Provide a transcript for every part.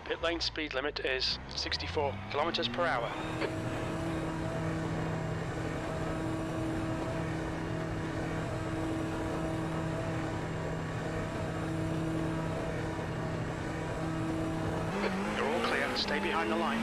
Pit lane speed limit is 64 kilometers per hour. You're all clear. Stay behind the line.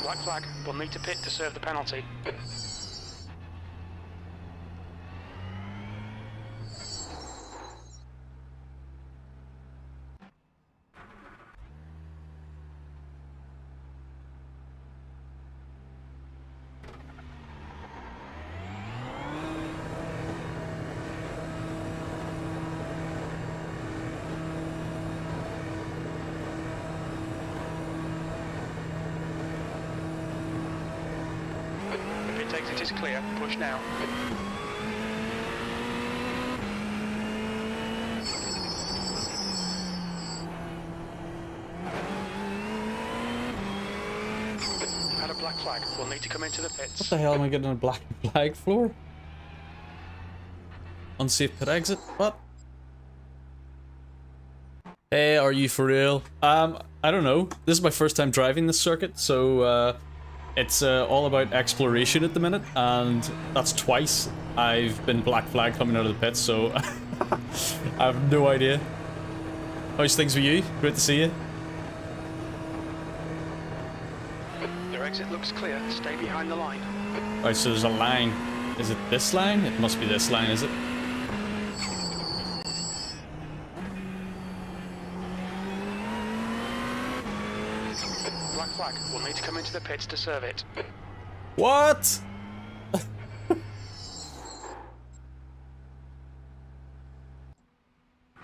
Black flag. We'll need to pit to serve the penalty. Exit is clear. Push now. You've had a black flag. We'll need to come into the pits. What the hell am I getting a black flag for? Unsafe pit exit? What? Hey, are you for real? I don't know. This is my first time driving this circuit, so it's all about exploration at the minute, and that's twice I've been black flag coming out of the pits, so I have no idea. How's things with you? Great to see you. Your exit looks clear. Stay behind the line. Alright, so there's a line. Is it this line? It must be this line, is it? Black flag. We'll need to come into the pits to serve it. What?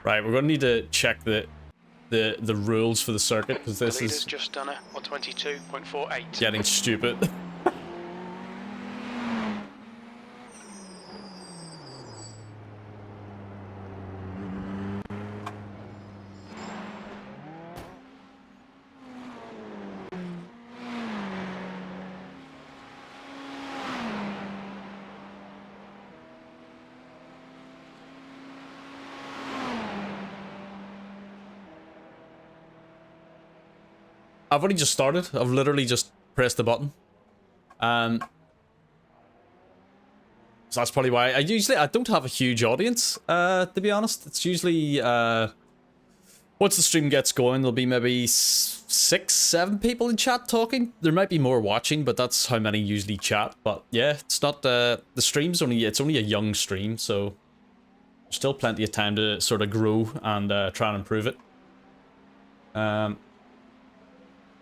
Right, we're gonna need to check the rules for the circuit, because this is just done a 122.48. getting stupid. I've only just started. I've literally just pressed the button. So that's probably why. I don't have a huge audience, to be honest. It's usually, once the stream gets going, there'll be maybe 6, 7 people in chat talking. There might be more watching, but that's how many usually chat. But yeah, it's not, the stream's it's only a young stream, so there's still plenty of time to sort of grow and try and improve it.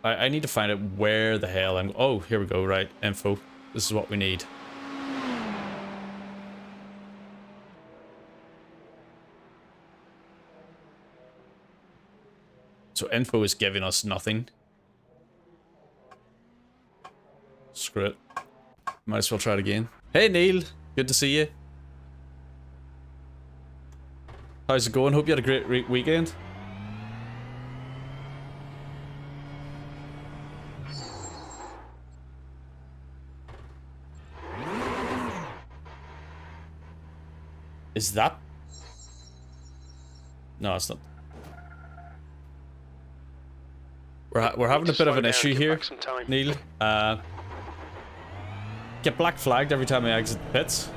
I need to find out where the hell I'm... Oh, here we go, right. Info. This is what we need. So info is giving us nothing. Screw it. Might as well try it again. Hey, Neil. Good to see you. How's it going? Hope you had a great weekend. Is that? No, it's not. We're having a bit of an issue here, Neil. Get black flagged every time I exit the pits.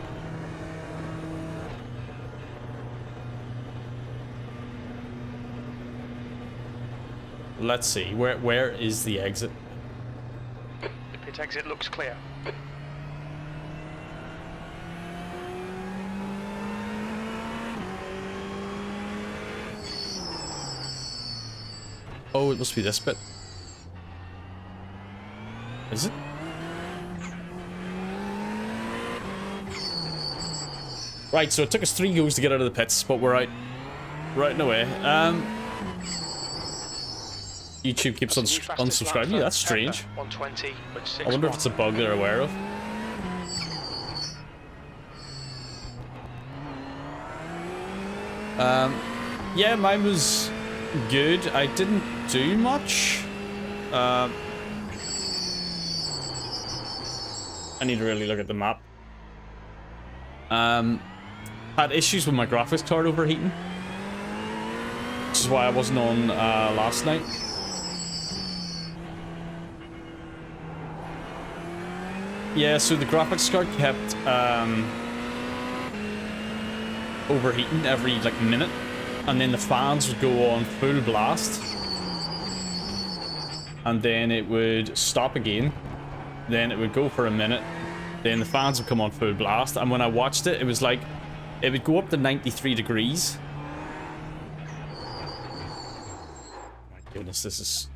Let's see. Where is the exit? The pit exit looks clear. Oh, it must be this bit. Is it? Right, so it took us 3 goes to get out of the pits, but we're out right away. YouTube keeps That's the new fastest lap unsubscribing you. for That's strange. 120, but I wonder if it's a bug they're aware of. Yeah, mine was good. I didn't do much. I need to really look at the map. Had issues with my graphics card overheating, which is why I wasn't on last night. Yeah, so the graphics card kept overheating every like minute, and then the fans would go on full blast, and then it would stop again, then it would go for a minute, then the fans would come on full blast, and when I watched it, it was like it would go up to 93 degrees. My goodness, this is...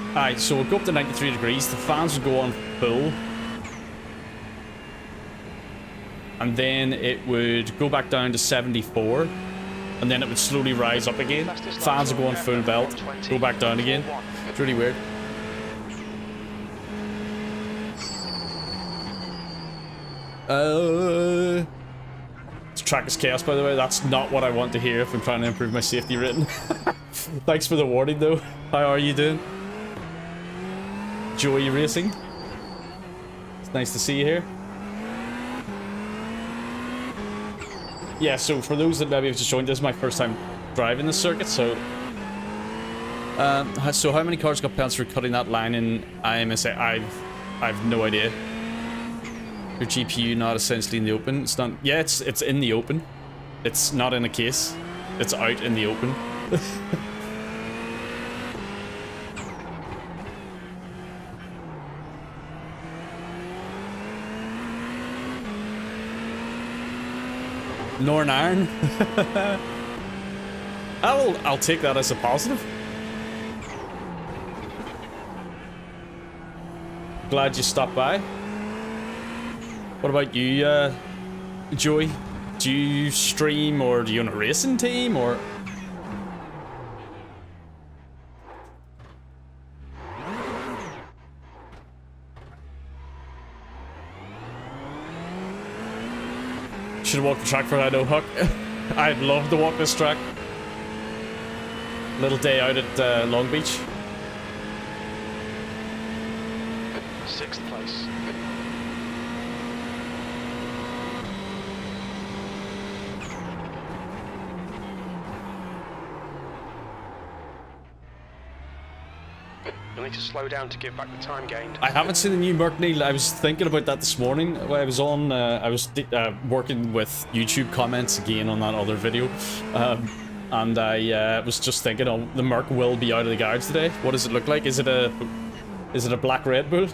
Alright, so it would go up to 93 degrees, the fans would go on full, and then it would go back down to 74, and then it would slowly rise up again. Fans would go on full belt, go back down again. It's really weird. It's Trak is chaos, by the way. That's not what I want to hear if I'm trying to improve my safety rating. Thanks for the warning, though. How are you doing? Joey Racing. It's nice to see you here. Yeah, so for those that maybe have just joined, this is my first time driving the circuit, so... so how many cars got penalties for cutting that line in IMSA? I've no idea. Your GPU not essentially in the open? It's not... Yeah, it's in the open. It's not in a case. It's out in the open. Northern Iron. I'll take that as a positive. Glad you stopped by. What about you, Joey? Do you stream, or do you own a racing team, or? Should have walked the track for I know, Huck. I'd love to walk this track. Little day out at Long Beach. 6th place. You'll need to slow down to give back the time gained. I haven't seen the new Merc, Neil. I was thinking about that this morning. I was on, I was working with YouTube comments again on that other video. And I was just thinking, oh, the Merc will be out of the garage today. What does it look like? Is it a black Red Bull?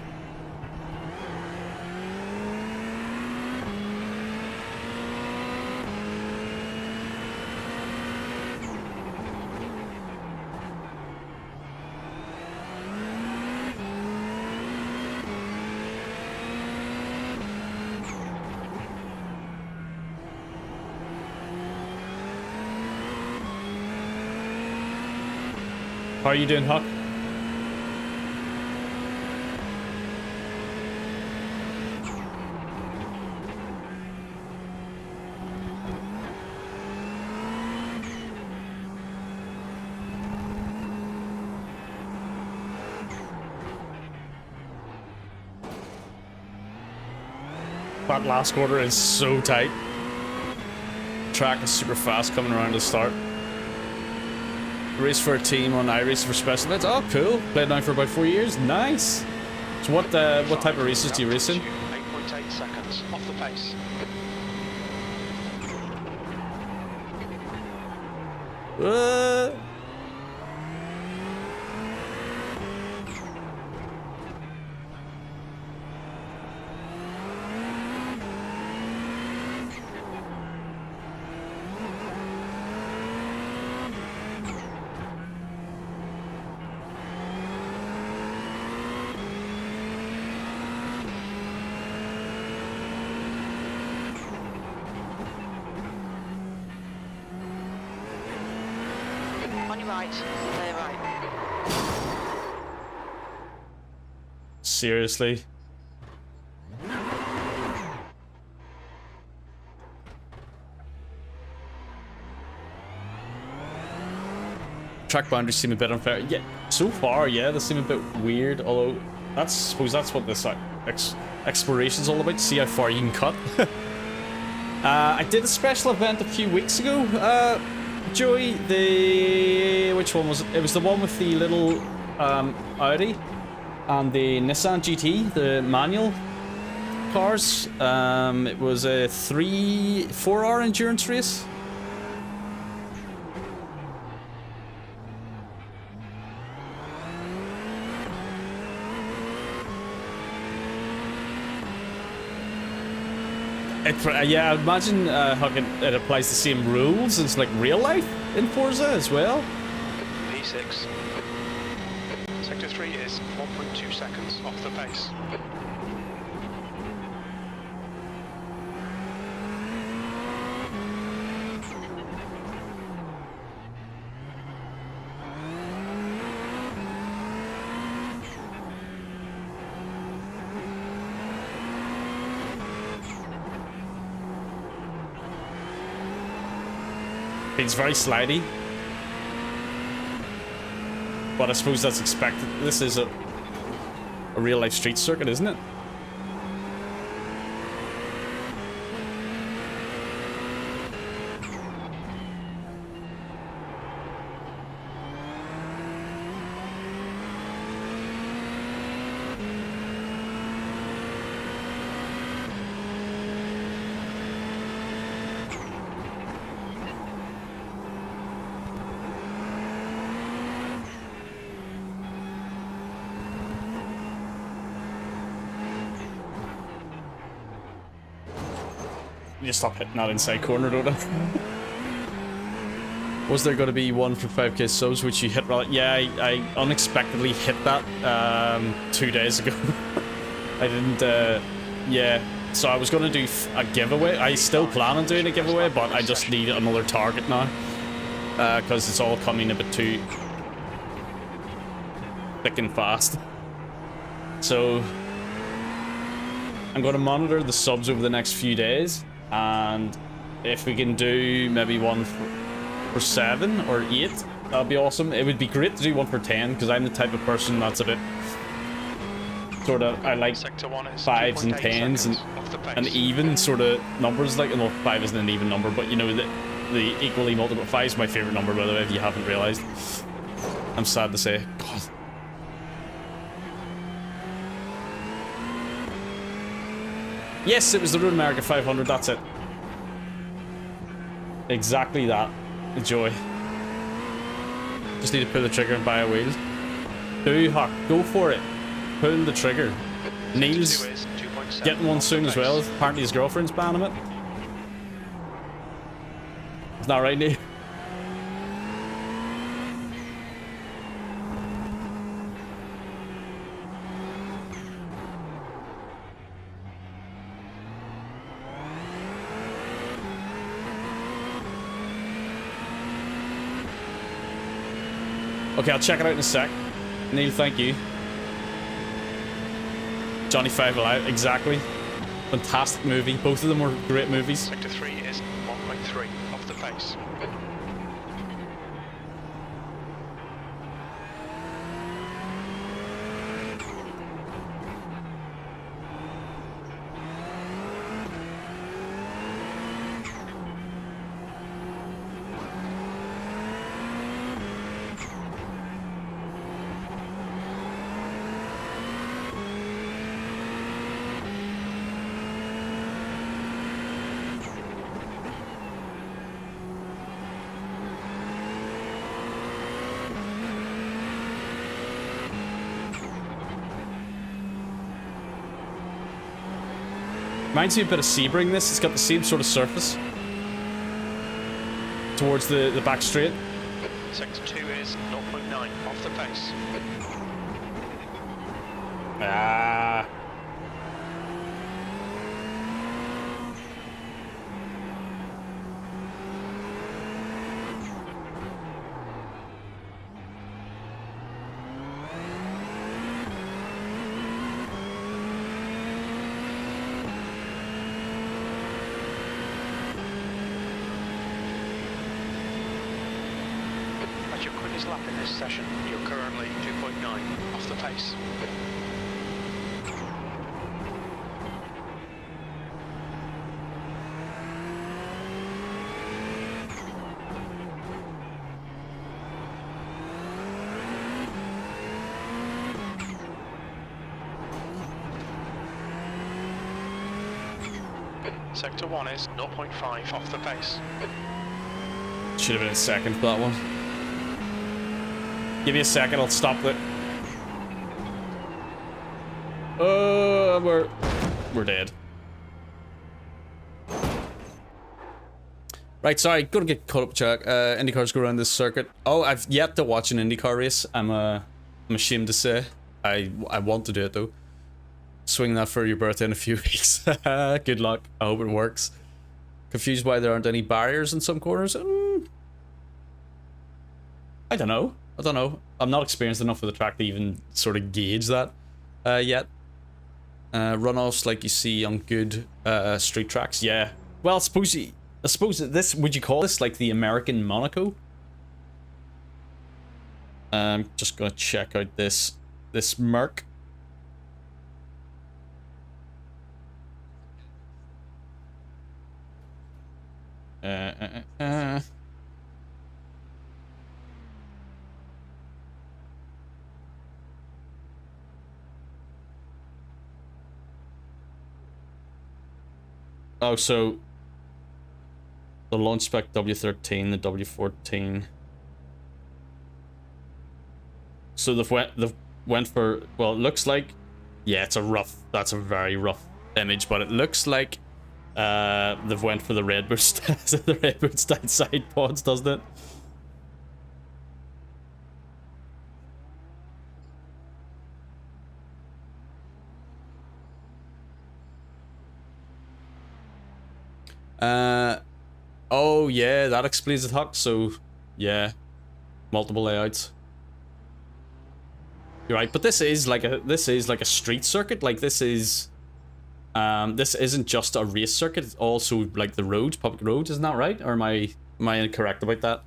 How are you doing, Huck? That last quarter is so tight. Track is super fast coming around to start. Race for a team on iRacing for special events. Oh, cool. Played now for about 4 years. Nice. So what type of races do you race in? 8.8 seconds off the pace. right. Stay right. Seriously. Track boundaries seem a bit unfair. Yeah, so far, yeah, they seem a bit weird. Although, I suppose that's what this exploration's all about. See how far you can cut. I did a special event a few weeks ago. Joey, which one was it? It was the one with the little Audi and the Nissan GT, the manual cars. It was a 4 hour endurance race. Yeah, I imagine how it applies the same rules as like real life in Forza as well. P6. Sector 3 is 1.2 seconds off the pace. It's very slidey, but I suppose that's expected. This is a real life street circuit, isn't it? You stop hitting that inside corner, don't I? Was there going to be one for 5k subs, which you hit? Yeah, I unexpectedly hit that 2 days ago. I didn't, yeah. So I was going to do a giveaway. I still plan on doing a giveaway, but I just need another target now. Because it's all coming a bit too thick and fast. So I'm going to monitor the subs over the next few days. And if we can do maybe one for 7 or 8, that'd be awesome. It would be great to do one for 10, because I'm the type of person that's a bit sort of, I like 5s and 10s and even sort of numbers. Like, no, 5 isn't an even number, but you know, the equally multiple. 5 is my favorite number, by the way, if you haven't realized. I'm sad to say. God. Yes, it was the Road America 500, that's it. Exactly that. Enjoy. Just need to pull the trigger and buy a wheel. Do Huck, go for it. Pull the trigger. Neil's getting one soon as well. Apparently his girlfriend's banning it. Isn't that right, Neil? Okay, I'll check it out in a sec. Neil, thank you. Johnny 5 Alive, exactly. Fantastic movie. Both of them were great movies. Sector 3 is 1.3 off the pace. Reminds me a bit of Sebring, this. It's got the same sort of surface. Towards the back straight. Sector 2 is 0.9 off the pace. Ah. your quickest lap in this session. You're currently 2.9 off the pace. Sector 1 is 0.5 off the pace. Should have been a second for that one. Give me a second, I'll stop it. We're dead. Right, sorry, gotta get caught up, Jack. IndyCars go around this circuit. Oh, I've yet to watch an IndyCar race. I'm ashamed to say. I want to do it though. Swing that for your birthday in a few weeks. Good luck. I hope it works. Confused why there aren't any barriers in some corners. I don't know. I'm not experienced enough with the track to even sort of gauge that yet. Runoffs like you see on good street tracks. Yeah. Well, I suppose this, would you call this like the American Monaco? Just gonna check out this Merc. Oh, so the launch spec W13, the W14. So they've went for, well, it looks like, yeah, that's a very rough image, but it looks like they've went for the Redwood style side pods, doesn't it? Oh yeah, that explains the talk. So yeah, multiple layouts. You're right, but this is like a street circuit. Like this isn't just a race circuit. It's also like the roads, public roads. Isn't that right? Or am I incorrect about that?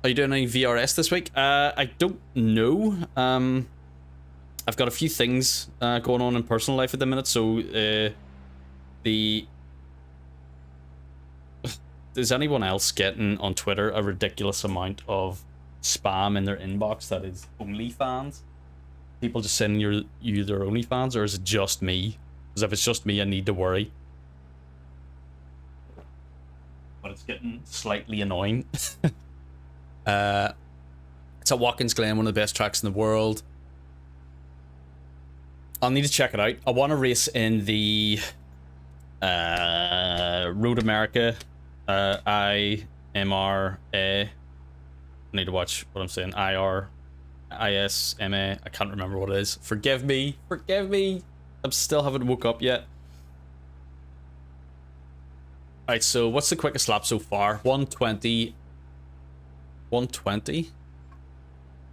Are you doing any VRS this week? I don't know. I've got a few things going on in personal life at the minute. So is anyone else getting on Twitter a ridiculous amount of spam in their inbox that is OnlyFans? People just sending you their OnlyFans, or is it just me? Because if it's just me, I need to worry. But it's getting slightly annoying. It's at Watkins Glen, one of the best tracks in the world. I'll need to check it out. I want to race in the Road America IMRA. I need to watch what I'm saying. ISMA. I can't remember what it is. Forgive me. I still haven't woke up yet. Alright, so what's the quickest lap so far? 120. 120?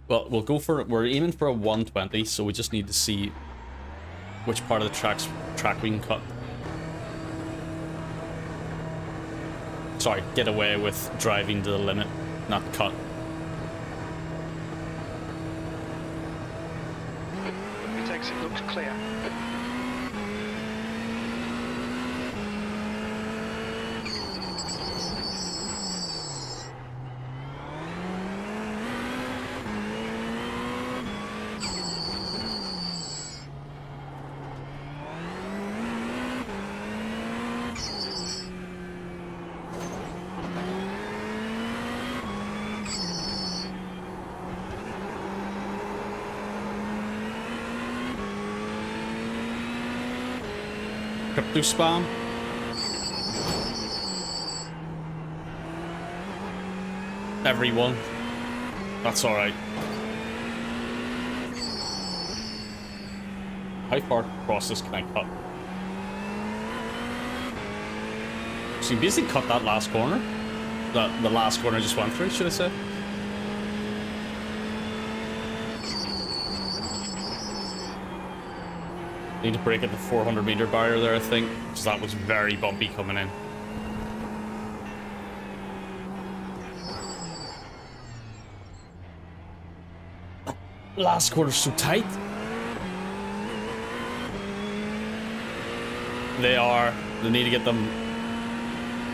Well, we'll go for it. We're aiming for a 120, so we just need to see which part of the track we can cut. Sorry, get away with driving to the limit, not cut. Retakes, it looks clear. Crypto spam. Everyone. That's alright. How far across this can I cut? So you basically cut that last corner. The last corner I just went through, should I say? Need to break at the 400-meter barrier there, I think, because that was very bumpy coming in. Last quarter's so tight. They are. They need to get them.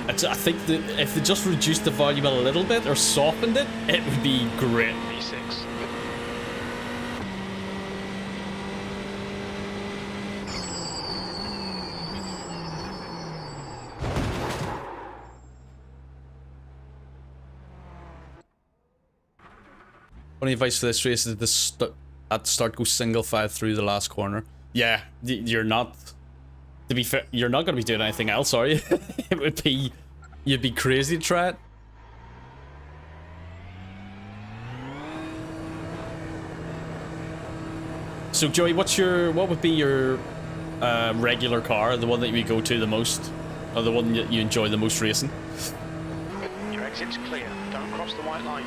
I think that if they just reduced the volume a little bit or softened it, it would be great. V6. Only advice for this race is at the start go single file through the last corner. Yeah, you're not. To be fair, you're not going to be doing anything else, are you? It would be. You'd be crazy to try it. So Joey, what would be your regular car, the one that you would go to the most, or the one that you enjoy the most racing? Your exit's clear. Don't cross the white line.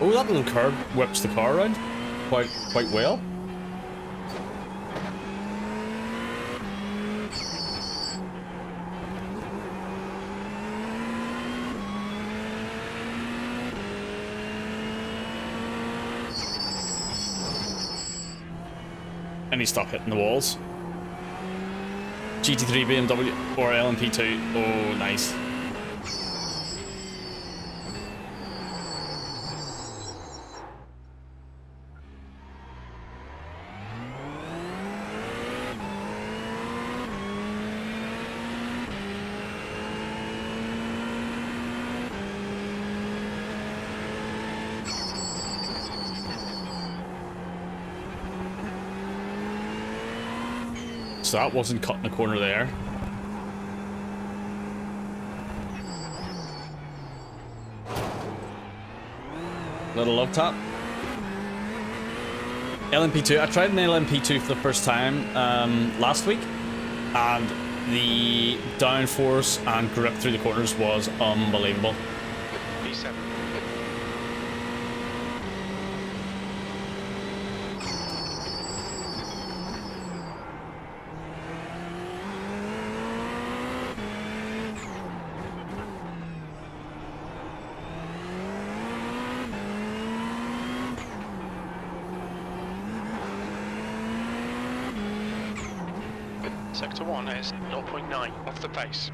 Oh, that little curb whips the car around quite well. And he stopped hitting the walls. GT3 BMW or LMP2. Oh, nice. So that wasn't cutting a corner there. Little love tap. LMP2. I tried an LMP2 for the first time last week, and the downforce and grip through the corners was unbelievable. V7. Sector 1 is 0.9 off the pace.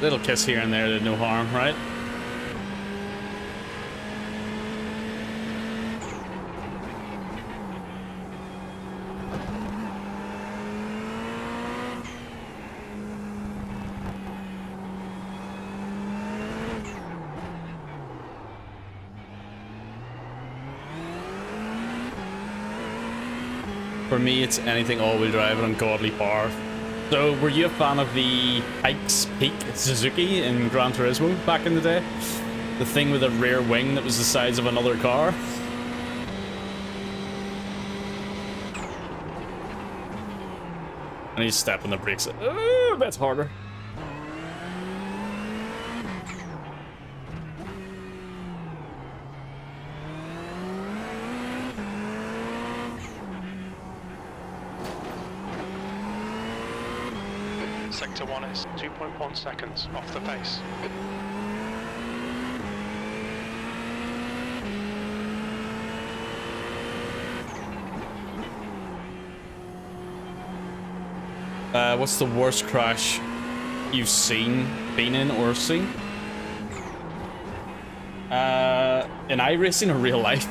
Little kiss here and there did no harm, right? For me, it's anything all-wheel drive and ungodly power. So, were you a fan of the Pikes Peak Suzuki in Gran Turismo back in the day? The thing with a rear wing that was the size of another car? And he's stepping the brakes a bit harder. Sector 1 is 2.1 seconds off the pace. What's the worst crash you've been in or seen? In iRacing or real life?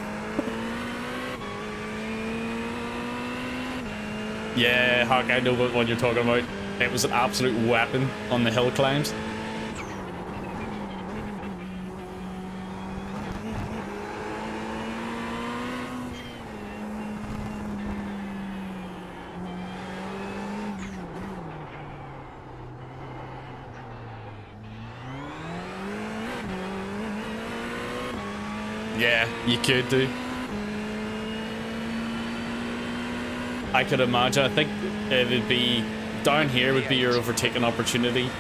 Yeah, Hawk, I know what you're talking about. It was an absolute weapon on the hill climbs. Yeah, you could do. I could imagine. I think it would be down here would be your overtaking opportunity,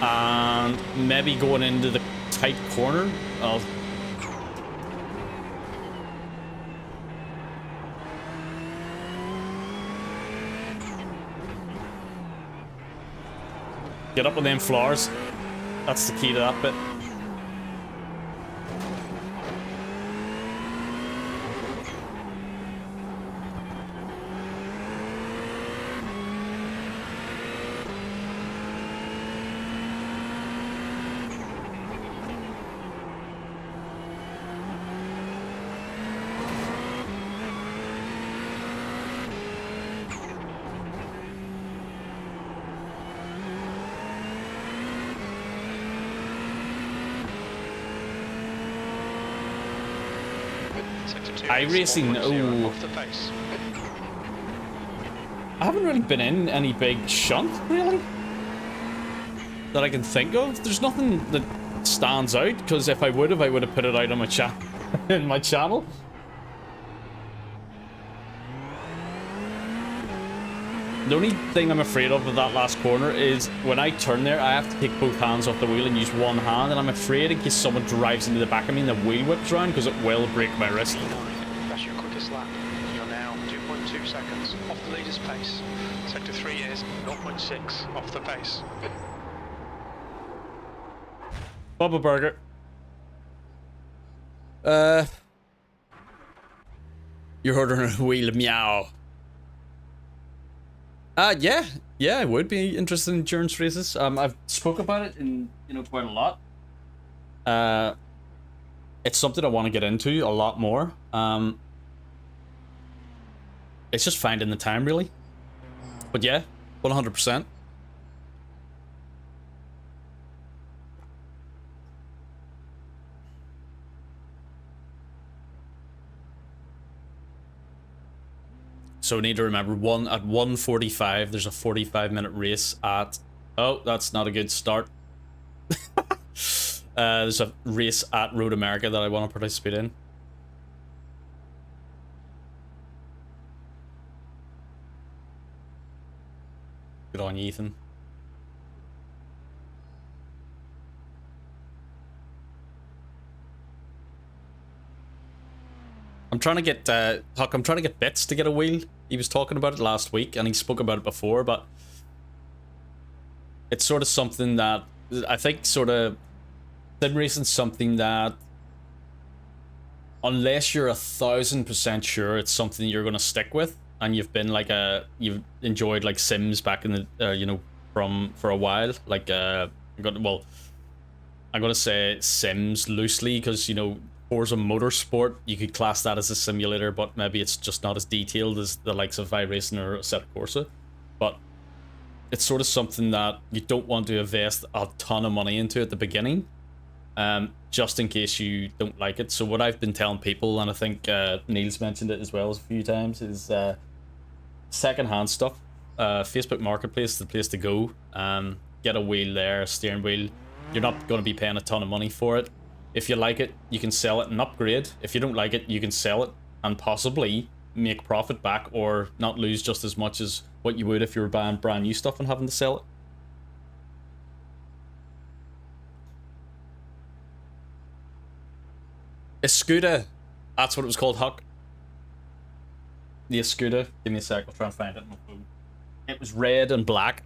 and maybe going into the tight corner. I'll get up on them floors. That's the key to that bit. iRacing, oh. I haven't really been in any big shunt, really, that I can think of. There's nothing that stands out, because if I would have put it out on my in my channel. The only thing I'm afraid of with that last corner is when I turn there, I have to take both hands off the wheel and use one hand, and I'm afraid in case someone drives into the back of me and the wheel whips around, because it will break my wrist. That's your quickest lap. You're now 2.2 seconds off the leader's pace. Sector 3 is 0.6 off the pace. Bubba Burger. You're ordering a wheel, meow. Yeah, I would be interested in endurance races. I've spoke about it in, quite a lot. It's something I want to get into a lot more. It's just finding the time, really. But yeah, 100%. So we need to remember, at 1:45, there's a 45-minute race at... Oh, that's not a good start. There's a race at Road America that I want to participate in. Good on you, Ethan. I'm trying to get Huck, I'm trying to get Bits to get a wheel. He was talking about it last week, and he spoke about it before, but it's sort of something that I think sim racing's something that, unless you're 1000% sure it's something you're gonna stick with, and you've been like you've enjoyed like Sims back in the for a while, like I'm gonna say Sims loosely, because Forza Motorsport, you could class that as a simulator, but maybe it's just not as detailed as the likes of iRacing or Assetto Corsa. But it's sort of something that you don't want to invest a ton of money into at the beginning, just in case you don't like it. So what I've been telling people, and I think Neil's mentioned it as well a few times, is second-hand stuff. Facebook Marketplace is the place to go. Get a wheel there, a steering wheel. You're not going to be paying a ton of money for it. If you like it, you can sell it and upgrade. If you don't like it, you can sell it and possibly make profit back, or not lose just as much as what you would if you were buying brand new stuff and having to sell it. Escuda. That's what it was called, Huck. The Escuda. Give me a sec, I'll try and find it on my phone. It was red and black,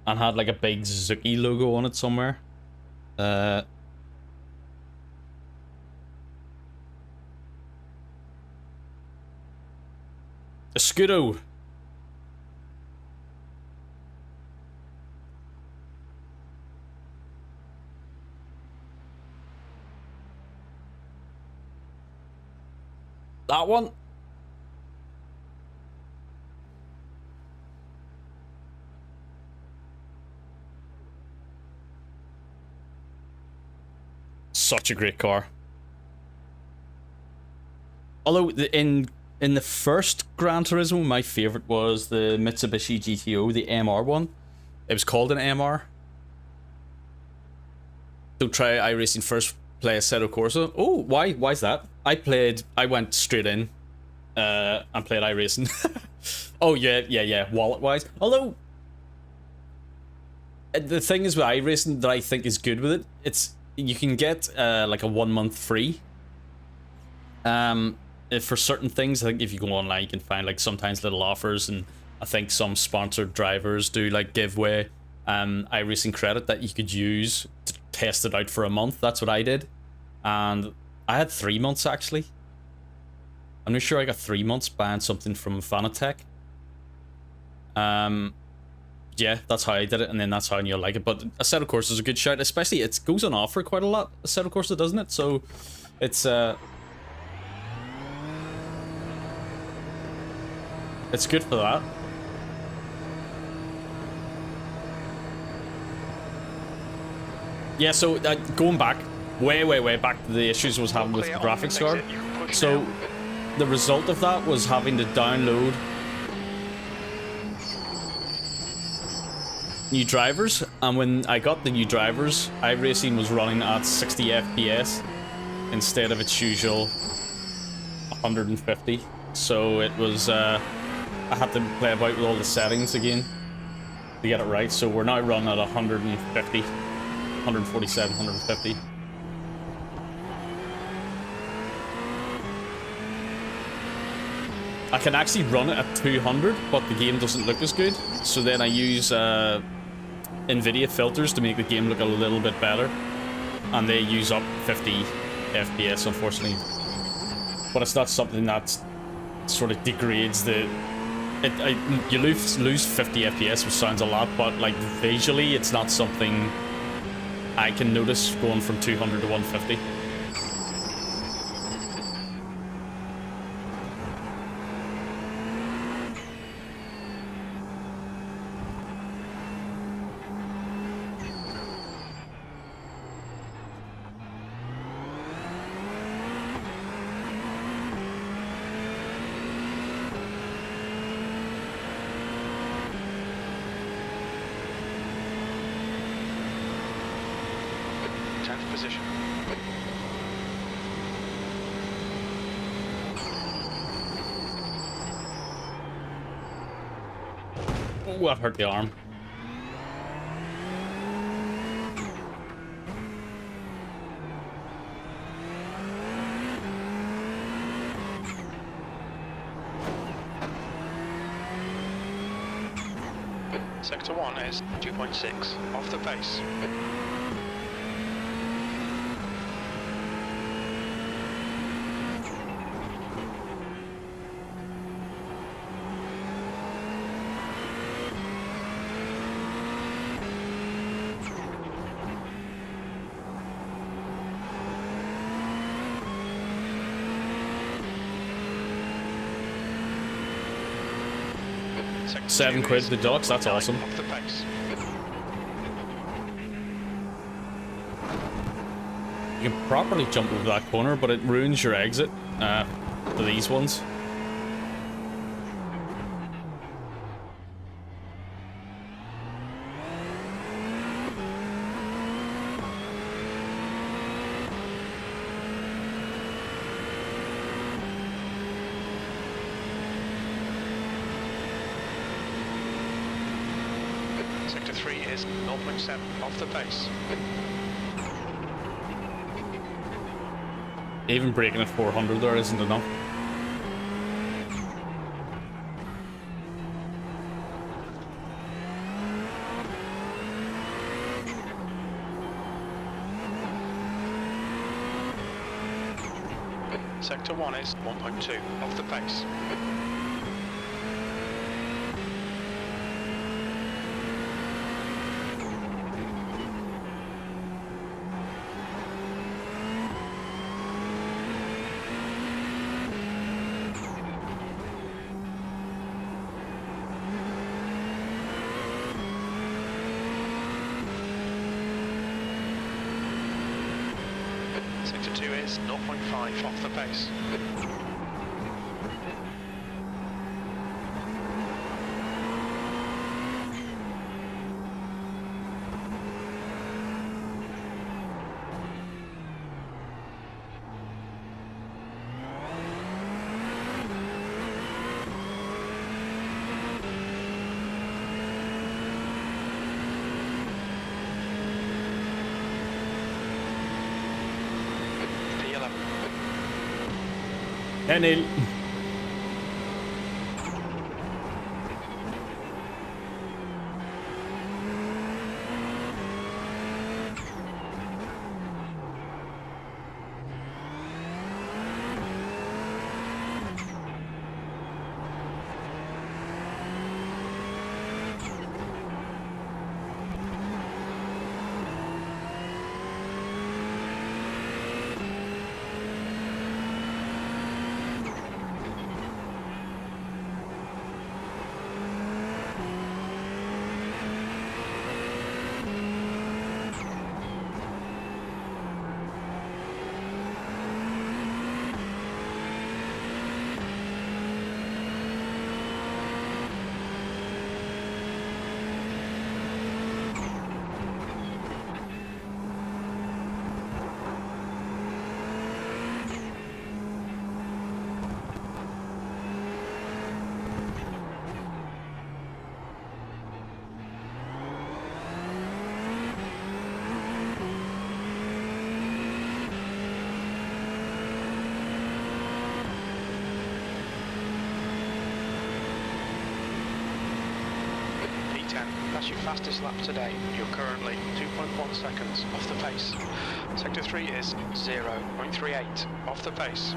and had like a big Suzuki logo on it somewhere. Escudo. That one. Such a great car. Although in the first Gran Turismo, my favorite was the Mitsubishi GTO, the MR one. It was called an MR. Don't try iRacing first play Assetto Corsa. Oh, why? Why's that? I went straight in and played iRacing. Oh, yeah. Wallet-wise. Although, the thing is with iRacing that I think is good with it, you can get like a 1 month free. For certain things, I think if you go online, you can find like sometimes little offers, and I think some sponsored drivers do like give away iRacing credit that you could use to test it out for a month. That's what I did, and I had 3 months actually. I'm not sure I got 3 months buying something from Fanatec. Yeah, that's how I did it, and then that's how I knew I like it. But Assetto Corsa is a good shout, especially it goes on offer quite a lot. Assetto Corsa, doesn't it? So it's good for that. Yeah, so going back, way back, the issues was having with the graphics card. So the result of that was having to download new drivers, and when I got the new drivers, iRacing was running at 60 FPS instead of its usual 150. So it was I had to play about with all the settings again to get it right. So we're now running at 150, 147, 150. I can actually run it at 200, but the game doesn't look as good. So then I use NVIDIA filters to make the game look a little bit better, and they use up 50 FPS, unfortunately. But it's not something that sort of degrades the... you lose 50 FPS, which sounds a lot, but like visually, it's not something I can notice going from 200 to 150. Position. Oh, I've hurt the arm. Sector 1 is 2.6 off the pace. £7 the deluxe, that's awesome. Off the pace. You can properly jump over that corner, but it ruins your exit for these ones. Sector 3 is 0.7 off the pace. Even braking at 400 there isn't enough. Sector 1 is 1.2 off the pace. Sector 2 is 0.5 off the pace. Hey, Neil. That's your fastest lap today. You're currently 2.1 seconds off the pace. Sector 3 is 0.38 off the pace.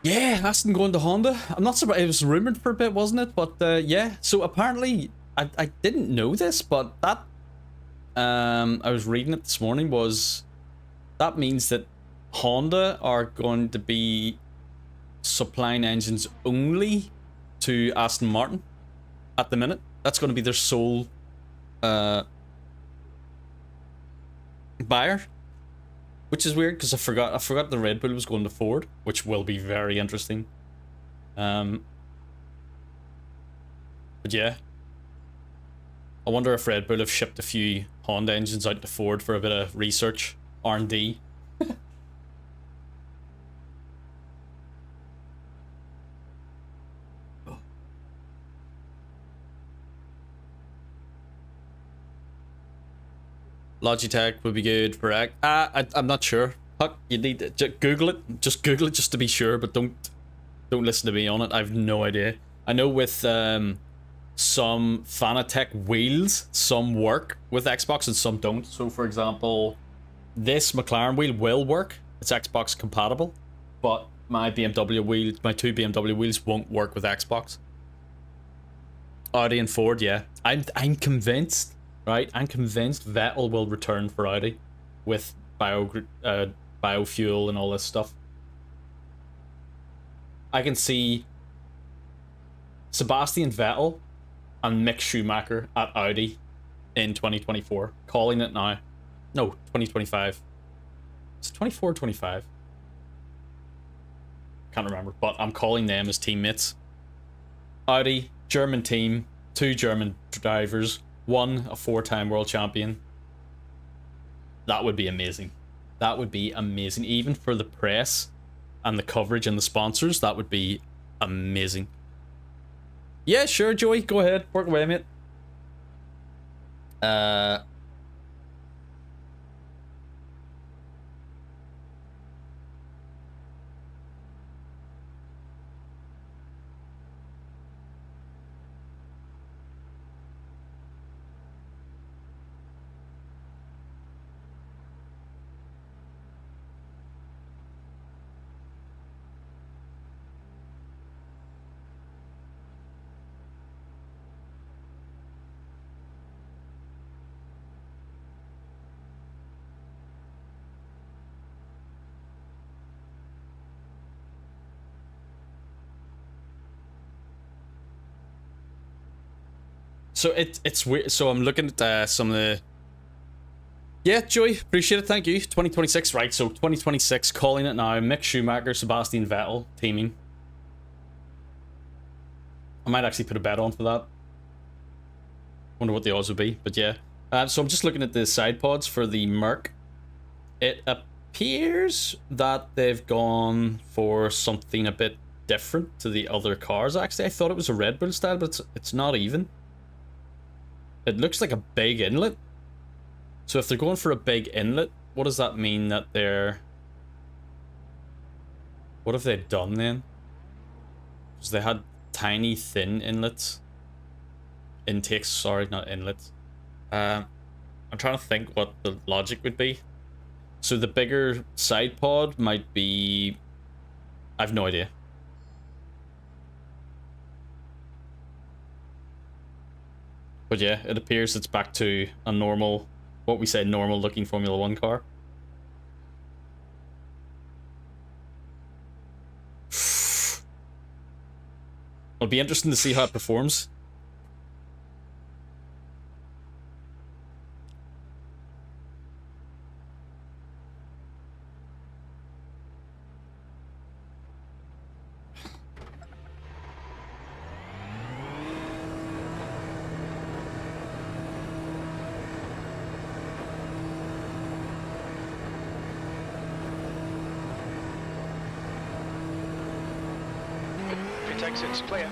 Yeah, Aston going to Honda. I'm not surprised. It was rumored for a bit, wasn't it? But yeah, so apparently, I didn't know this, but that I was reading it this morning, was that means that Honda are going to be supplying engines only to Aston Martin at the minute. That's going to be their sole buyer, which is weird because I forgot the Red Bull was going to Ford, which will be very interesting. But yeah, I wonder if Red Bull have shipped a few Honda engines out to Ford for a bit of research, R&D. Logitech would be good for I'm not sure. Huck, you need to just Google it. Just Google it just to be sure, but don't listen to me on it. I have no idea. I know with some Fanatec wheels, some work with Xbox and some don't. So for example, this McLaren wheel will work. It's Xbox compatible, but my BMW wheels, my two BMW wheels won't work with Xbox. Audi and Ford, yeah. I'm convinced. Right, I'm convinced Vettel will return for Audi with biofuel and all this stuff. I can see Sebastian Vettel and Mick Schumacher at Audi in 2024. Calling it now. No, 2025. It's 24 or 25. Can't remember, but I'm calling them as teammates. Audi, German team, 2 German drivers. 1 a 4-time world champion. That would be amazing. That would be amazing. Even for the press and the coverage and the sponsors, that would be amazing. Yeah, sure, Joey. Go ahead. Work away, mate. So it's weird. So I'm looking at some of the. Yeah, Joey, appreciate it. Thank you. 2026, right? So 2026, calling it now. Mick Schumacher, Sebastian Vettel teaming. I might actually put a bet on for that. Wonder what the odds would be, but yeah. So I'm just looking at the side pods for the Merc. It appears that they've gone for something a bit different to the other cars. Actually, I thought it was a Red Bull style, but it's not even. It looks like a big inlet. So if they're going for a big inlet, what does that mean that they're... What have they done then? Because they had tiny, thin inlets. Intakes, sorry, not inlets. I'm trying to think what the logic would be. So the bigger side pod might be... I've no idea. But yeah, it appears it's back to a normal, what we say, normal looking Formula 1 car. It'll be interesting to see how it performs. Exits clear.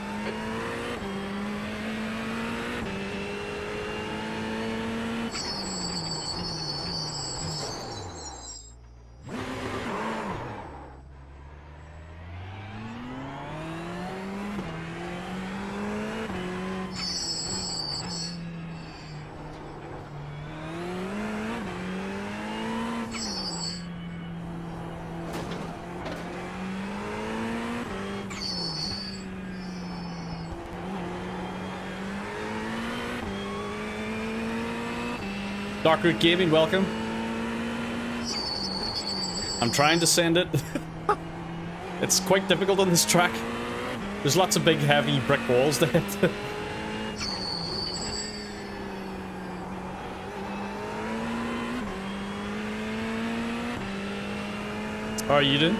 Dark Root Gaming, welcome. I'm trying to send it. It's quite difficult on this track. There's lots of big, heavy brick walls to hit. How are you doing?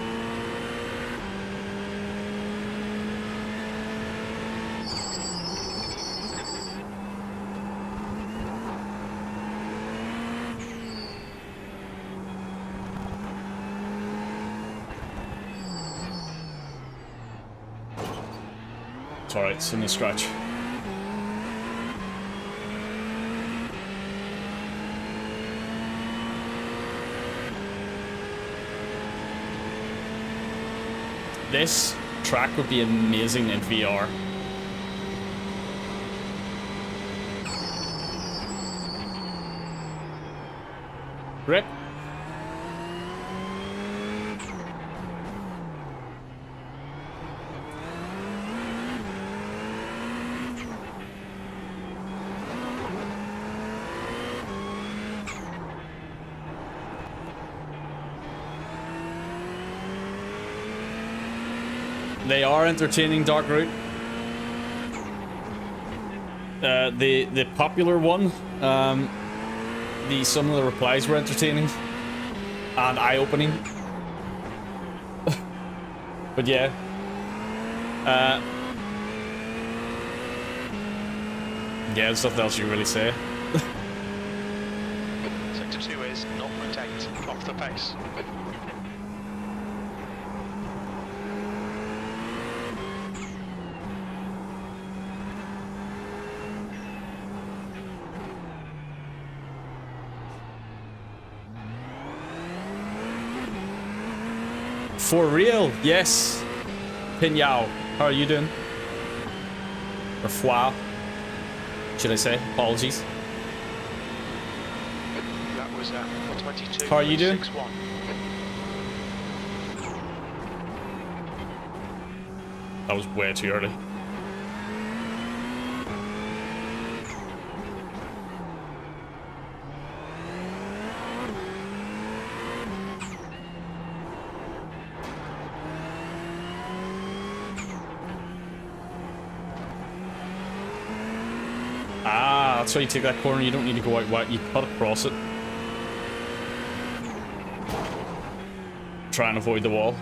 Alright, it's in the scratch. This track would be amazing in VR. Rip. They are entertaining, Dark Root. The popular one, some of the replies were entertaining and eye-opening. But yeah, there's nothing else you can really say. Sector 2 is 0.8 off the pace. For real, yes. Pinyao, how are you doing? Or Fwa, should I say? Apologies. That was 22. How are you doing? 6-1. That was way too early. That's why you take that corner, you don't need to go out wide, you cut across it. Try and avoid the wall.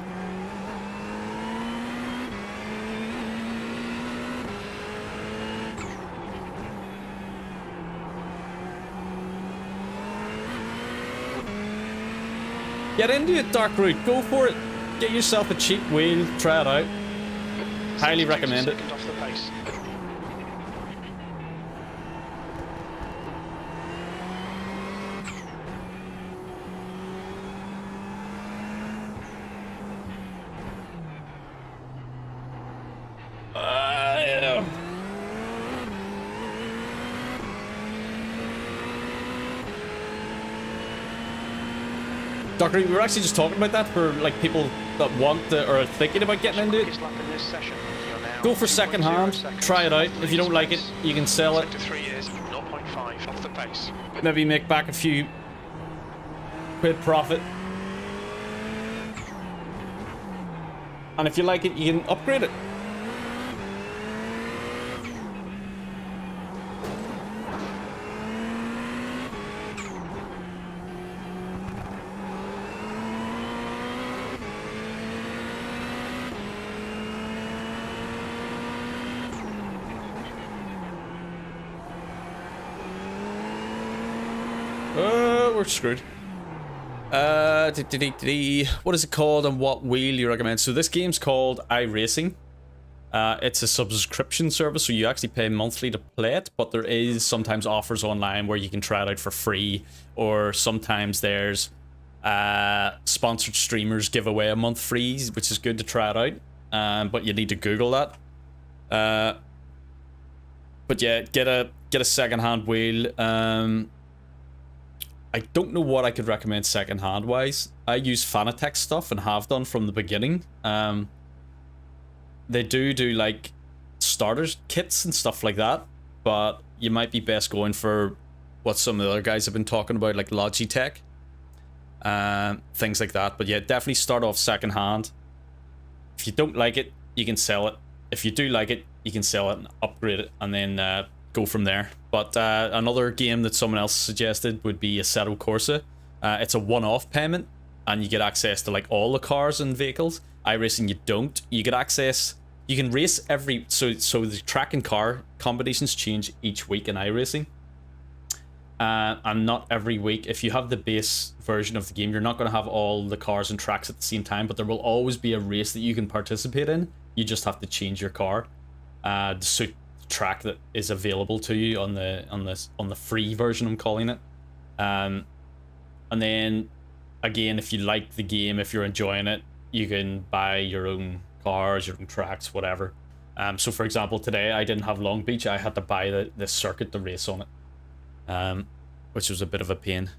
Get into it, Dark Root, go for it. Get yourself a cheap wheel, try it out. Highly recommend it. Off the pace. Doctor, we were actually just talking about that for like people that want to, or are thinking about getting into it. Go for second hand, try it out. If you don't like it, you can sell it. Sector 3 is 0.5 off the pace. Maybe make back a few quid profit. And if you like it, you can upgrade it. We're screwed. What is it called and what wheel you recommend? So this game's called iRacing. It's a subscription service, so you actually pay monthly to play it, but there is sometimes offers online where you can try it out for free, or sometimes there's sponsored streamers give away a month free, which is good to try it out. But you need to Google that. But yeah, get a second-hand wheel. I don't know what I could recommend second-hand wise. I use Fanatec stuff and have done from the beginning. They do like starter kits and stuff like that, but you might be best going for what some of the other guys have been talking about, like Logitech, things like that. But yeah, definitely start off second-hand. If you don't like it, you can sell it. If you do like it, you can sell it and upgrade it, and then go from there. But another game that someone else suggested would be Assetto Corsa. It's a one-off payment, and you get access to like all the cars and vehicles. iRacing, you don't. You get access. You can race every so the track and car combinations change each week in iRacing, and not every week. If you have the base version of the game, you're not going to have all the cars and tracks at the same time, but there will always be a race that you can participate in. You just have to change your car to suit track that is available to you on the free version, I'm calling it. And then again, if you like the game, if you're enjoying it, you can buy your own cars, your own tracks, whatever. So for example, today I didn't have Long Beach. I had to buy the circuit to race on it, which was a bit of a pain.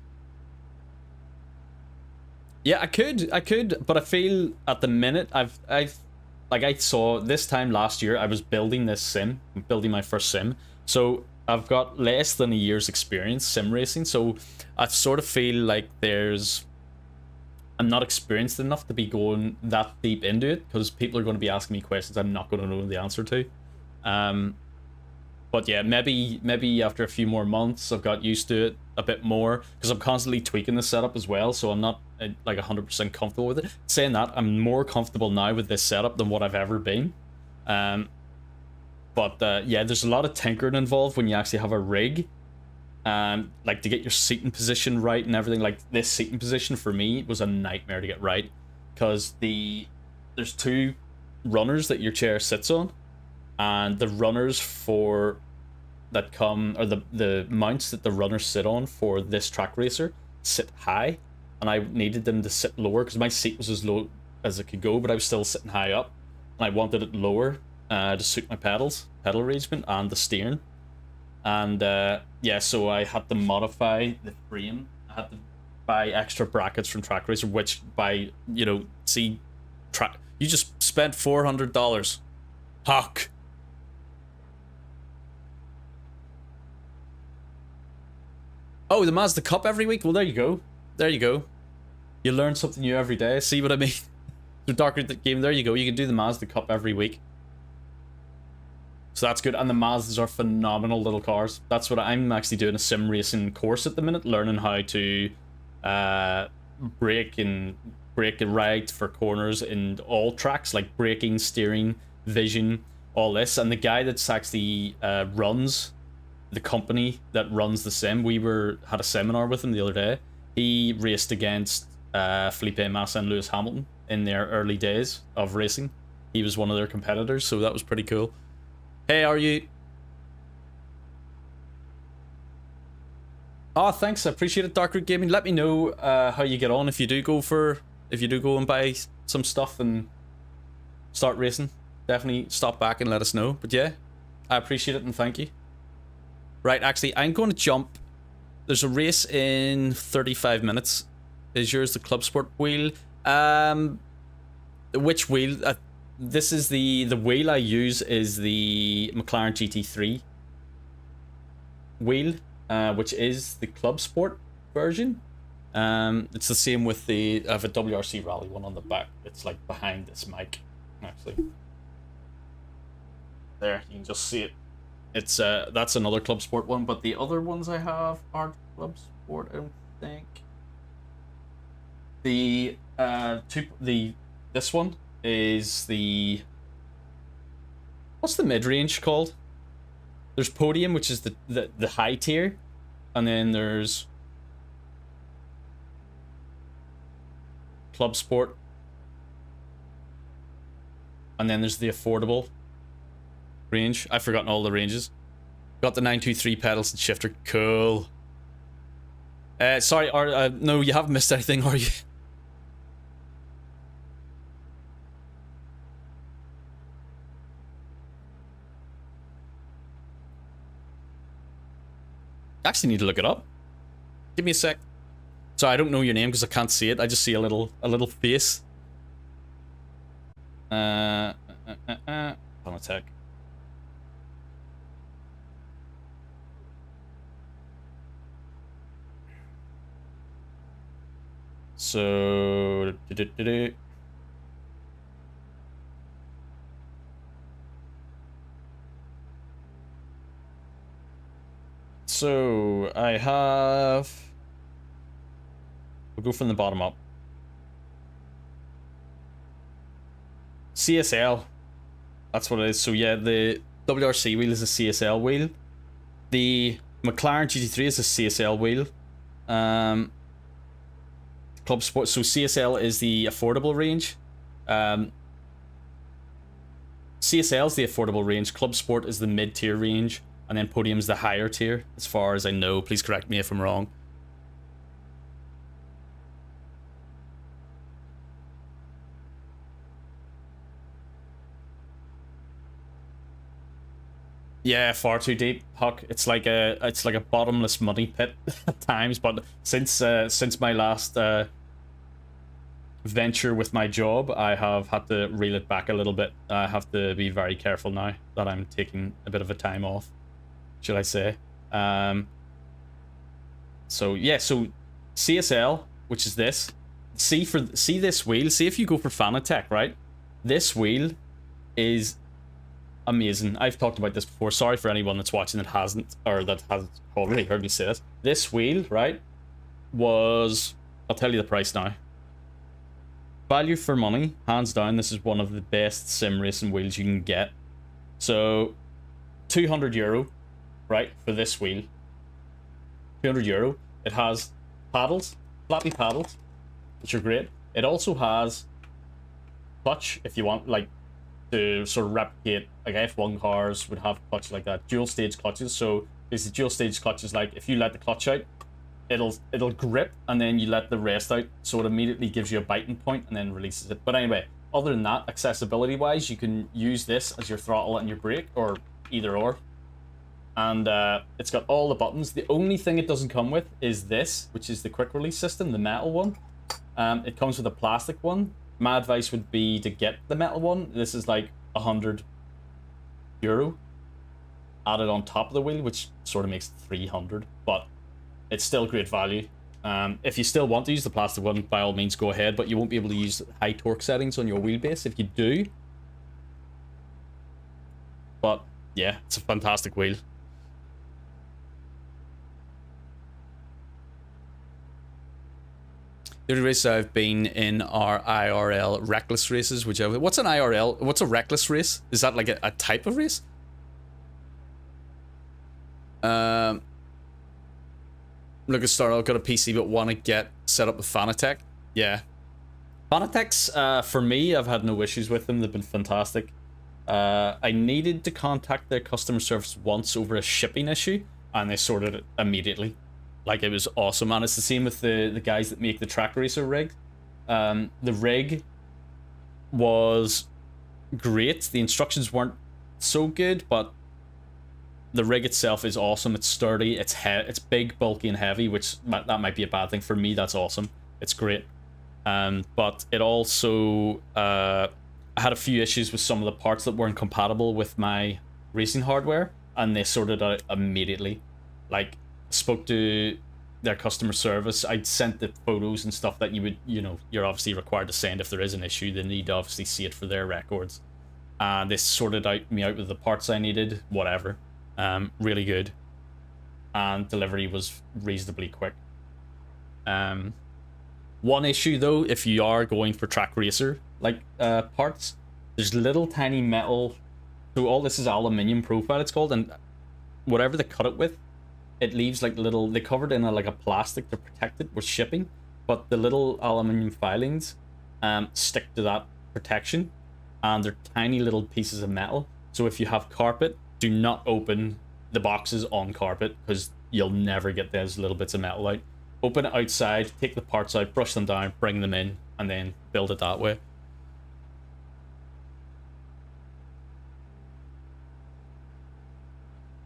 Yeah, I could, but I feel at the minute I've like I saw this time last year, I was building this sim, building my first sim. So I've got less than a year's experience sim racing. So I sort of feel like I'm not experienced enough to be going that deep into it, because people are going to be asking me questions I'm not going to know the answer to. But yeah, maybe after a few more months, I've got used to it a bit more, because I'm constantly tweaking the setup as well, so I'm not like 100% comfortable with it. Saying that, I'm more comfortable now with this setup than what I've ever been. But yeah, there's a lot of tinkering involved when you actually have a rig. Like to get your seating position right and everything. Like this seating position for me was a nightmare to get right, because there's two runners that your chair sits on, and the runners that come, or the mounts that the runners sit on for this track racer sit high, and I needed them to sit lower because my seat was as low as it could go, but I was still sitting high up, and I wanted it lower to suit my pedal arrangement and the steering. And yeah, so I had to modify the frame. I had to buy extra brackets from Track Racer, which you just spent $400. Huck. Oh, the Mazda Cup every week? Well, there you go. There you go. You learn something new every day. See what I mean? The darker the game, there you go. You can do the Mazda Cup every week. So that's good. And the Mazdas are phenomenal little cars. That's what I'm actually doing, a sim racing course at the minute, learning how to brake and right for corners in all tracks, like braking, steering, vision, all this. And the guy that's actually runs the company that runs the sim, had a seminar with him the other day. He raced against Felipe Massa and Lewis Hamilton in their early days of racing. He was one of their competitors, so that was pretty cool. Hey, how are you? Oh, thanks. I appreciate it, Dark Root Gaming. Let me know how you get on if you do go and buy some stuff and start racing. Definitely stop back and let us know. But yeah, I appreciate it and thank you. Right, actually, I'm going to jump. There's a race in 35 minutes. Is yours the ClubSport wheel? Which wheel? This is the wheel I use is the McLaren GT3 wheel, which is the ClubSport version. It's the same with the I have a WRC Rally one on the back. It's like behind this mic, actually. There, you can just see it. It's that's another ClubSport one, but the other ones I have aren't ClubSport, I don't think. This one is the, what's the mid-range called? There's Podium, which is the high tier, and then there's ClubSport, and then there's the affordable range. I've forgotten all the ranges. Got the 923 pedals and shifter. Cool. Sorry, no, you haven't missed anything, are you? Actually need to look it up. Give me a sec. Sorry, I don't know your name because I can't see it. I just see a little face. Fanatec. So I have, we'll go from the bottom up. CSL, that's what it is. So yeah, the WRC wheel is a CSL wheel. The McLaren GT3 is a CSL wheel. ClubSport, so CSL is the affordable range. CSL is the affordable range. ClubSport is the mid-tier range. And then Podium's the higher tier, as far as I know. Please correct me if I'm wrong. Yeah, far too deep, Huck. It's like a bottomless money pit at times. But since my last venture with my job, I have had to reel it back a little bit. I have to be very careful now that I'm taking a bit of a time off, should I say. So yeah, so CSL, which is this. See this wheel. See if you go for Fanatec, right? This wheel is amazing. I've talked about this before. Sorry for anyone that's watching that hasn't, or that hasn't already heard me say this. This wheel, right, was, I'll tell you the price now. Value for money, hands down. This is one of the best sim racing wheels you can get. So, €200, right, for this wheel. €200. It has paddles, flappy paddles, which are great. It also has clutch, if you want, like, to sort of replicate, like F1 cars would have clutch like that. Dual stage clutches. So basically, dual stage clutches, like if you let the clutch out, it'll grip, and then you let the rest out, so it immediately gives you a biting point and then releases it. But anyway, other than that, accessibility wise, you can use this as your throttle and your brake, or either or. And it's got all the buttons. The only thing it doesn't come with is this, which is the quick release system, the metal one. It comes with a plastic one. My advice would be to get the metal one. This is like €100 added on top of the wheel, which sort of makes it 300, but it's still great value. If you still want to use the plastic one, by all means go ahead, but you won't be able to use high torque settings on your wheelbase if you do. But yeah, it's a fantastic wheel. The only races I've been in are IRL reckless races, whichever. What's an IRL? What's a reckless race? Is that like a type of race? Look at Star, I've got a PC but want to get set up with Fanatec. Yeah. Fanatec's, for me, I've had no issues with them. They've been fantastic. I needed to contact their customer service once over a shipping issue, and they sorted it immediately. Like, it was awesome, and it's the same with the guys that make the track racer rig. The rig was great. The instructions weren't so good, but the rig itself is awesome. It's sturdy, it's big, bulky, and heavy, which that might be a bad thing. For me, that's awesome. It's great. But it also I had a few issues with some of the parts that weren't compatible with my racing hardware, and they sorted out immediately. Like, spoke to their customer service. I'd sent the photos and stuff that you're obviously required to send if there is an issue. They need to obviously see it for their records. And they sorted me out with the parts I needed, whatever. Really good. And delivery was reasonably quick. One issue though, if you are going for track racer like parts, there's little tiny metal. So all this is aluminium profile, it's called, and whatever they cut it with, it leaves like little. They covered in like a plastic to protect it with shipping, but the little aluminium filings stick to that protection, and they're tiny little pieces of metal. So if you have carpet, do not open the boxes on carpet because you'll never get those little bits of metal out. Open it outside, take the parts out, brush them down, bring them in, and then build it that way.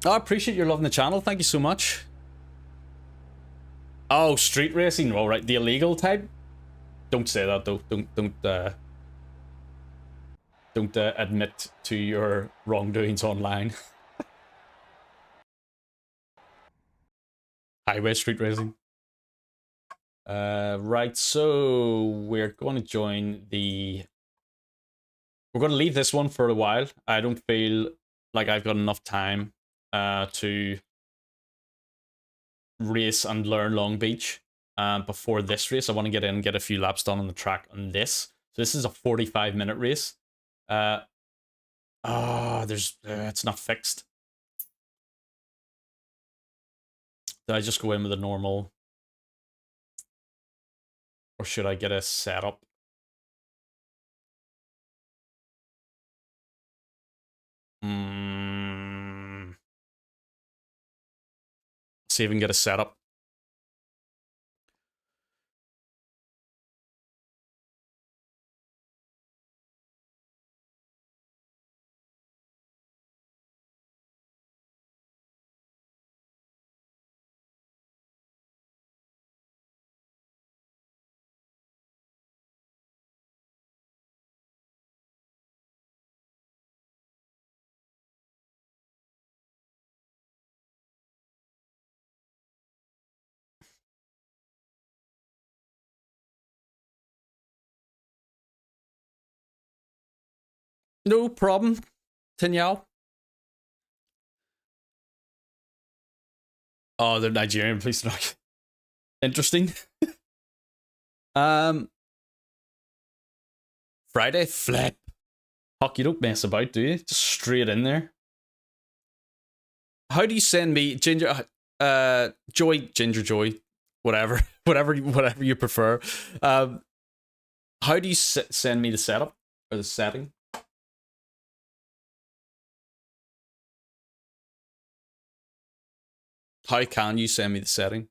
Oh, I appreciate your loving the channel. Thank you so much. Oh, street racing. All right, the illegal type. Don't say that though. Don't admit to your wrongdoings online. Highway street racing. Right, so we're going to join the... We're going to leave this one for a while. I don't feel like I've got enough time to race and learn Long Beach before this race. I want to get in and get a few laps done on the track on this. So this is a 45-minute race. It's not fixed. Did I just go in with a normal... Or should I get a setup? See if we can get a setup. No problem, Tinyao. Oh, they're Nigerian, please not. Interesting. Friday flip. Huck, you don't mess about, do you? Just straight in there. How do you send me Ginger Joy, Ginger Joy, whatever, whatever you prefer. How do you send me the setup or the setting? How can you send me the setting?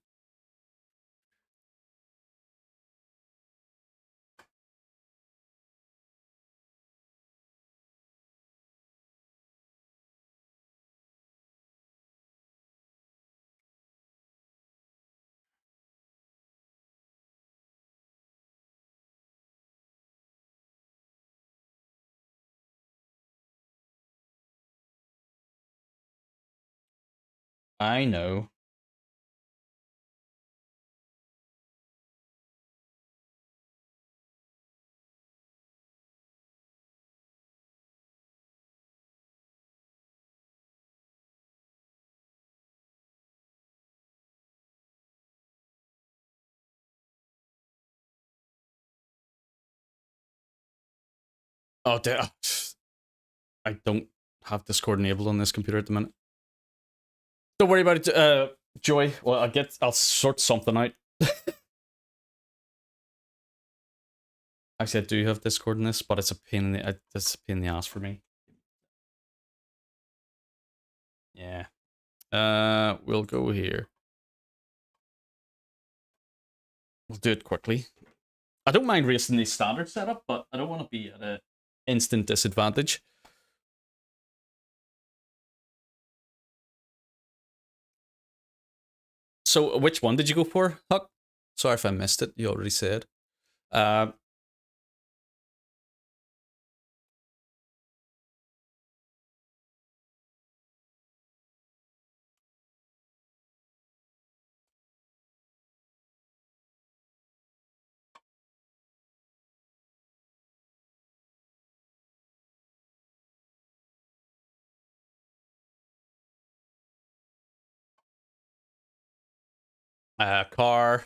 I know. Oh, I don't have Discord enabled on this computer at the minute. Don't worry about it, Joy. Well, I'll sort something out. Actually, I do have Discord in this, but it's a pain in the ass for me. Yeah. We'll go here. We'll do it quickly. I don't mind racing the standard setup, but I don't want to be at an instant disadvantage. So, which one did you go for, Huck? Sorry if I missed it. You already said. Car.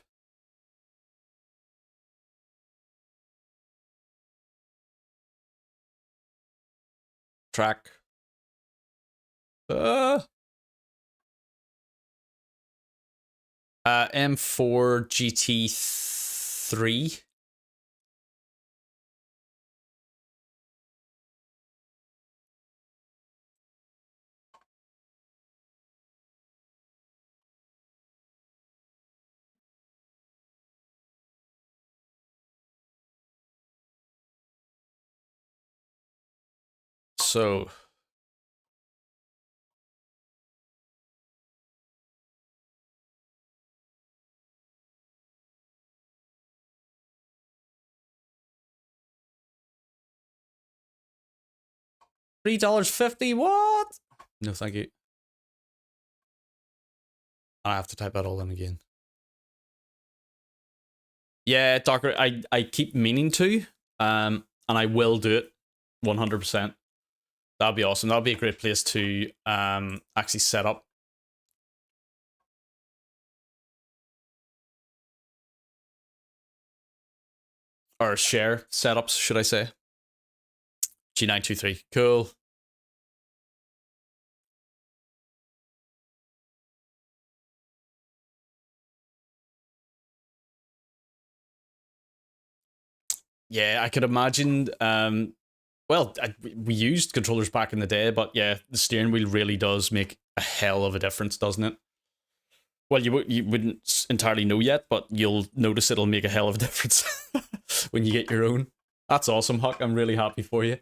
Track. M4 GT3. So $3.50. What? No, thank you. I have to type that all in again. Yeah, Docker, I keep meaning to, and I will do it 100%. That'd be awesome. That'd be a great place to actually set up. Or share setups, should I say. G923. Cool. Yeah, I could imagine. Well, we used controllers back in the day, but yeah, the steering wheel really does make a hell of a difference, doesn't it? Well, you wouldn't entirely know yet, but you'll notice it'll make a hell of a difference when you get your own. That's awesome, Huck. I'm really happy for you.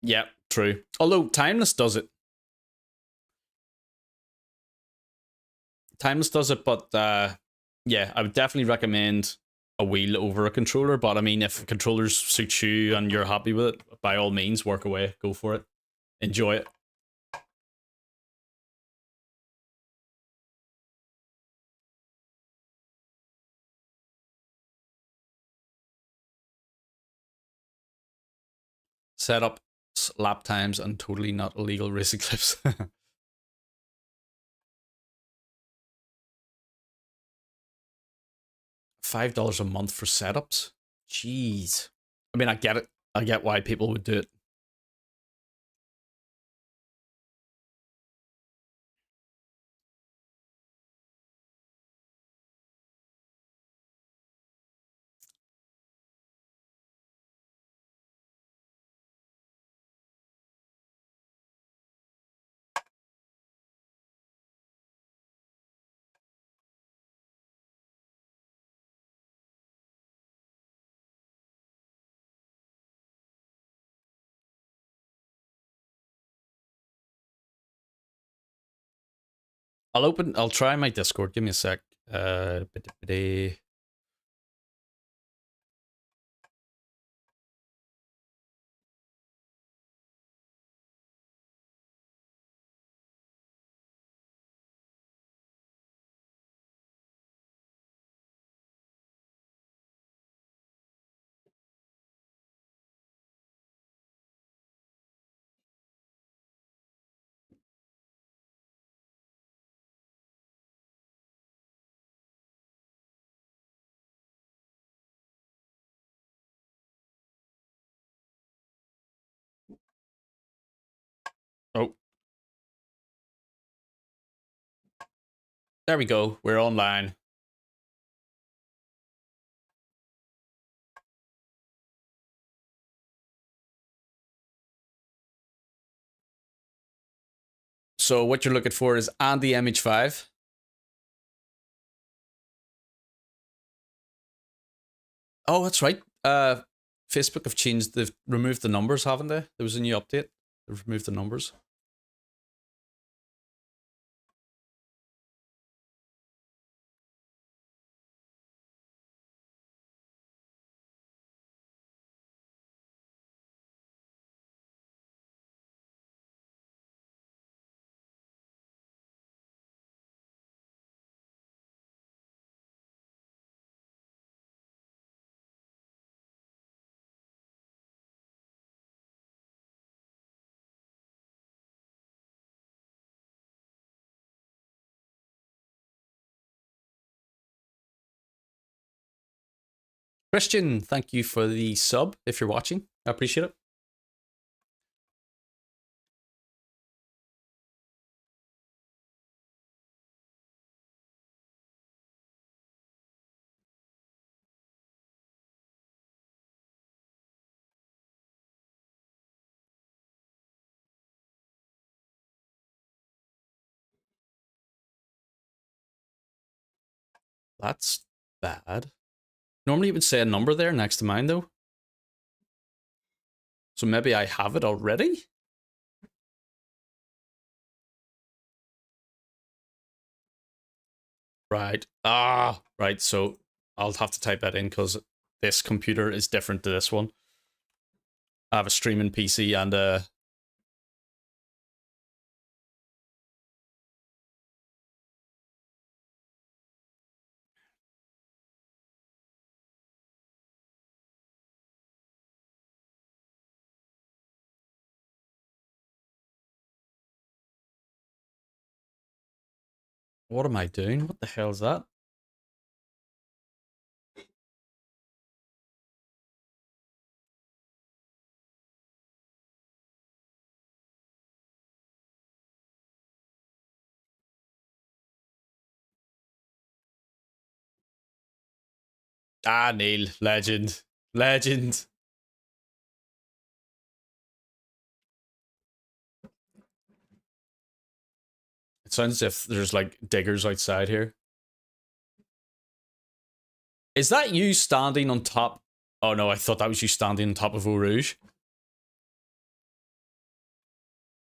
Yeah, true. Although Timeless does it. Timeless does it, but yeah, I would definitely recommend a wheel over a controller. But I mean, if controllers suit you and you're happy with it, by all means, work away. Go for it. Enjoy it. Setups, lap times, and totally not illegal racing clips. $5 a month for setups? Jeez. I mean, I get it. I get why people would do it. I'll try my Discord. Give me a sec. Oh. There we go. We're online. So what you're looking for is Andy MH5. Oh, that's right. Facebook have changed. They've removed the numbers, haven't they? There was a new update. They've removed the numbers. Christian, thank you for the sub. If you're watching, I appreciate it. That's bad. Normally it would say a number there next to mine, though. So maybe I have it already? Right. Ah, right. So I'll have to type that in because this computer is different to this one. I have a streaming PC and a... What am I doing? What the hell is that? Ah, Neil. Legend. Legend. It sounds as if there's like diggers outside here. Is that you standing on top? Oh no, I thought that was you standing on top of Eau Rouge.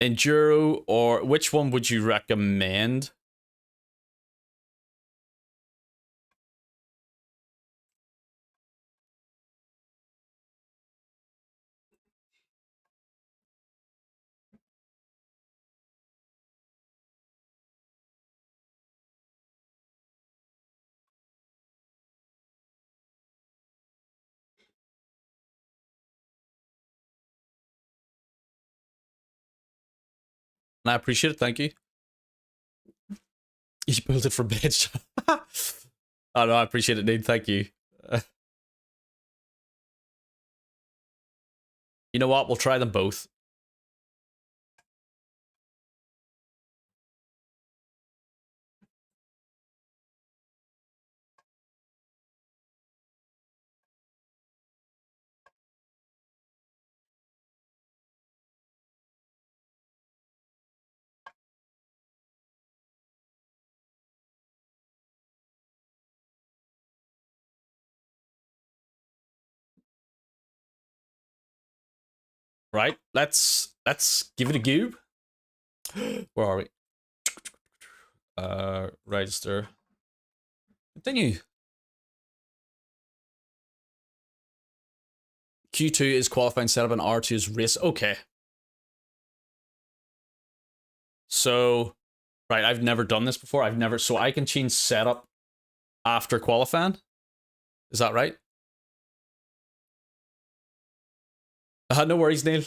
Enduro, or which one would you recommend? And I appreciate it, thank you. You built it from bitch. Oh no, I appreciate it, dude. Thank you. You know what? We'll try them both. Right, let's give it a go. Where are we? Register. Continue. Q2 is qualifying setup and R2 is race. Okay. So, right, I've never done this before. So I can change setup after qualifying. Is that right? No worries, Neil.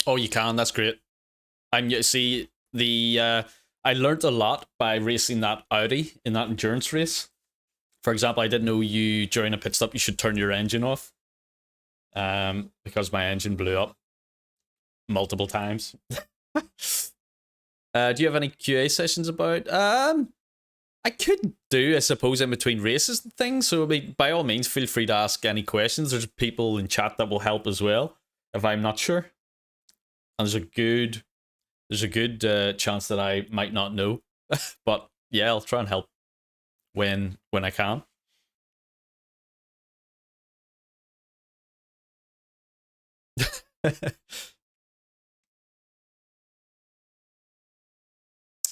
Oh, you can. That's great. You see the I learned a lot by racing that Audi in that endurance race. For example, I didn't know you during a pit stop you should turn your engine off. because my engine blew up multiple times. Do you have any QA sessions about? I could do, I suppose, in between races and things. So, I mean, by all means, feel free to ask any questions. There's people in chat that will help as well if I'm not sure. And there's a good chance that I might not know, but yeah, I'll try and help when I can.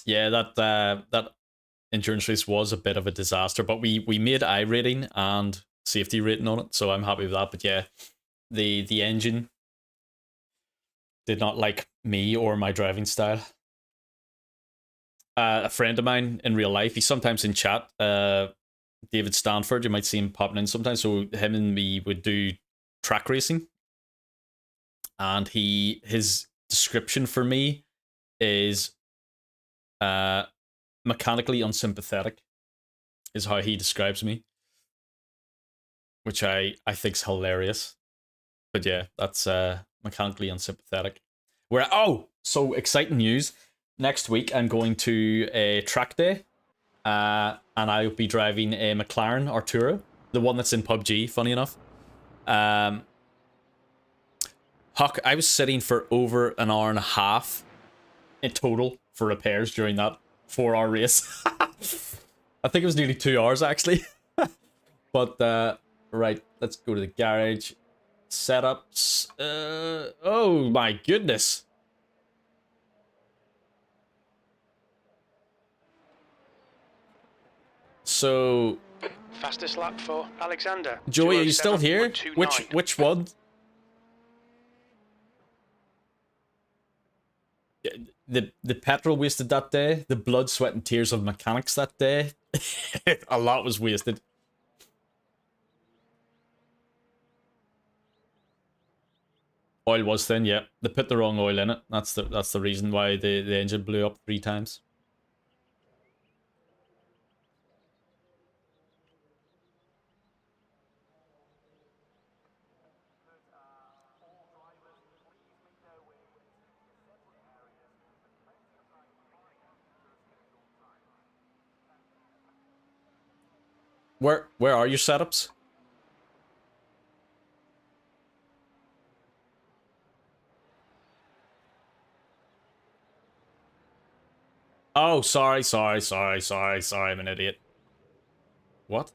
Yeah, that endurance race was a bit of a disaster, but we made iRating and safety rating on it, so I'm happy with that. But yeah, the engine did not like me or my driving style. A friend of mine in real life, he's sometimes in chat, David Stanford, you might see him popping in sometimes, so him and me would do track racing, and his description for me is mechanically unsympathetic, is how he describes me, which I think's hilarious. But yeah, that's mechanically unsympathetic. So exciting news. Next week I'm going to a track day, and I'll be driving a McLaren Artura, the one that's in PUBG, funny enough. Huck, I was sitting for over an hour and a half in total for repairs during that 4-hour race. I think it was nearly 2 hours actually. But right, let's go to the garage. Setups. Oh my goodness. So Fastest lap for Alexander. Joey, are you still here? Which one? The petrol wasted that day. The blood, sweat, and tears of mechanics that day. A lot was wasted. Oil was thin, yeah. They put the wrong oil in it. That's the reason why the engine blew up 3 times. Where are your setups? Oh, sorry, I'm an idiot. What?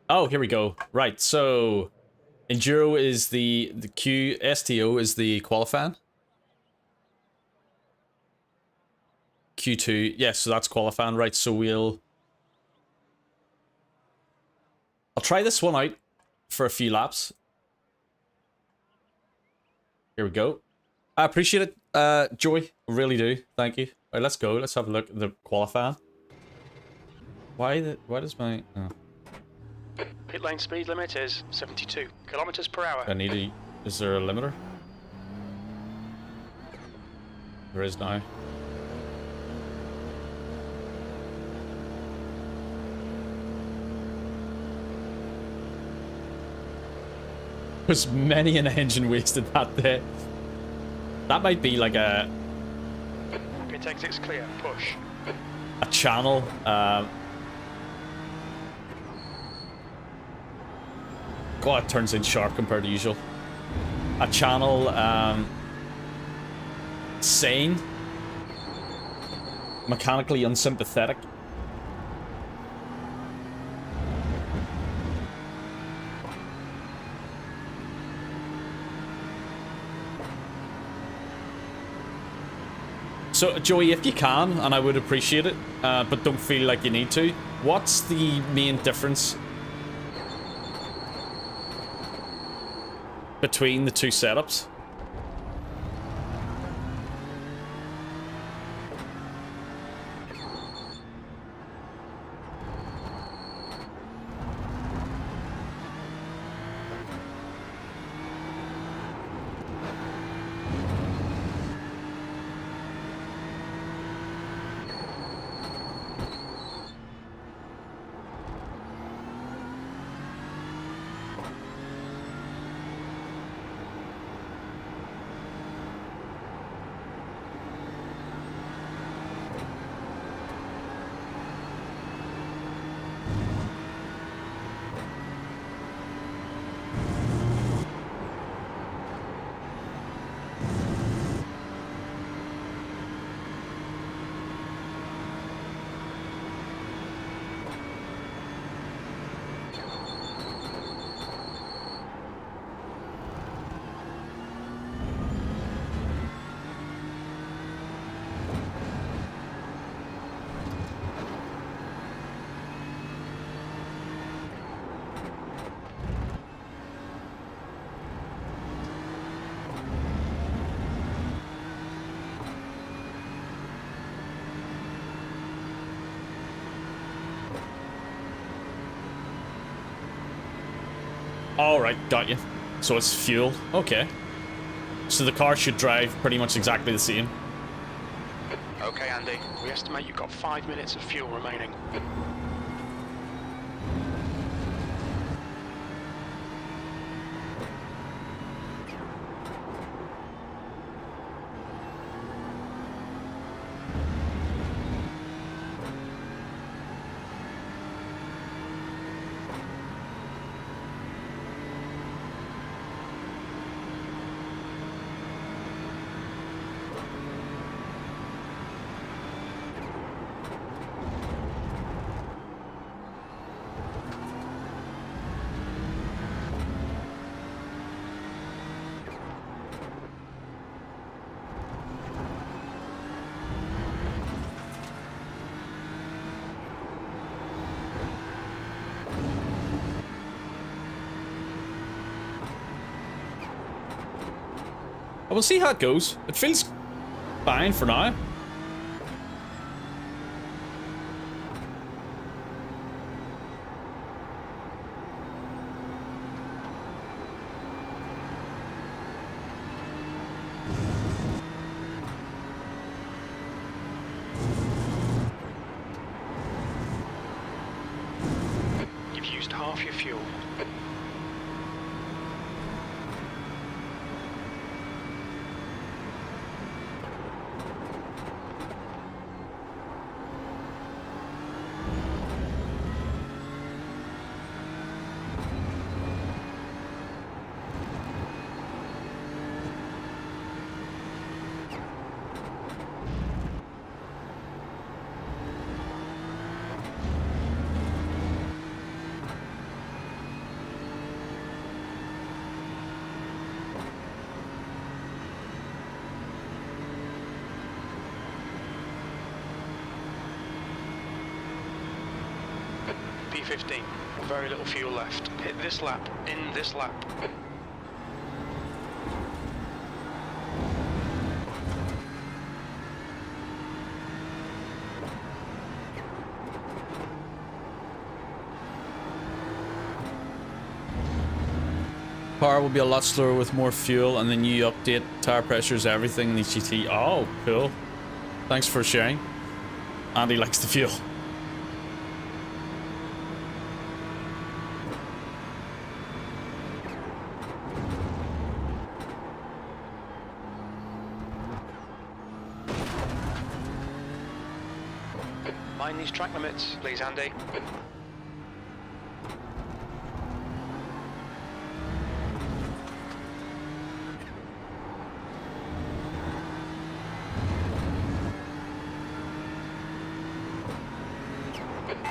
Oh, here we go. Right, so Enduro is the Q, STO is the qualifying. Q2, yes, so that's qualifying, right, so I'll try this one out for a few laps. Here we go. I appreciate it, Joy. Really do. Thank you. All right, let's go. Let's have a look at the qualifying. Why does my... Oh. Pit lane speed limit is 72 kilometers per hour. Is there a limiter? There is now. Was many an engine wasted that day. That might be like a... Pit exit's clear. Push. A channel. God, it turns in sharp compared to usual. A channel sane. Mechanically unsympathetic. So, Joey, if you can, and I would appreciate it, but don't feel like you need to, what's the main difference between the two setups? Alright, got you. So it's fuel. Okay. So the car should drive pretty much exactly the same. Okay, Andy. We estimate you've got 5 minutes of fuel remaining. We'll see how it goes. It feels fine for now. You've used half your fuel. P15, very little fuel left. Hit this lap, in this lap. Car will be a lot slower with more fuel, and then you update tire pressures, everything in the GT. Oh, cool. Thanks for sharing. Andy likes the fuel. Mind these track limits, please, Andy.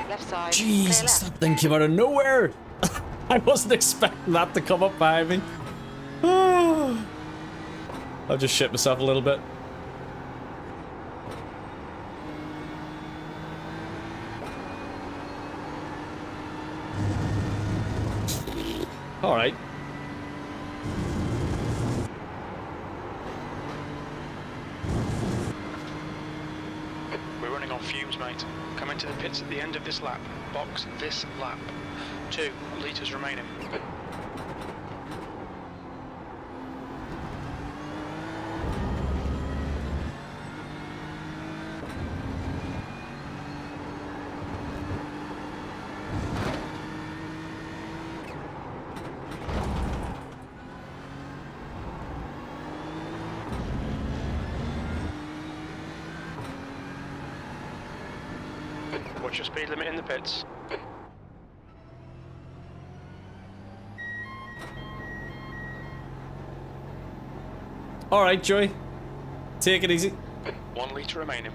Left side. Jesus, that thing came out of nowhere. I wasn't expecting that to come up behind me. I've just shit myself a little bit. All right. We're running on fumes, mate. Come into the pits at the end of this lap. Box this lap. 2 litres remaining. What's your speed limit in the pits? All right, Joey. Take it easy. 1 litre remaining.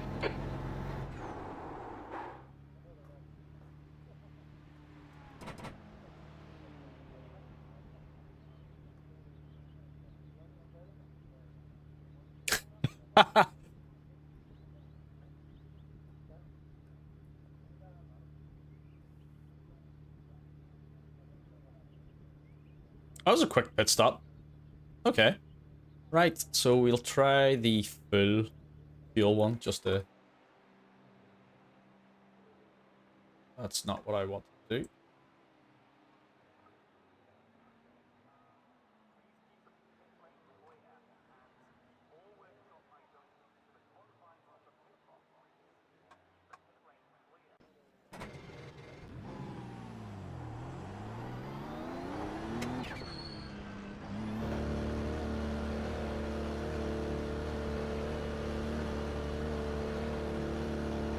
That was a quick pit stop. Okay. Right, so we'll try the full fuel one, just to... That's not what I want to do.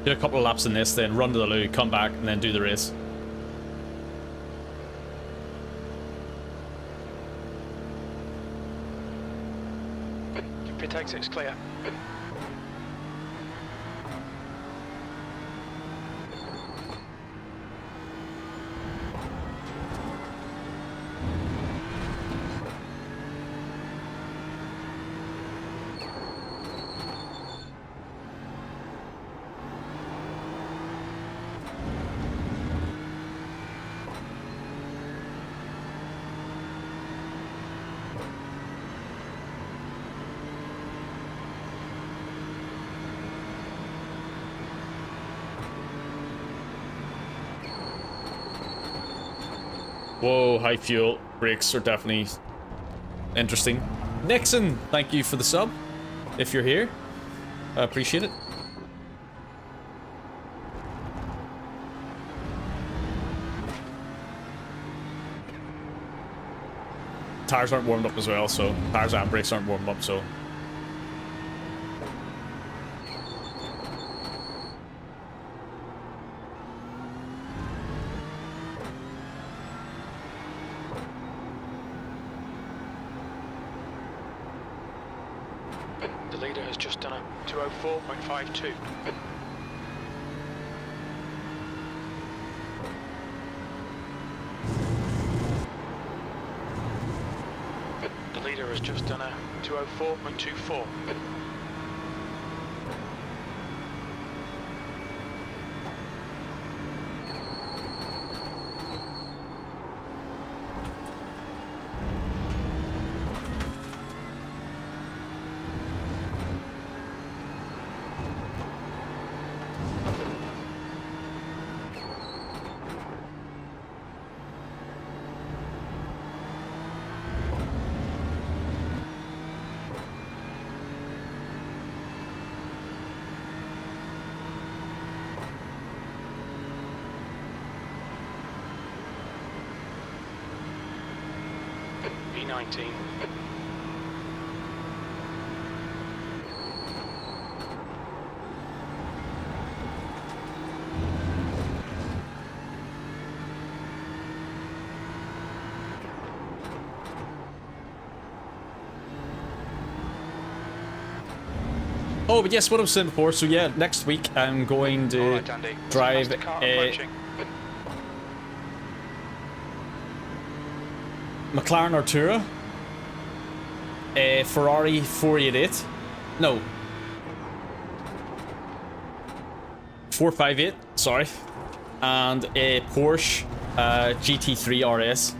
Do a couple of laps in this, then run to the loo, come back, and then do the race. Pit exit's clear. Whoa, high fuel. Brakes are definitely interesting. Nixon, thank you for the sub. If you're here, I appreciate it. Tires aren't warmed up as well, so tires and brakes aren't warmed up, so The leader has just done a 204.52. The leader has just done a 204.24. E19. oh, but yes, what I was saying before, so yeah, next week I'm going to Alright, Andy. drive a McLaren Artura, a Ferrari 488, no, 458, sorry, and a Porsche GT3 RS.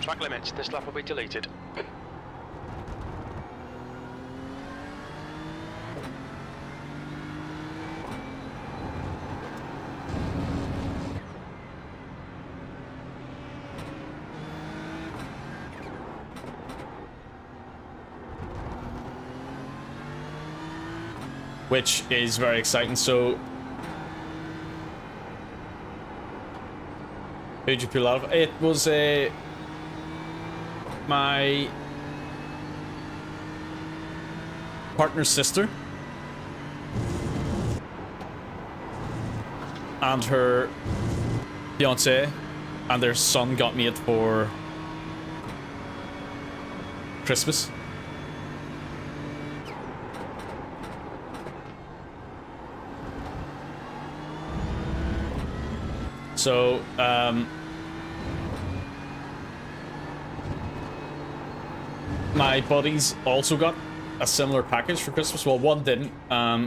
Track limits. This lap will be deleted. Which is very exciting. So, who'd you pull out of? It was my partner's sister and her fiance, and their son got me it for Christmas. So, my buddies also got a similar package for Christmas. Well, one didn't.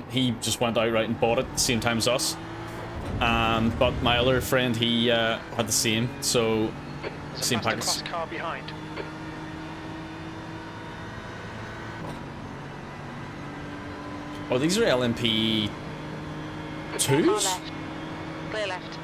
He just went outright and bought it at the same time as us. But my other friend, he had the same, so same package. Class car behind. Oh, these are LMP 2s? Clear left.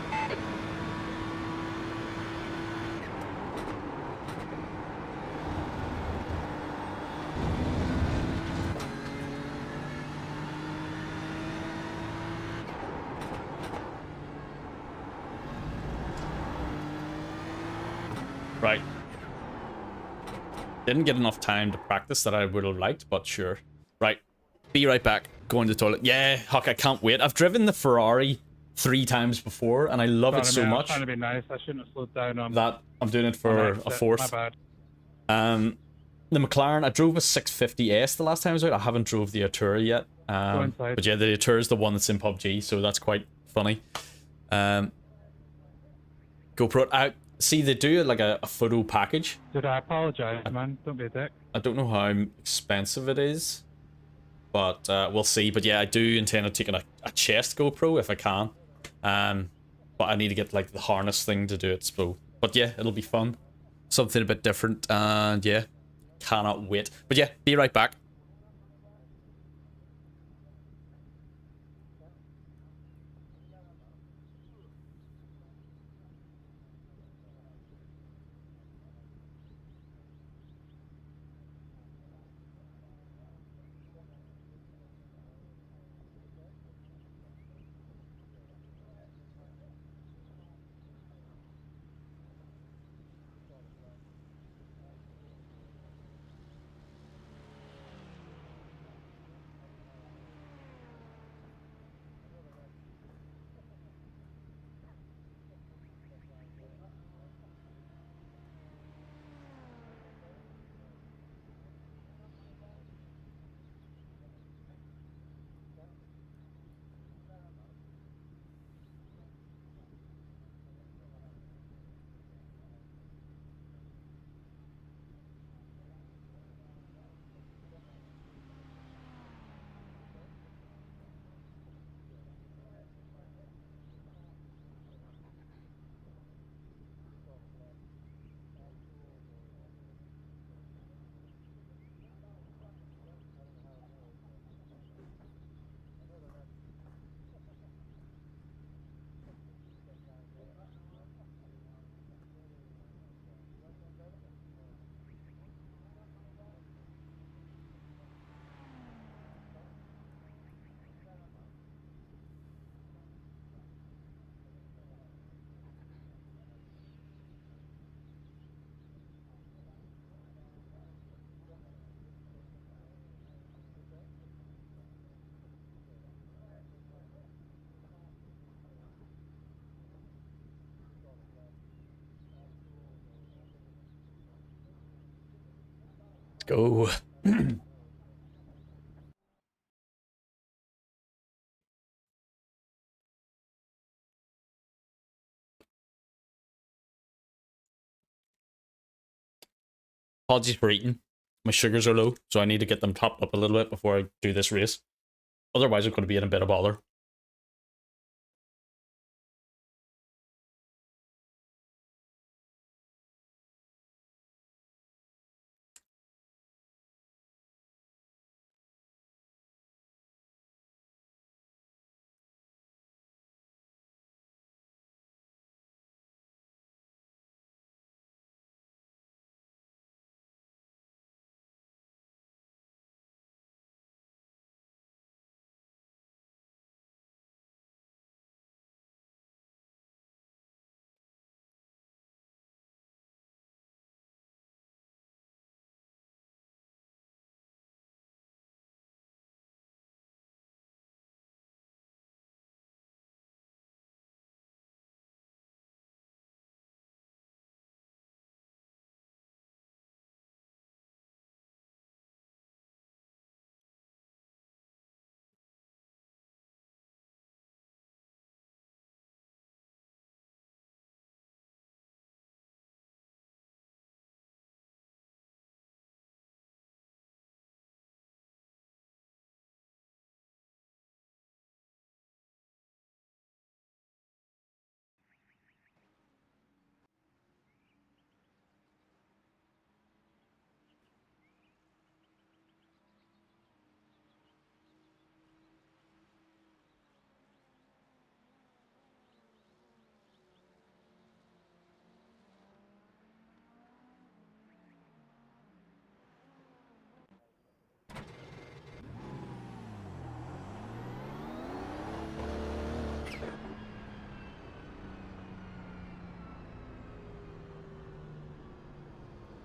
Right. Didn't get enough time to practice that I would have liked, but sure. Right. Be right back. Going to the toilet. Yeah, Huck, I can't wait. I've driven the Ferrari 3 times before, and I love it so much. Trying to be nice. I shouldn't have slowed down on That I'm doing it for a fourth. My bad. The McLaren, I drove a 650S the last time I was out. I haven't drove the Artura yet. But yeah, the Artura is the one that's in PUBG, so that's quite funny. GoPro, see, they do like a photo package. Dude, I apologize, man. Don't be a dick. I don't know how expensive it is, but we'll see. But yeah, I do intend on taking a chest GoPro if I can. But I need to get like the harness thing to do it. So, but yeah, it'll be fun. Something a bit different, and yeah, cannot wait. But yeah, be right back. Go. Apologies for eating. My sugars are low, so I need to get them topped up a little bit before I do this race. Otherwise, I'm going to be in a bit of bother.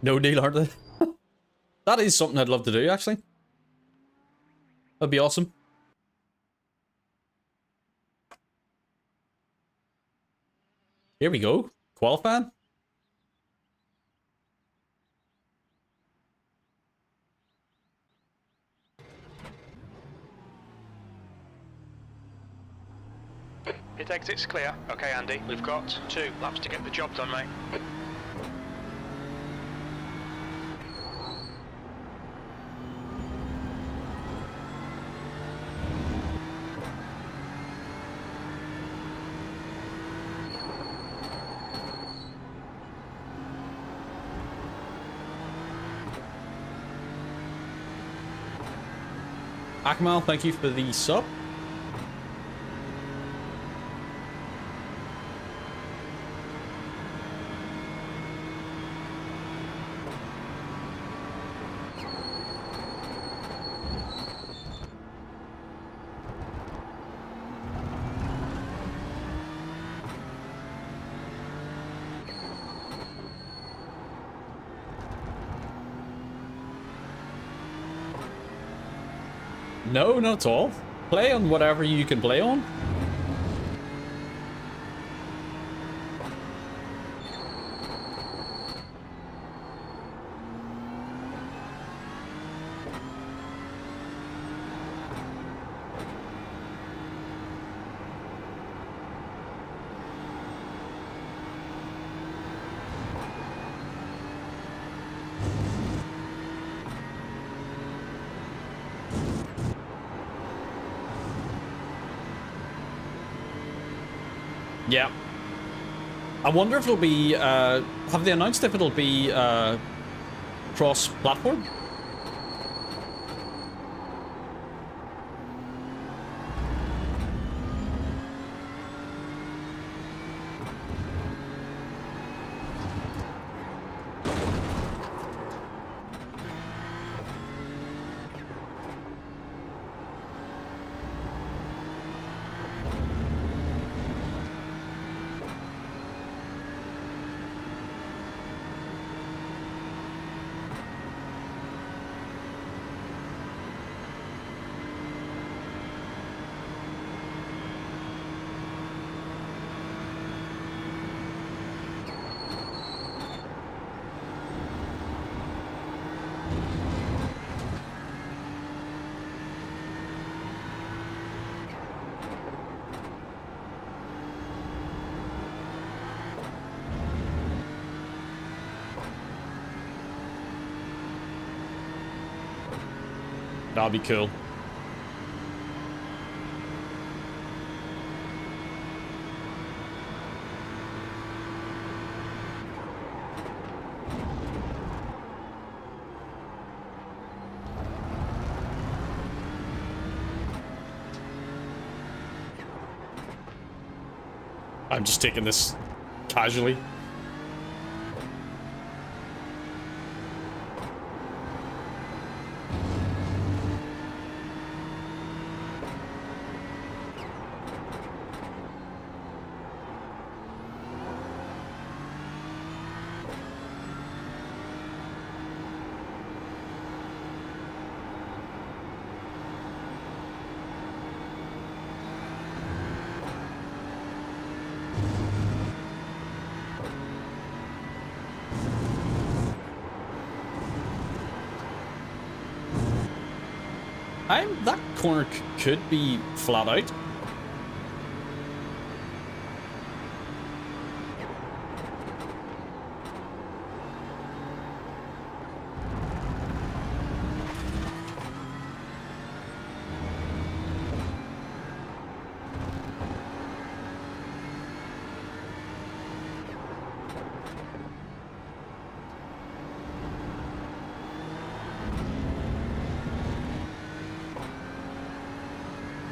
No deal, aren't they? That is something I'd love to do, actually. That'd be awesome. Here we go. Qualifying. Pit exit's clear. Okay, Andy, we've got 2 laps to get the job done, mate. Akmal, thank you for the sub. No, not at all. Play on whatever you can play on. Yeah. I wonder if it'll be, have they announced if it'll be, cross-platform? That'll be cool. I'm just taking this casually. That corner could be flat out.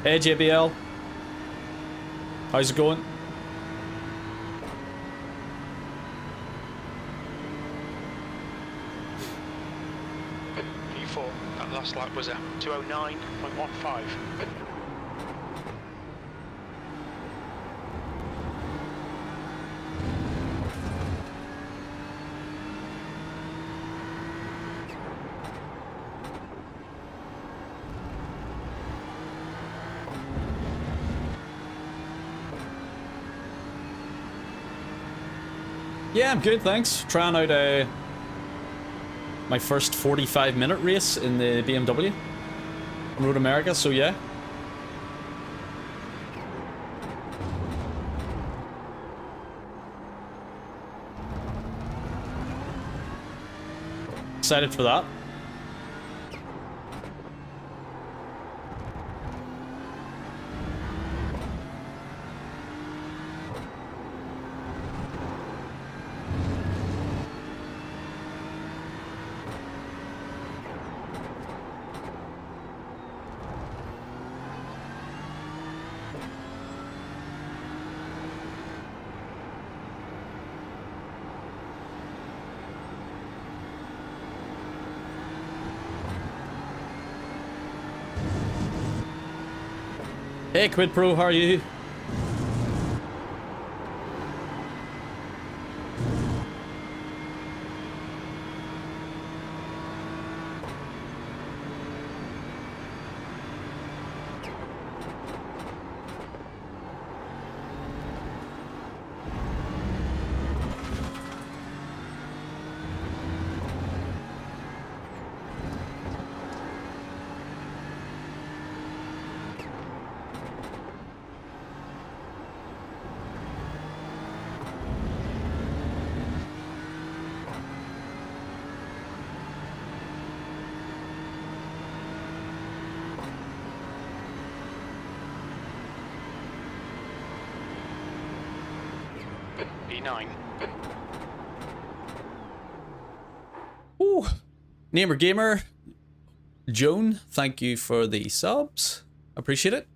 Hey JBL, how's it going? P4, that last lap was a 209.15. Yeah, I'm good, thanks. Trying out my first 45-minute race in the BMW on Road America, so yeah. Excited for that. Hey Quid Pro, how are you? B9. Ooh. Namer Gamer. Joan, thank you for the subs. Appreciate it.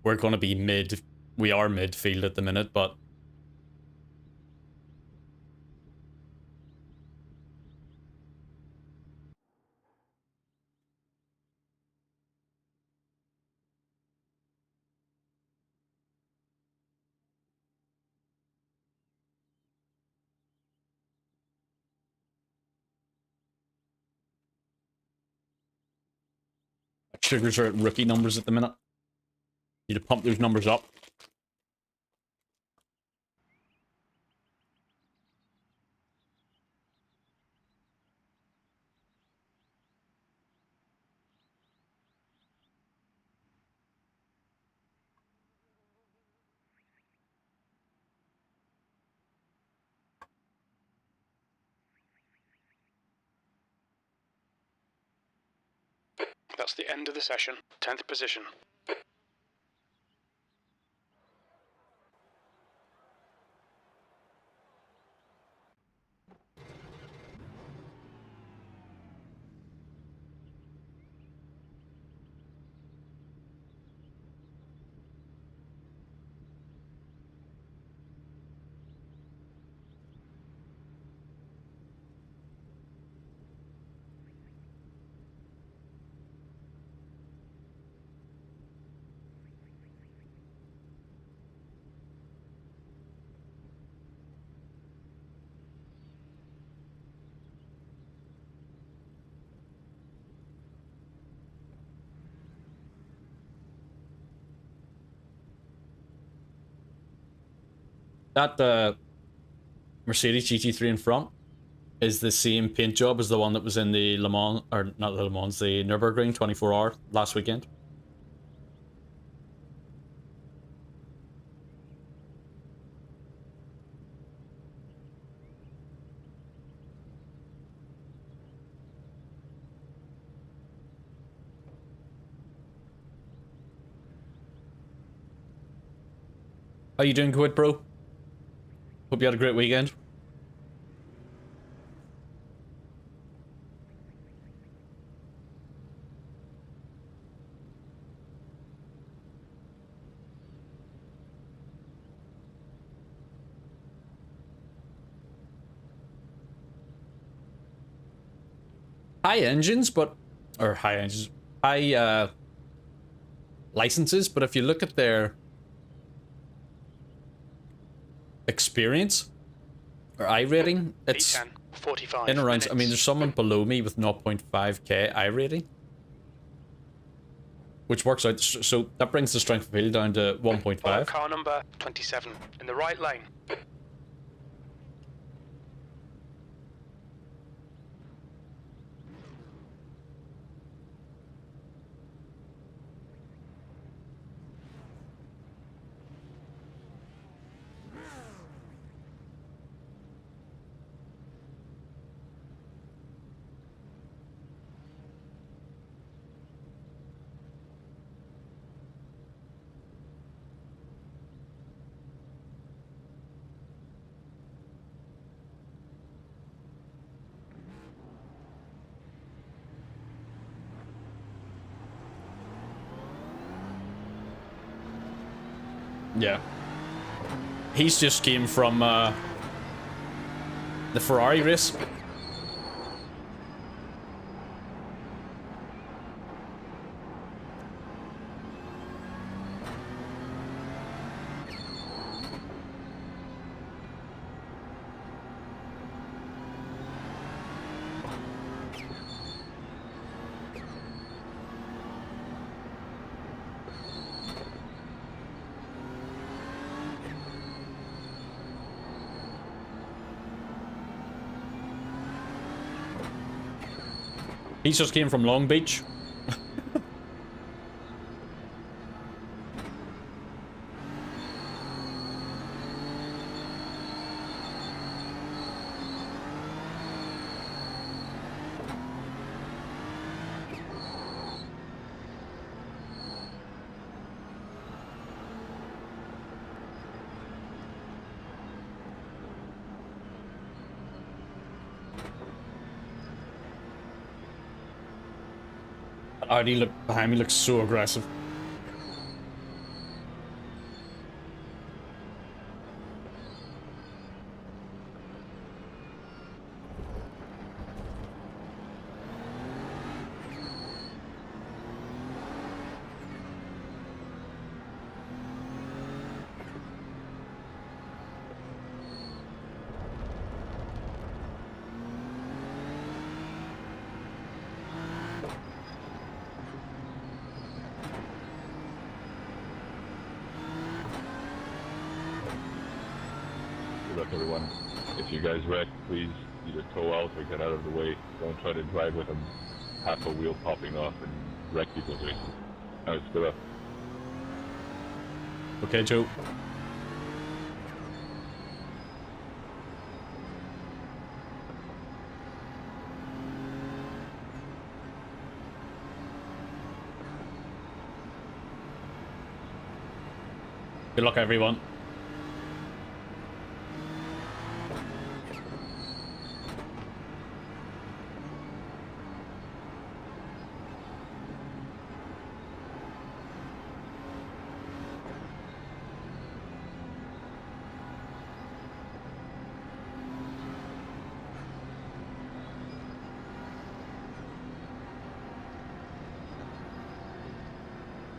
We're going to be mid. We are midfield at the minute, but Sugars are at rookie numbers at the minute. Need to pump those numbers up. That's the end of the session. 10th position. That Mercedes GT3 in front is the same paint job as the one that was in the Le Mans, or not the Le Mans, the Nürburgring 24-hour last weekend. How you doing, Quid Bro? Hope you had a great weekend. High engines, high licenses, but if you look at their experience or iRating, it's B10, 45 in around. minutes. I mean, there's someone below me with 0.5k iRating. which works out, so that brings the strength of wheel down to 1.5. Car number 27 in the right lane. Yeah. He's just came from the Ferrari race. He just came from Long Beach. Audi look behind me looks so aggressive. Everyone, if you guys wreck, please either tow out or get out of the way. Don't try to drive with them half a wheel popping off and wreck people's races. Alright, good luck. Okay, Joe. Good luck, everyone.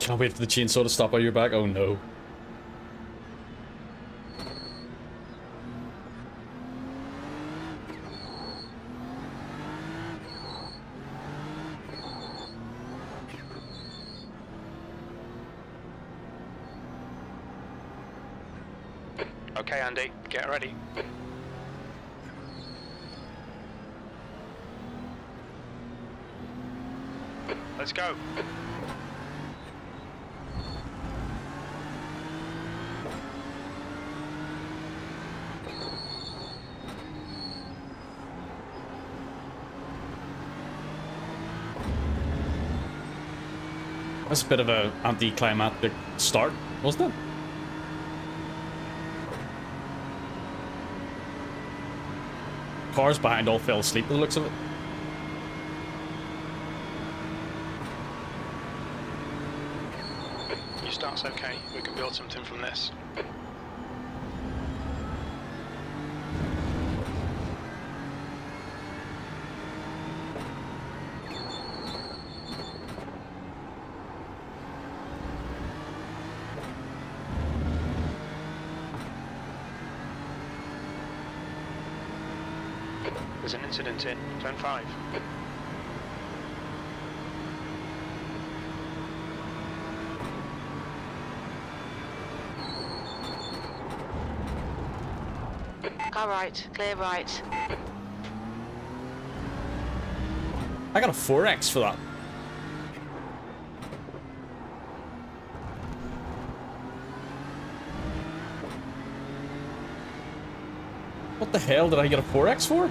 Can't wait for the chainsaw to stop on your back. Oh no. Okay, Andy, get ready. Let's go. That's a bit of an anticlimactic start, wasn't it? Cars behind all fell asleep by the looks of it. Your start's okay. We can build something from this. There's an incident in turn 5. Car right, clear right. I got a 4X for that. What the hell did I get a 4X for?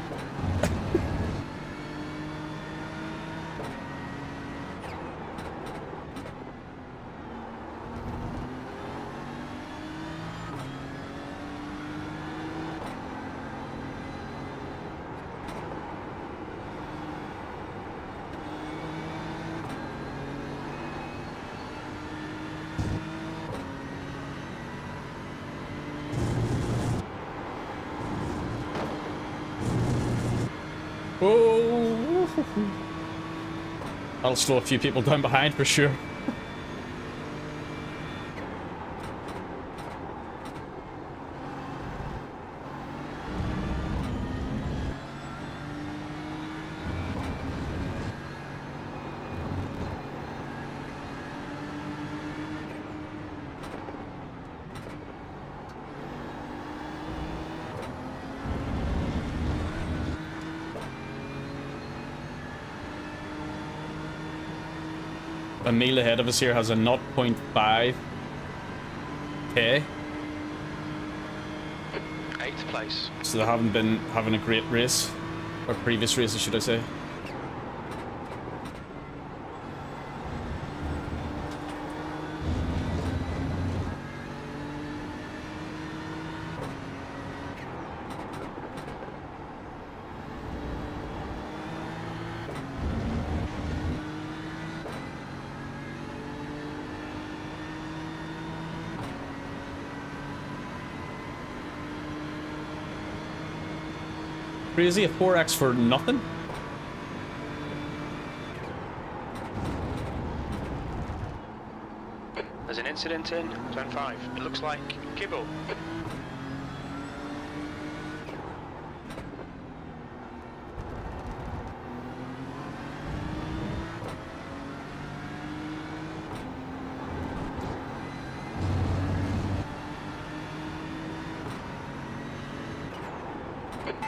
Oh, that'll slow a few people down behind for sure. A mile ahead of us here has a 0.5k. 8th place. So they haven't been having a great race. Or previous races, should I say. Crazy, a 4X for nothing? There's an incident in turn 5. It looks like Kibble.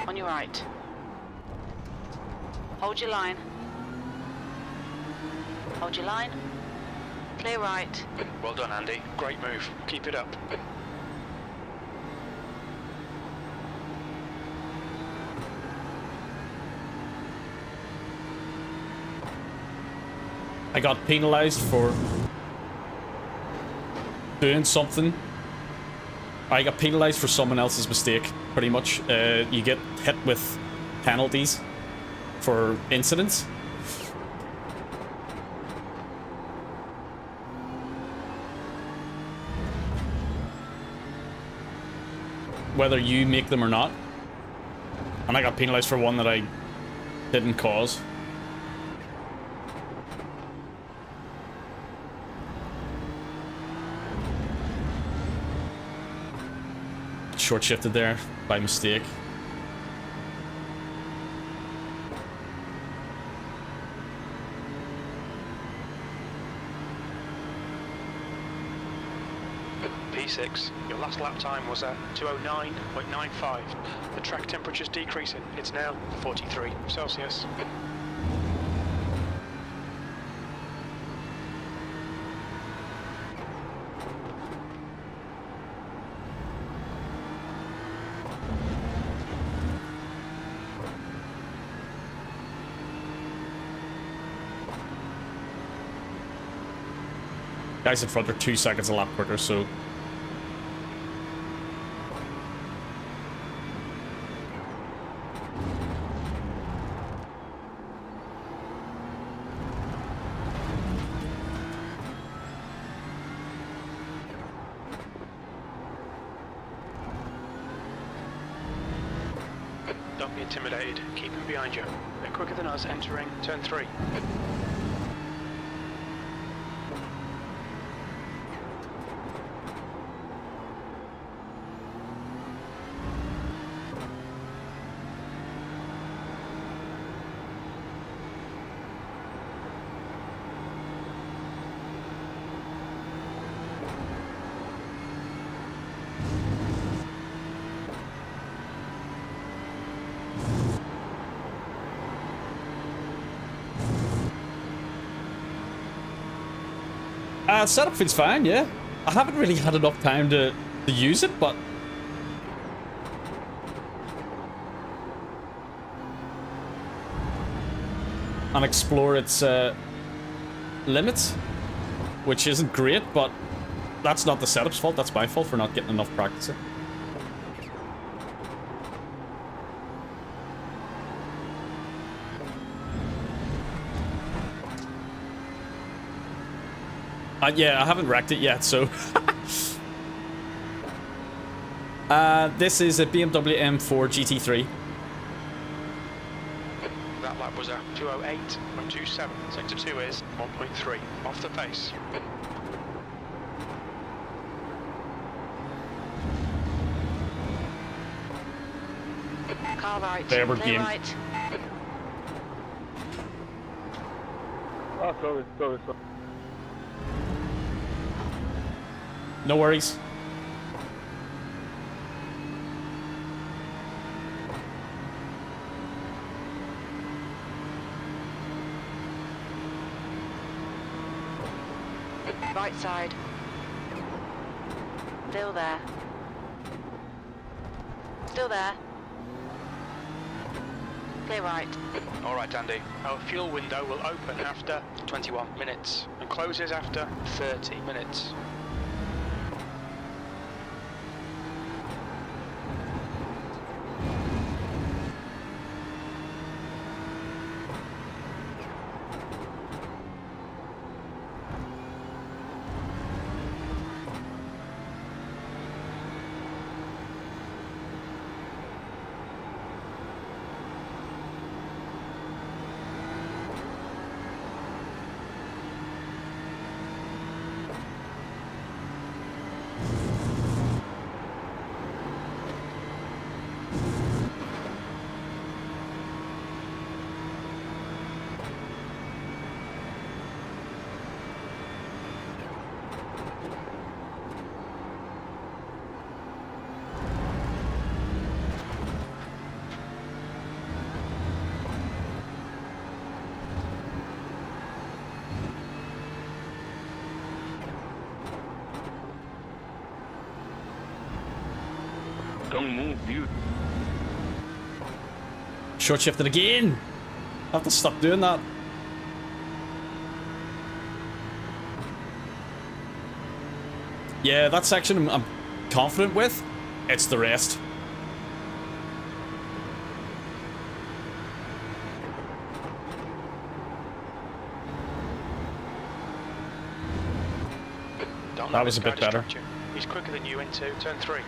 On your right. Hold your line. Hold your line. Clear right. Well done, Andy. Great move. Keep it up. I got penalized for doing something. I got penalized for someone else's mistake, pretty much. You get hit with penalties for incidents. Whether you make them or not. And I got penalized for one that I didn't cause. Short shifted there by mistake. P6, your last lap time was at 209.95. The track temperature's decreasing. It's now 43 Celsius. Guys in front are 2 seconds a lap quicker, so Don't be intimidated. Keep them behind you. They're quicker than us entering turn 3. Setup feels fine, yeah. I haven't really had enough time to use it, but... and explore its limits, which isn't great, but that's not the setup's fault, that's my fault for not getting enough practice in. Yeah, I haven't wrecked it yet, so... this is a BMW M4 GT3. That lap was a 2:08.27. Sector 2 is 1.3 off the pace. Car right. There, we're Clear game. right. Oh, sorry. No worries. Right side. Still there. Still there. Clear right. All right, Andy. Our fuel window will open after 21 minutes and closes after 30 minutes. Don't move, dude. Short shifted again! I have to stop doing that. Yeah, that section I'm confident with. It's the rest. Don't That let was this a bit guy better. distract you. He's quicker than you into turn 3.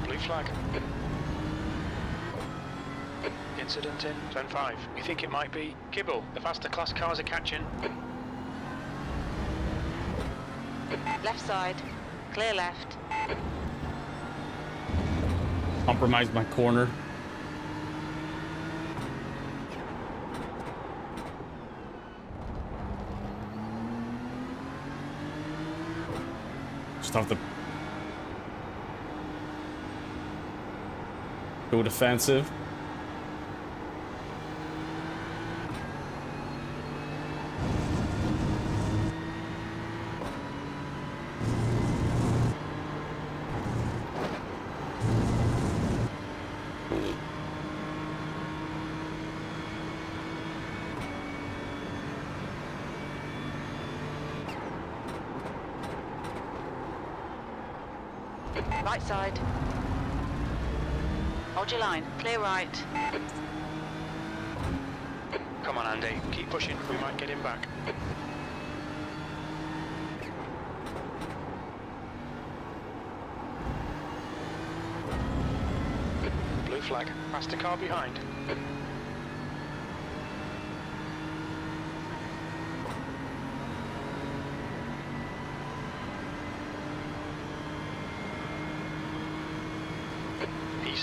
Blue flag. Incident in turn 5. We think it might be Kibble. The faster class cars are catching. Left side. Clear left. Compromised my corner. Just have to go defensive. Right side. Hold your line. Clear right. Come on, Andy. Keep pushing. We might get him back. Blue flag. Faster car behind.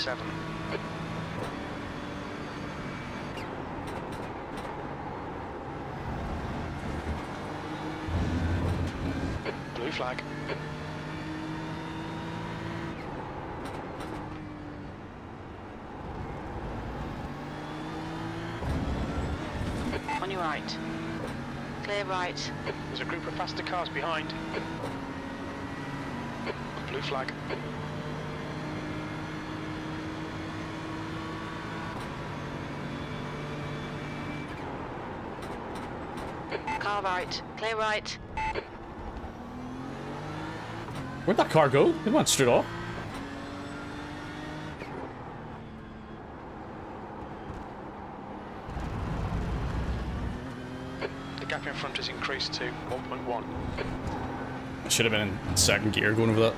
1.37. Blue flag. On your right. Clear right. There's a group of faster cars behind. Blue flag. Car right. Clear right. Where'd that car go? It went straight off. The gap in front has increased to 1.1. I should have been in second gear going over that.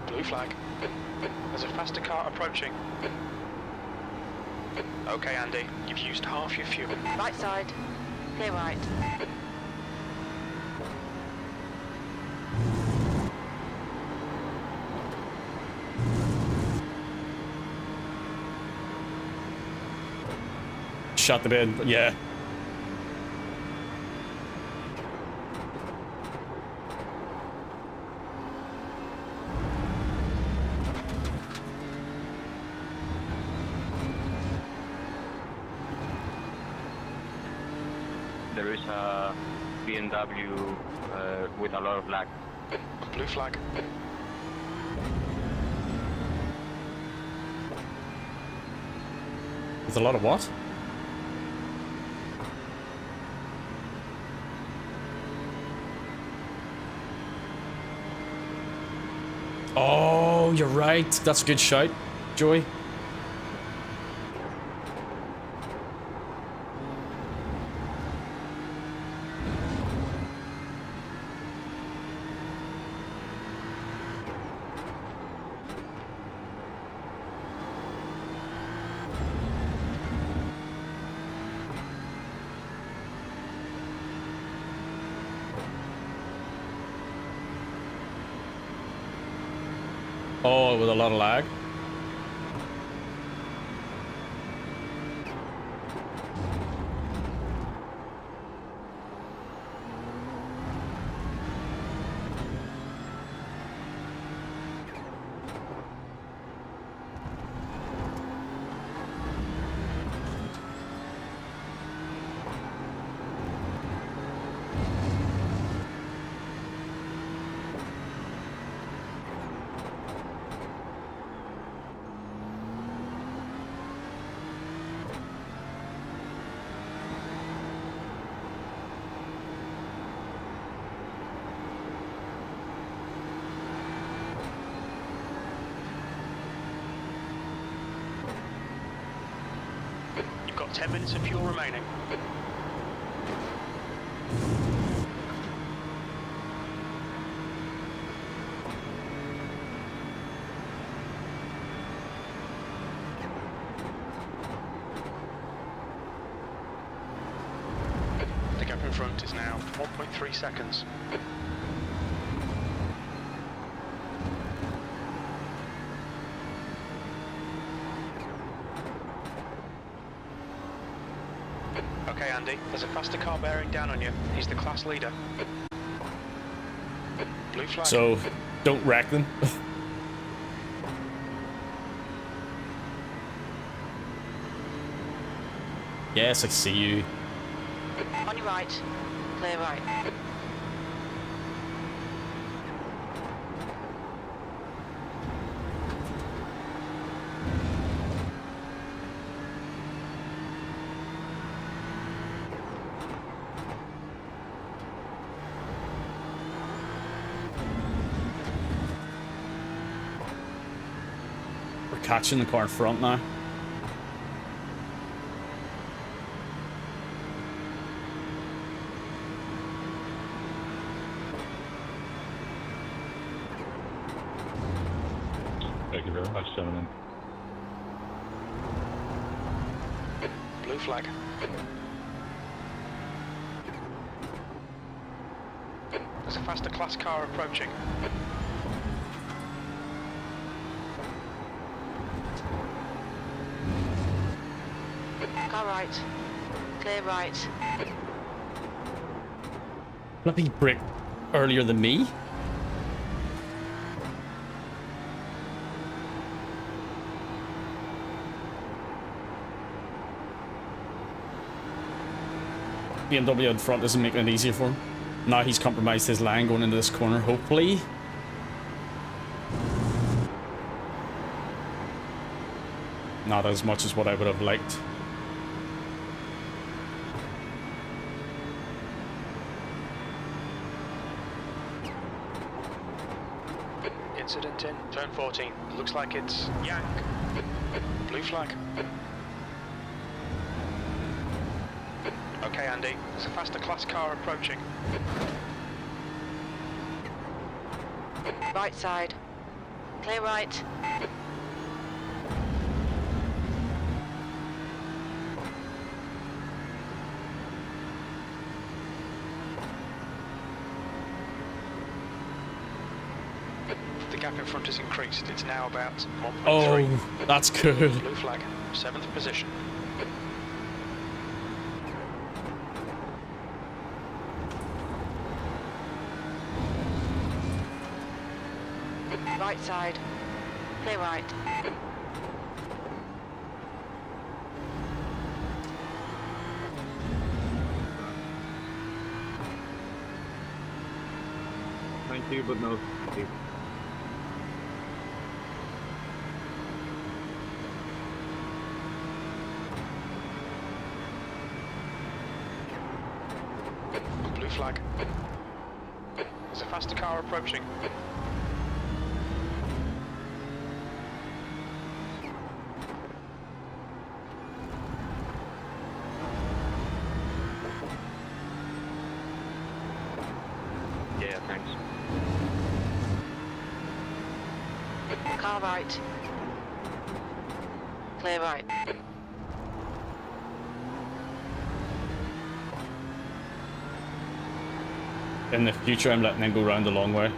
Blue flag. There's a faster car approaching. Okay, Andy, you've used half your fuel. Right side. Clear right. Shot the bed, yeah. There is a BMW with a lot of lag. Blue flag. With a lot of what? Oh, you're right. That's a good shout, Joey. Oh, with a lot of lag. You've got 10 minutes of fuel remaining. The gap in front is now 1.3 seconds. Okay, Andy, there's a faster car bearing down on you. He's the class leader. Blue flag. So, don't wreck them. Yes, I see you. On your right. Clear right. We're catching the car in front now. Thank you very much, gentlemen. Blue Blue flag. There's a faster class car approaching. Car right. Clear right. Flippy brick earlier than me. BMW in front isn't making it easier for him. Now he's compromised his line going into this corner, hopefully. Not as much as what I would have liked. Incident in turn 14. Looks like it's Yank. Blue flag. Okay, Andy. There's a faster class car approaching. Right side. Clear right. The gap in front has increased. It's now about 1.3. Oh, that's good. Blue flag. 7th position. Right side. Clear right. Thank you, but no. Thank you. Blue flag. There's a faster car approaching. Yeah, thanks. Car right. Clear right. In the future, I'm letting them go round the long way.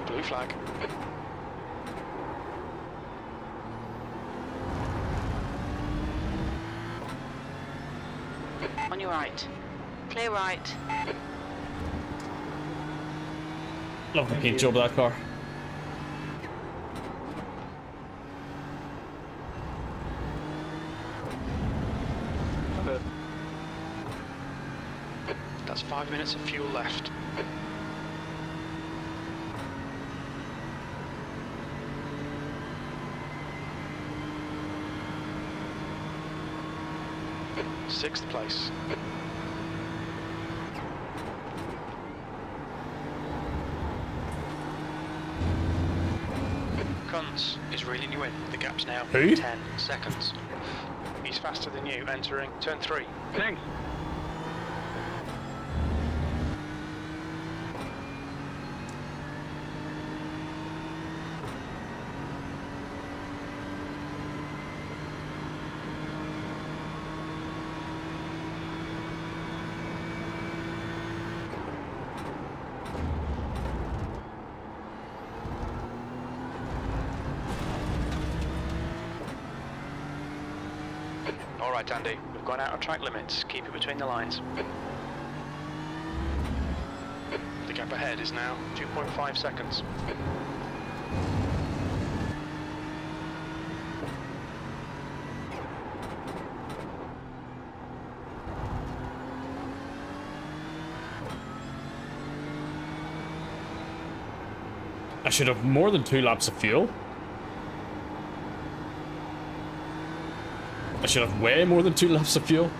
Blue flag. On your right. Clear right. Love the paint job of that car. That's 5 minutes of fuel left. Sixth place. Kunz is reeling you in. The gap's now Who? 10 seconds. He's faster than you, entering turn 3. Thanks. Alright, Andy, we've gone out of track limits. Keep it between the lines. The gap ahead is now 2.5 seconds. I should have more than 2 laps of fuel. I should have way more than 2 laps of fuel.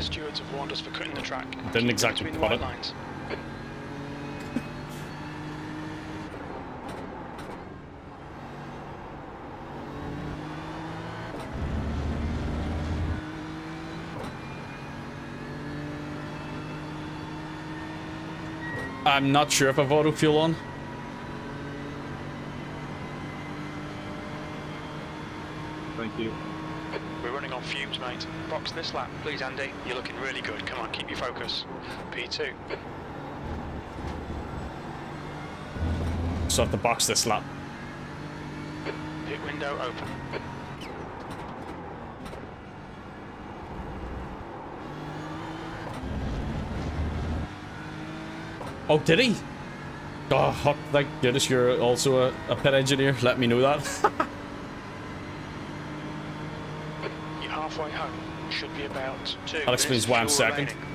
stewards have warned us for cutting the track. Didn't exactly between the cut white it. lines. I'm not sure if I've auto fuel on. Thank you. We're running on fumes, mate. Box this lap, please, Andy. You're looking really good. Come on, keep your focus. P2. So I have to box this lap. Pit window open. Oh, did he? Oh, thank goodness you're also a pit engineer. Let me know that. You're halfway home. Should be about 2. That explains why I'm Fuel second. remaining.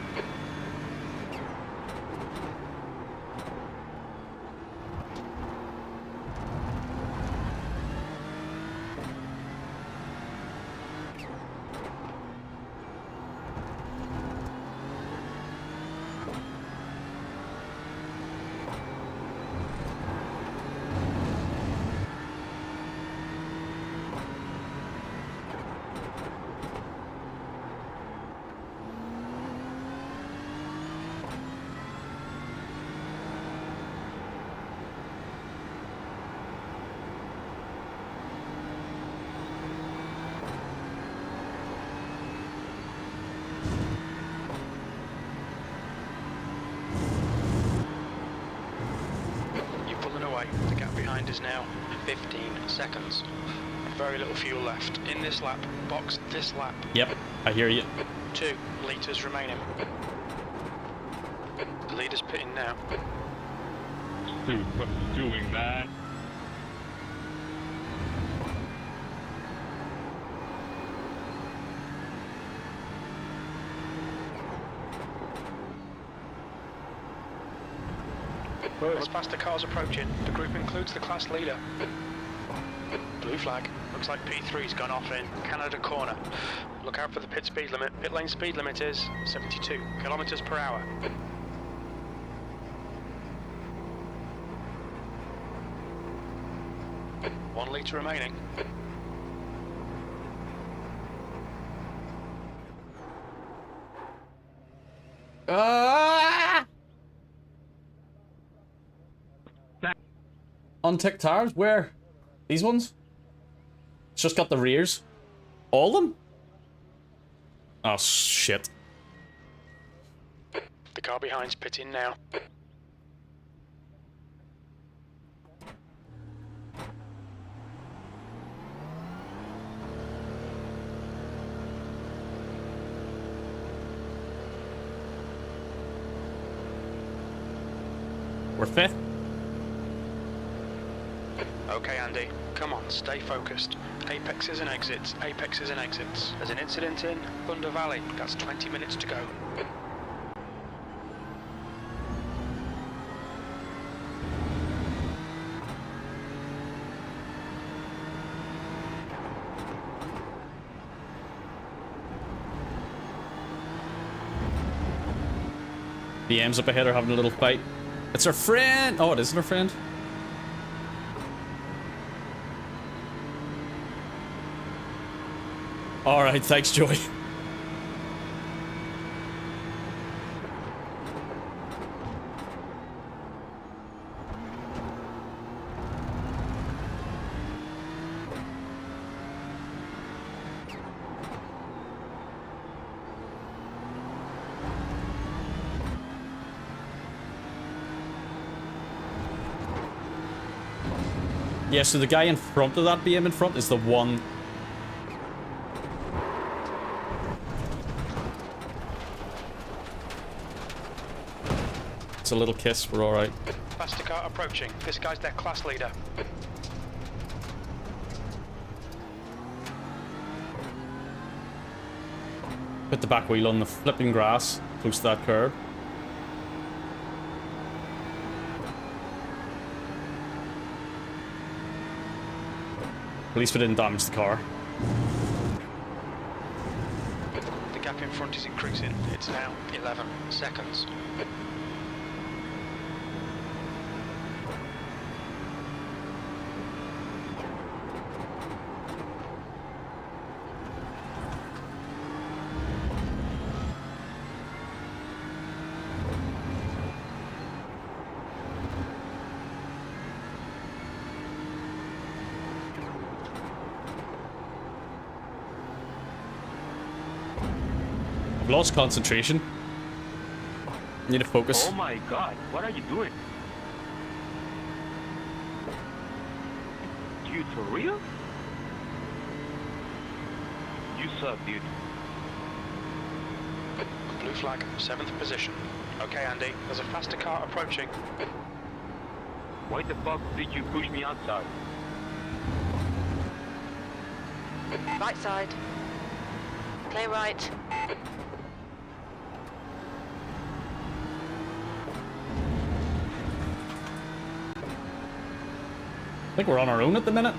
The gap behind is now 15 seconds. Very little fuel left. In this lap, box this lap. Yep, I hear you. 2 litres remaining. The leader's pitting now. Dude, what's doing that? As faster cars approaching, the group includes the class leader. Blue flag. Looks like P3's gone off in Canada corner. Look out for the pit speed limit. Pit lane speed limit is 72 kilometers per hour. One litre remaining. Unticked tires? Where? These ones? It's just got the rears. All of them? Oh, shit. The car behind's pitting now. We're fifth. Okay, Andy, come on, stay focused. Apexes and exits, apexes and exits. There's an incident in Thunder Valley. That's 20 minutes to go. BM's up ahead are having a little fight. It's our friend! Oh, it isn't our friend. Alright, thanks, Joey. Yeah, so the guy in front of that BM in front is the one. It's a little kiss, we're alright. Faster car approaching. This guy's their class leader. Put the back wheel on the flipping grass, close to that curb. At least we didn't damage the car. The gap gap in front is increasing. It's now 11 seconds. I've lost concentration. Need to focus. Oh my god, what are you doing? Dude, for real? You suck, dude. Blue flag, 7th position. Okay, Andy, there's a faster car approaching. Why the fuck did you push me outside? Right side. Clear right. I think we're on our own at the minute.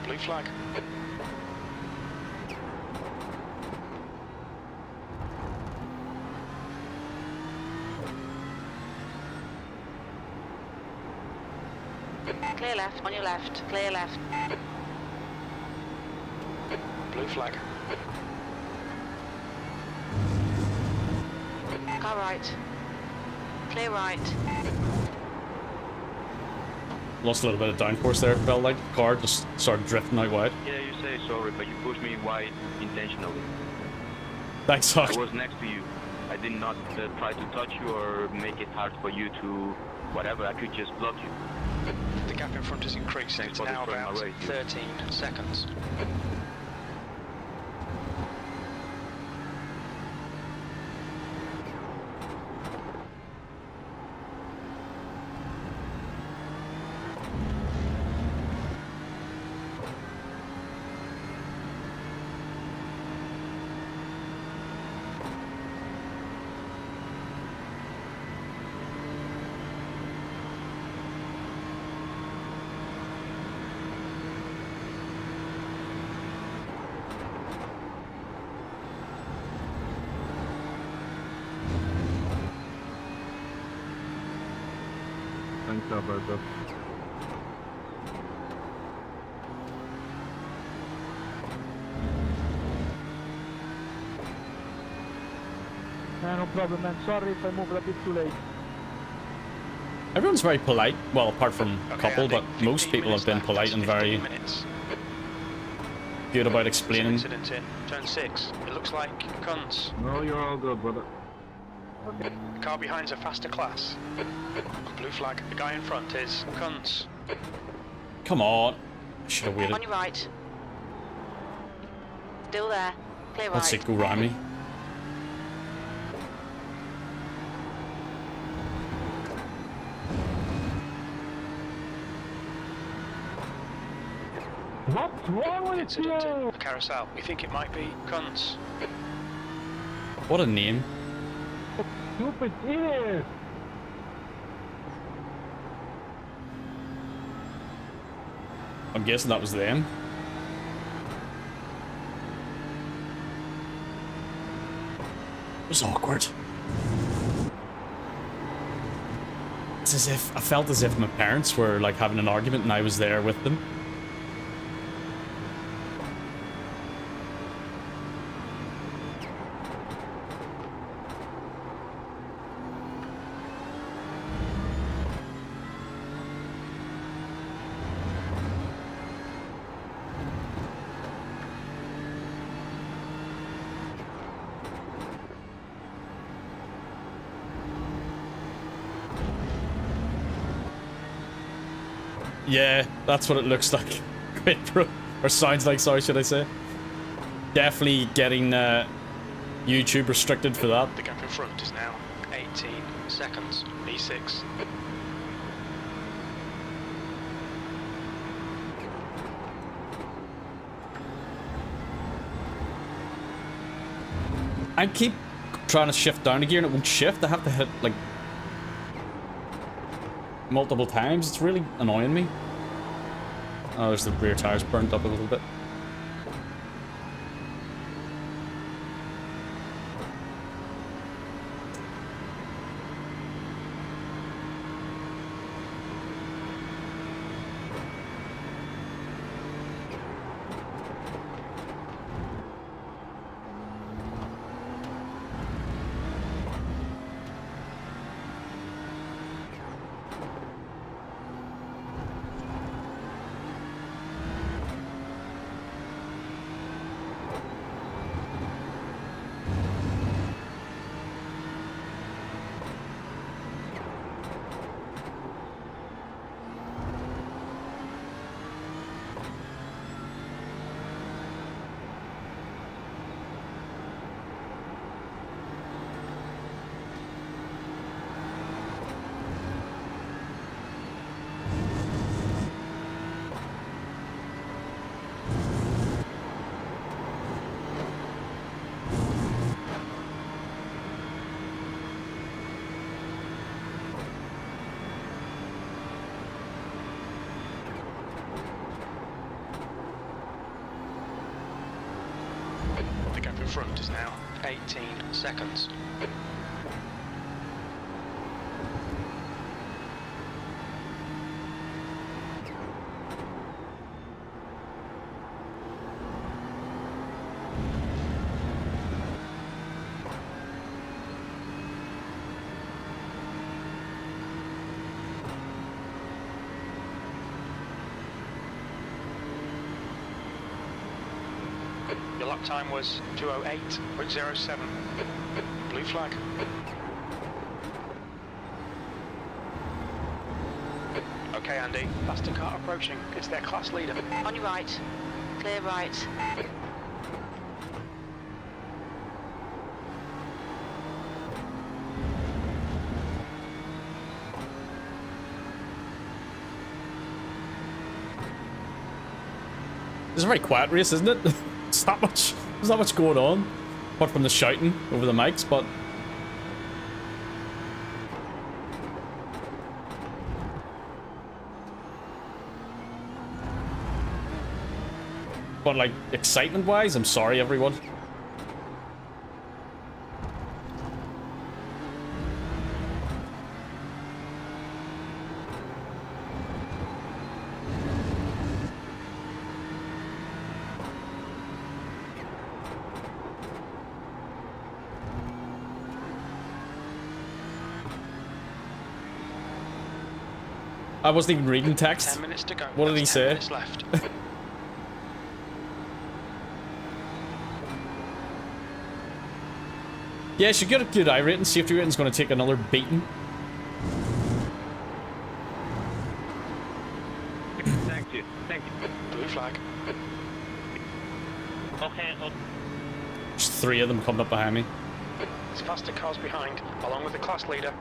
Blue flag. Clear left, on your left. Clear left. Blue flag. Car right. Clear right. Lost a little bit of downforce there, felt like. The car just started drifting out wide. Yeah, you say sorry, but you pushed me wide intentionally. Thanks, Huck. I was next to you. I did not try to touch you or make it hard for you to whatever. I could just block you. The gap in front is increasing. Thanks It's for now destroying my about race, dude. 13 seconds. Thanks, Alberto. No problem, man. Sorry if I moved a bit too late. Everyone's very polite. Well, apart from a Okay, couple, Andy, but most 15 people have minutes been left. polite That's and very 15 minutes. good about There's an explaining. incident in turn 6. It looks like cunts. No, you're all good, brother. The car behind's a faster class. Blue flag. The guy in front is cunts. Come on. I should have waited. On your right. Still there. Clear right. Let's it go round me. What's wrong with Incident you? in a carousel. We think it might be cunts. What a name. Stupid idiot! I'm guessing that was them. It was awkward. It's as if I felt as if my parents were like having an argument and I was there with them. Yeah, that's what it looks like. Quit, bro. Or sounds like, sorry, should I say. Definitely getting YouTube restricted for that. The gap in front is now 18 seconds. B6. I keep trying to shift down a gear and it won't shift. I have to hit like multiple times. It's really annoying me. Oh, there's the rear tires burnt up a little bit. The gap in front is now 18 seconds. Your lap time was 2:08.07. Blue flag. Okay, Andy. Faster car approaching. It's their class leader. On your right. Clear right. It's a very quiet race, isn't it? It's not much. There's not much going on, apart from the shouting over the mics. But like excitement-wise, I'm sorry, everyone. I wasn't even reading text. 10 minutes to go. What did he That's say? 10 minutes left. Yeah, should get a good iRating. Safety rating's going to take another beating. Thank you. Thank you. Blue flag. Okay. There's 3 of them coming up behind me. There's faster cars behind, along with the class leader.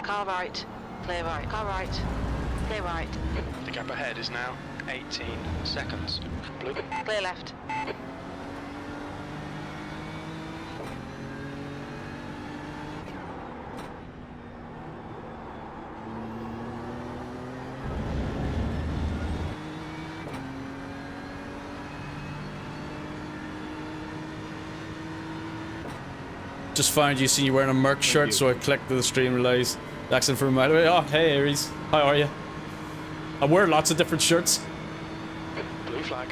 Car right. Clear right. Car right. Clear right. The gap ahead is now 18 seconds. Blue. Clear left. Just found you, seen you wearing a Merc shirt, so I clicked to the stream relays. Accent from a mile away. Oh, hey Aries, how are you? I wear lots of different shirts. Blue flag.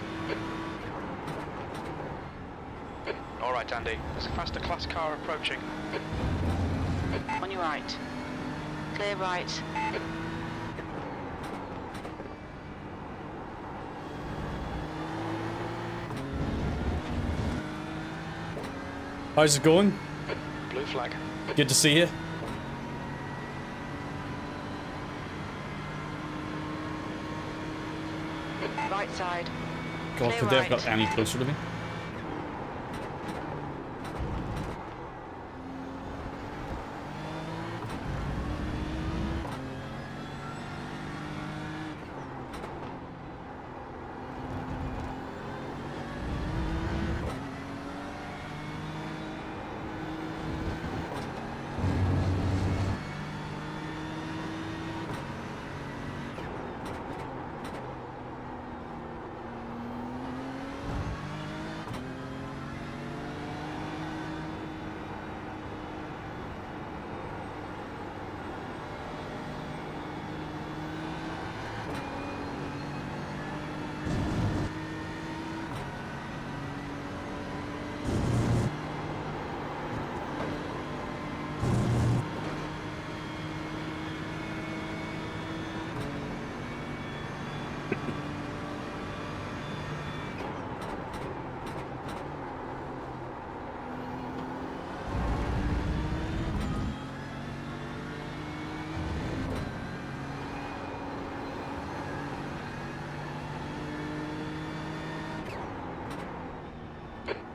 Alright, Andy. There's a faster class car approaching. On your right. Clear right. How's it going? Blue flag. Good to see you. Right side. God, Clear could they have right. got any closer to me?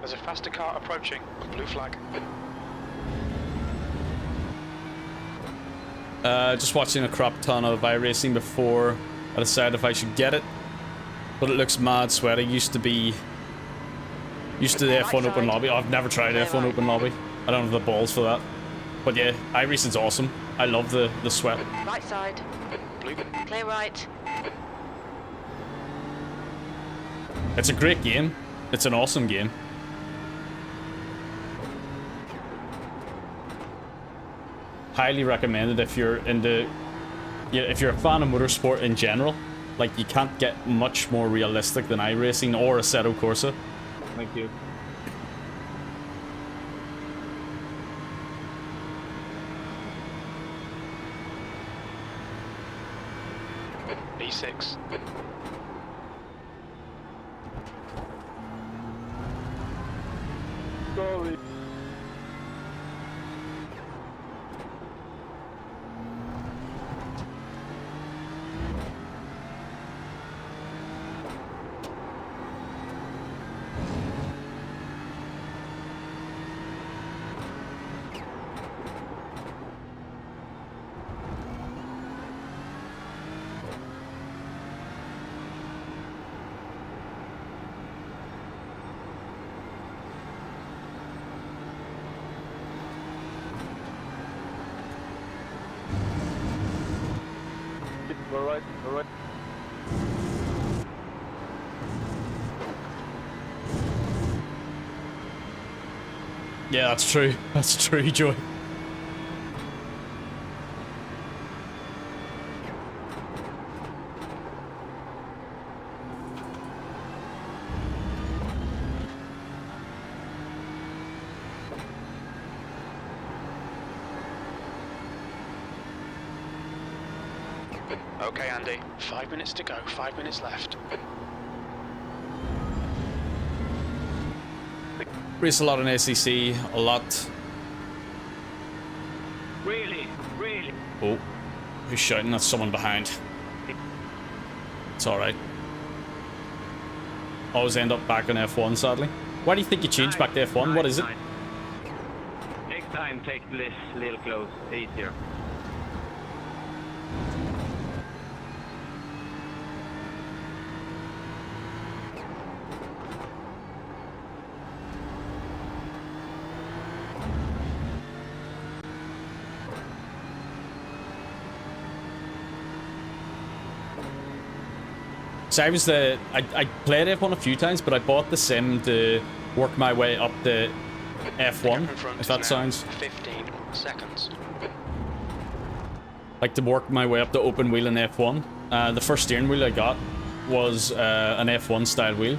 There's a faster car approaching. Blue flag. Just watching a crap ton of iRacing before I decide if I should get it. But it looks mad sweaty. Used to the F1 Open Lobby. I've never tried F1 Open Lobby. I don't have the balls for that. But yeah, iRacing's awesome. I love the sweat. Right side. Blue. Clear right. It's a great game. It's an awesome game. Highly recommended if you're into, if you're a fan of motorsport in general. Like, you can't get much more realistic than iRacing or Assetto Corsa. Thank you. B6. Sorry. All right, all right. Yeah, that's true. That's true, Joey. Okay, Andy. 5 minutes to go. 5 minutes left. Race a lot on ACC, a lot. Really? Really? Oh, who's shouting? That's someone behind. It's alright. Always end up back on F1, sadly. Why do you think you changed back to F1? What is it? Next time, take this little close, easier. So I played F1 a few times, but I bought the sim to work my way up the F1, if that sounds. 15 seconds. Like, to work my way up the open wheel in F1. The first steering wheel I got was an F1 style wheel.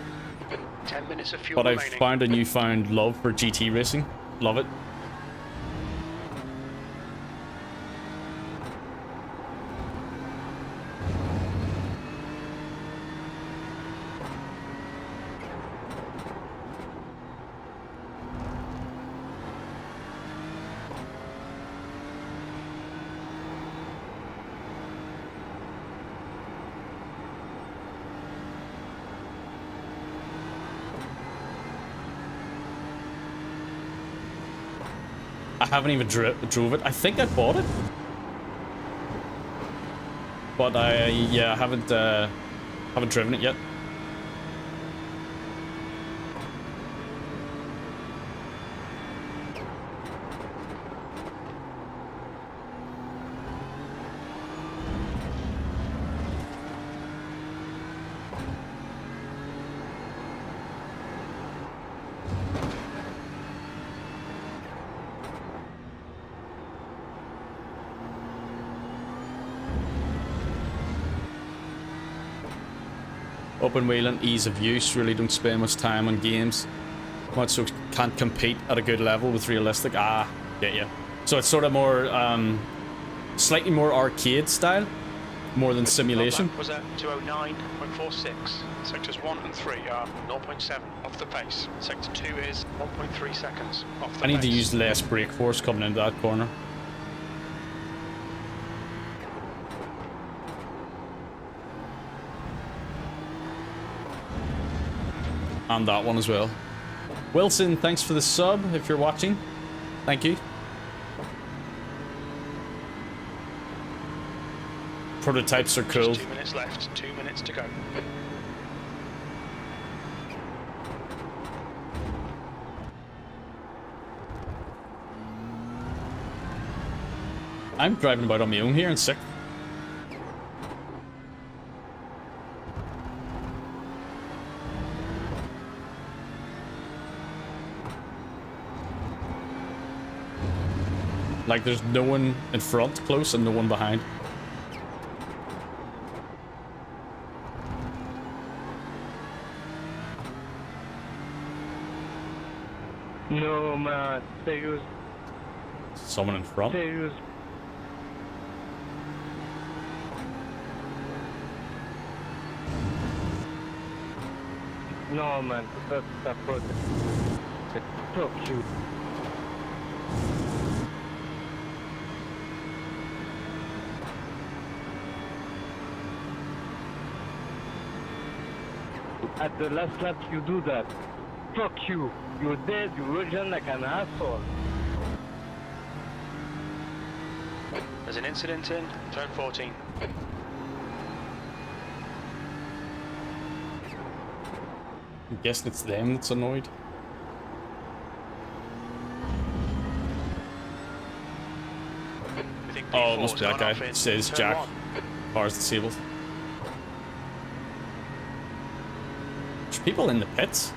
10 minutes of fuel But I've remaining. found a newfound love for GT racing. Love it. I haven't even drove it. I think I bought it. But yeah, I haven't driven it yet. Open wheeling, ease of use, really don't spend much time on games. Much so can't compete at a good level with realistic. Ah, get ya. So it's sort of more, slightly more arcade style, more than simulation. Lap was at 209.46. Sectors 1 and 3 are 0.7 off the pace. Sector 2 is 1.3 seconds off the pace. I need to use less brake force coming into that corner. And that one as well. Wilson, thanks for the sub if you're watching. Thank you. Prototypes are cool. Just 2 minutes left, 2 minutes to go. I'm driving about on my own here in sixth. Like there's no one in front close and no one behind. No, man. Serious. Someone in front. Serious. No, man. That's a project. Fuck you. At the last lap you do that. Fuck you. You're dead, you regen like an asshole. There's an incident in turn 14. I'm guessing it's them that's annoyed. We think Oh, P4 it must be that has guy. gone off in It says turn Jack. 1. Car's disabled. There's people in the pits.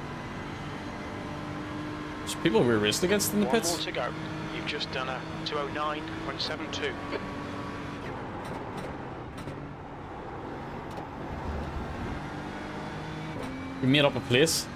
There's people we raced against in the One more pits. to go. You've just done a 209.72. We made up a place.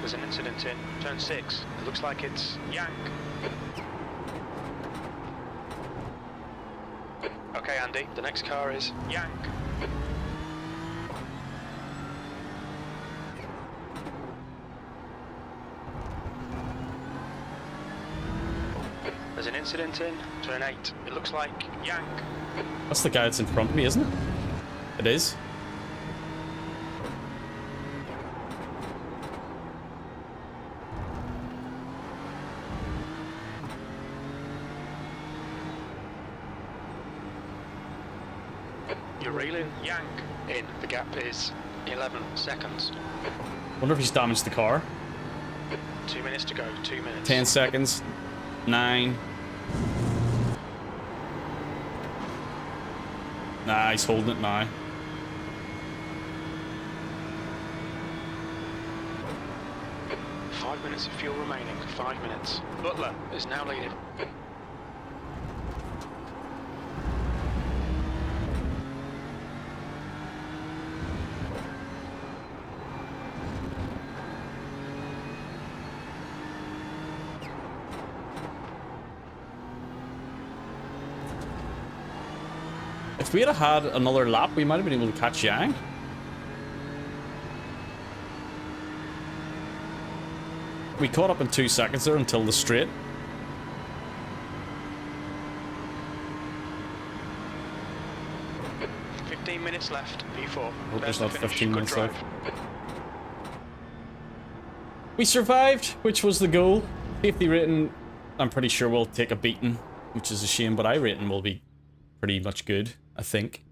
There's an incident in turn 6. It looks like it's Yank. Okay, Andy, the next car is Yank. There's an incident in turn 8. It looks like Yank. That's the guy that's in front of me, isn't it? It is. You're reeling Yank in. The gap is 11 seconds. Wonder if he's damaged the car. 2 minutes to go. 2 minutes. 10 seconds. 9. Nah, he's holding it now. Five minutes of fuel remaining. 5 minutes. Butler is now leading. If we had had another lap, we might have been able to catch Yang. we caught up in 2 seconds there until the straight. Minutes left, P4. Hope there's the not finish. 15 Good minutes drive. left. We survived, which was the goal. Safety rating, I'm pretty sure we'll take a beating, which is a shame, but iRating will be pretty much good, I think.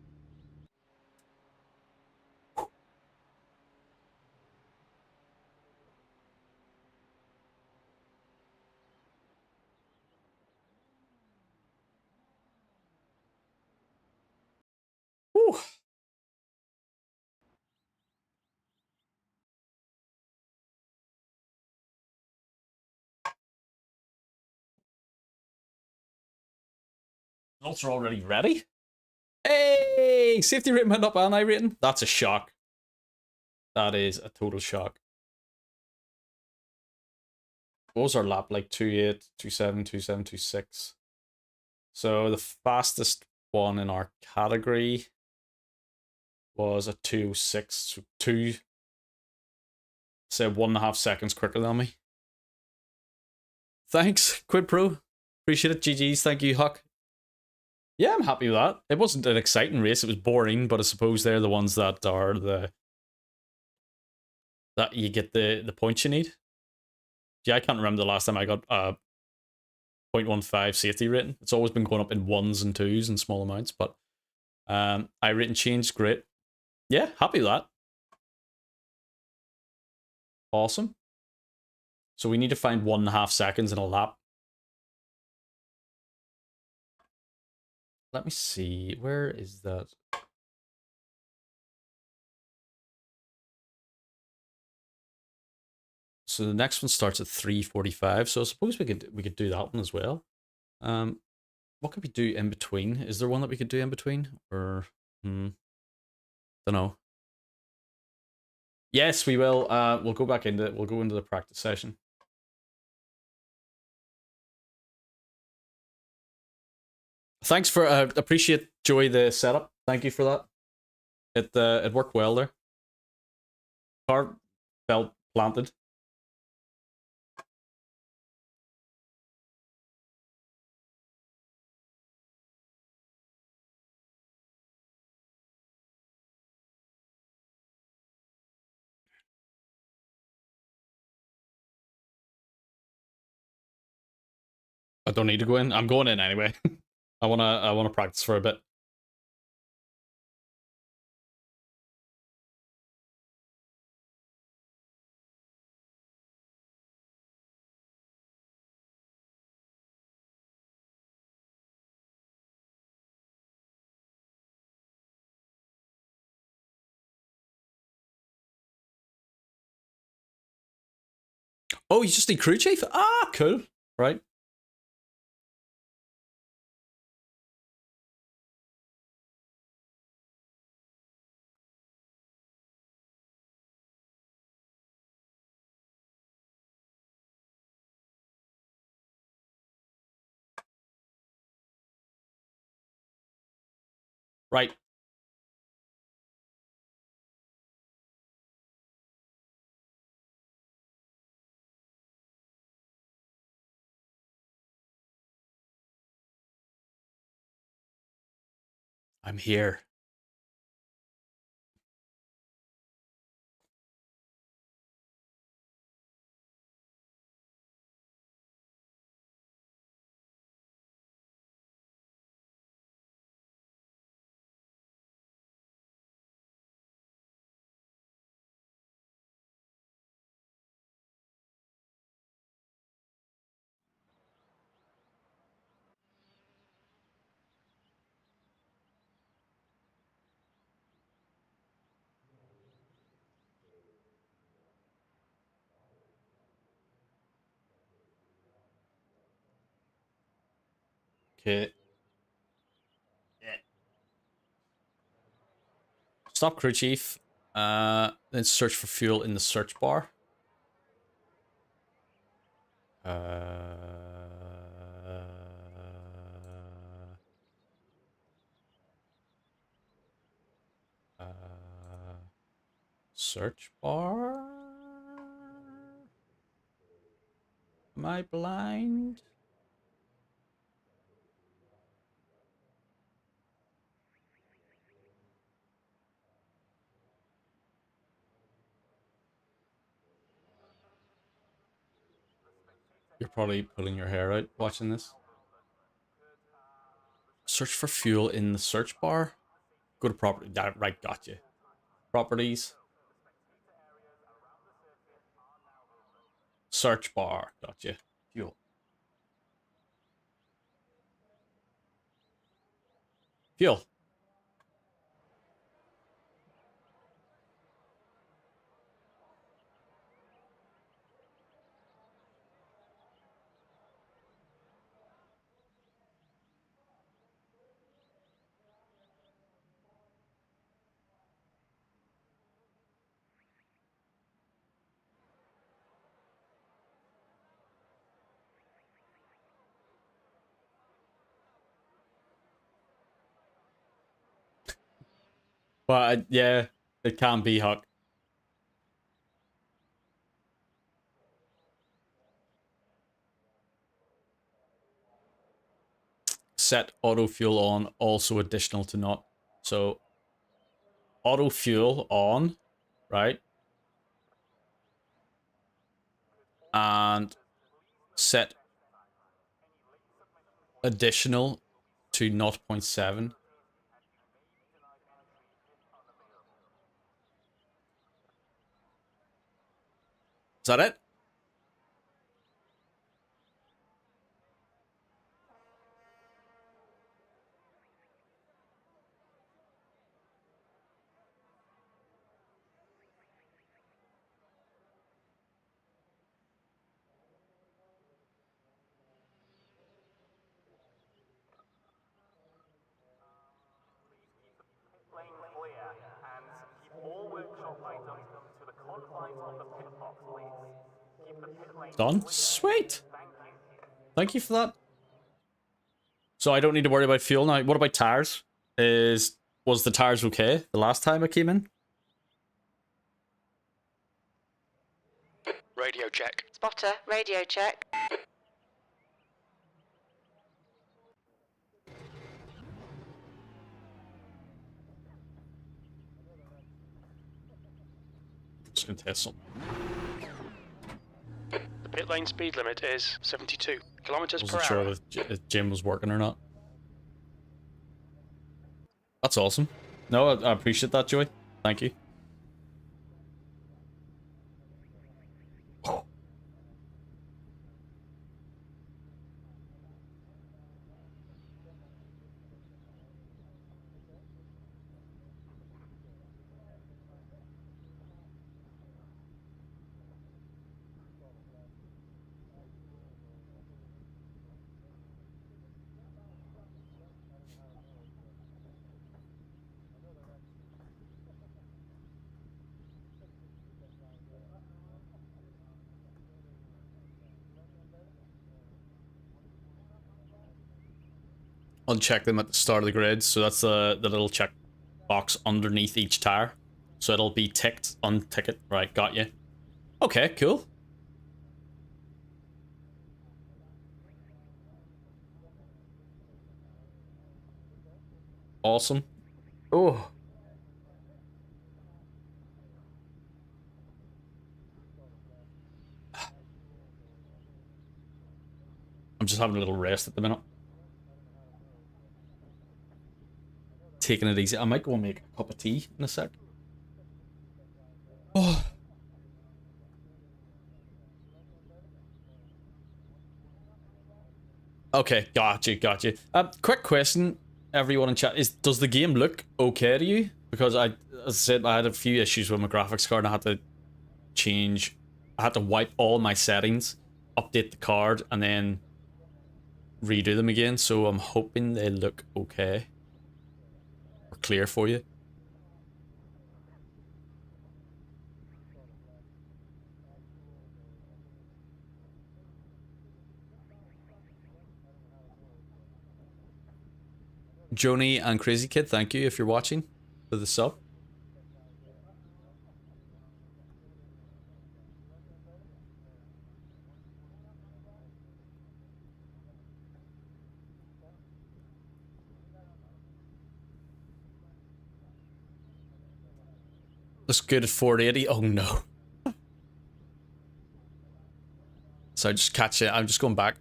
Whew. Results are already ready. Hey! Safety rating went up and iRating. That's a shock. That is a total shock. What was our lap like? 2.8, 2.7, 2.7, 2.6. So the fastest one in our category was a 2.06. So 2, say 1.5 seconds quicker than me. Thanks, Quid Pro. Appreciate it. GG's. Thank you, Huck. Yeah, I'm happy with that. It wasn't an exciting race. It was boring, but I suppose they're the ones that are that you get the points you need. Yeah, I can't remember the last time I got 0.15 safety rating. It's always been going up in 1s and 2s in small amounts, but iRating changed, great. Yeah, happy with that. Awesome. So we need to find 1.5 seconds in a lap. Let me see, where is that? So the next one starts at 3:45. So I suppose we could do that one as well. What could we do in between? Is there one that we could do in between? Or don't know. Yes, we will. We'll go back into we'll go into the practice session. Thanks for appreciate Joey the setup. Thank you for that. It worked well there. Car felt planted. I don't need to go in. I'm going in anyway. I wanna practice for a bit. Oh, you just need crew chief? Ah, cool. Right. Right. I'm here. Okay. Stop crew chief. Then search for fuel in the search bar. Search bar. Am I blind? You're probably pulling your hair out watching this. Search for fuel in the search bar. Go to property. Right, gotcha. Properties. Search bar. Gotcha. Fuel. Fuel. But yeah, it can be Huck. Set auto fuel on, also additional to not. So auto fuel on, right? And set additional to 0.7. Is that it? Done. Sweet. Thank you for that. So I don't need to worry about fuel now. What about tires? Was the tires okay the last time I came in? Radio check. Spotter, radio check. Just gonna test something. The pit lane speed limit is 72 kilometers per Wasn't sure hour. if Jim was working or not. That's awesome. No, I appreciate that, Joey. Thank you. Uncheck them at the start of the grid, so that's the little check box underneath each tire. So it'll be ticked, untick it. Right, got you. Okay, cool. Awesome. Oh. I'm just having a little rest at the minute. Taking it easy. I might go and make a cup of tea in a sec. Oh. Okay, gotcha. Quick question, everyone in chat, does the game look okay to you? Because as I said, I had a few issues with my graphics card and I had to wipe all my settings, update the card, and then redo them again, so I'm hoping they look okay. Or clear for you. Joni and Crazy Kid, thank you if you're watching for the sub. Looks good at 480. Oh no. So I just catch it. I'm just going back.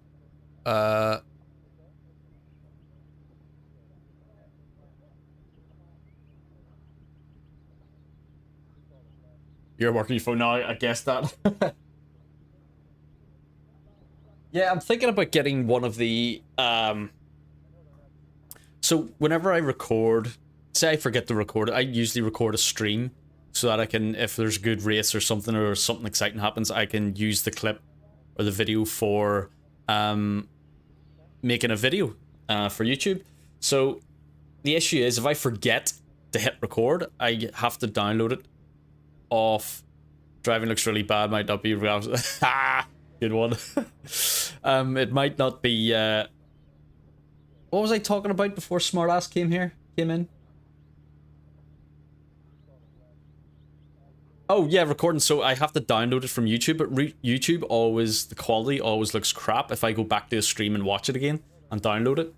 You're working your phone now, I guess that. Yeah, I'm thinking about getting one of the, so whenever I record, say I forget to record it, I usually record a stream so that I can, if there's a good race or something exciting happens, I can use the clip or the video for, making a video, for YouTube. So the issue is if I forget to hit record, I have to download it off. Driving looks really bad, might not be real. Good one. It might not be, what was I talking about before Smartass came in? Oh yeah, recording. So I have to download it from YouTube, but YouTube always, the quality always looks crap if I go back to the stream and watch it again and download it,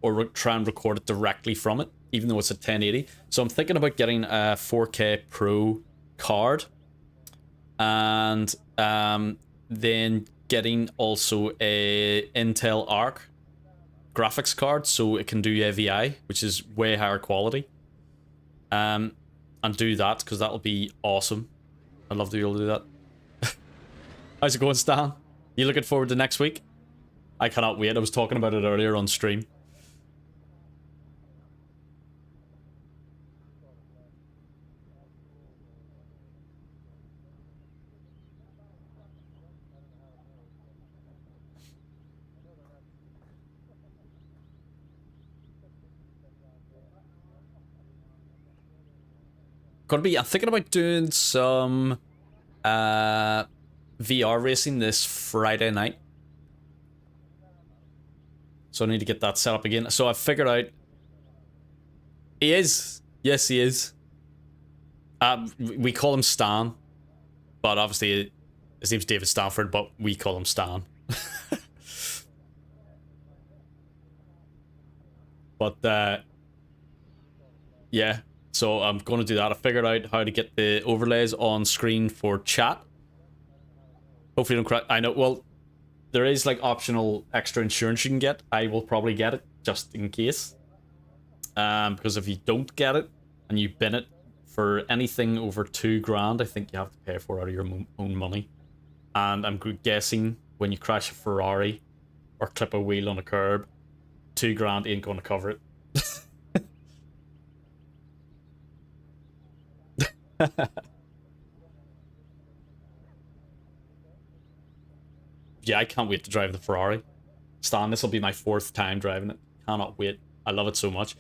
or try and record it directly from it, even though it's at 1080. So I'm thinking about getting a 4K Pro card, and then getting also a Intel Arc graphics card so it can do EVGA, which is way higher quality, and do that because that'll be awesome. I'd love to be able to do that. How's it going, Stan? You looking forward to next week? I cannot wait. I was talking about it earlier on stream. I'm thinking about doing some VR racing this Friday night. So I need to get that set up again. So I figured out... He is. Yes, he is. We call him Stan. But obviously his name's David Stanford, but we call him Stan. But yeah. So I'm going to do that. I figured out how to get the overlays on screen for chat. Hopefully don't crack. I know, well, there is like optional extra insurance you can get. I will probably get it just in case. Because if you don't get it and you bin it for anything over $2,000, I think you have to pay for it out of your own money. And I'm guessing when you crash a Ferrari or clip a wheel on a curb, $2,000 ain't going to cover it. Yeah, I can't wait to drive the Ferrari. Stan, this will be my 4th time driving it. Cannot wait. I love it so much.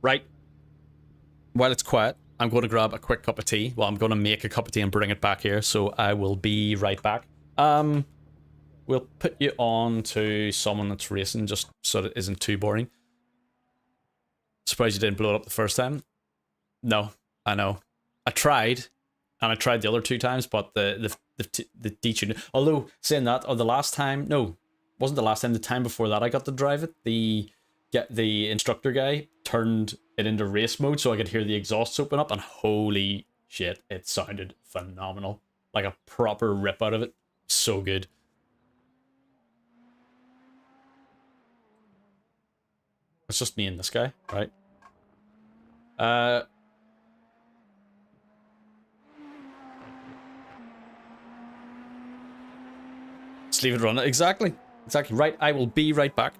Right. While it's quiet, I'm going to grab a quick cup of tea. Well, I'm going to make a cup of tea and bring it back here, so I will be right back. We'll put you on to someone that's racing just so that it isn't too boring. Surprised you didn't blow it up the first time. No, I know. I tried, and I tried the other 2 times, but the detune. Although saying that, the last time, no, wasn't the last time. The time before that, I got to drive it. The instructor guy turned it into race mode so I could hear the exhausts open up, and holy shit, it sounded phenomenal. Like a proper rip out of it. So good. It's just me and this guy, right? Just leave it running. Exactly. Exactly. Right, I will be right back.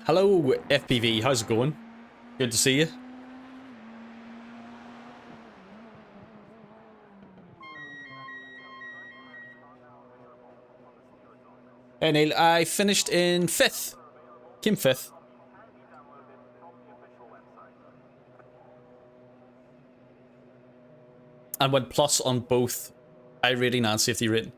Hello, FPV. How's it going? Good to see you. Hey, Neil. I finished in 5th. Came 5th. And went plus on both iRating and safety rating.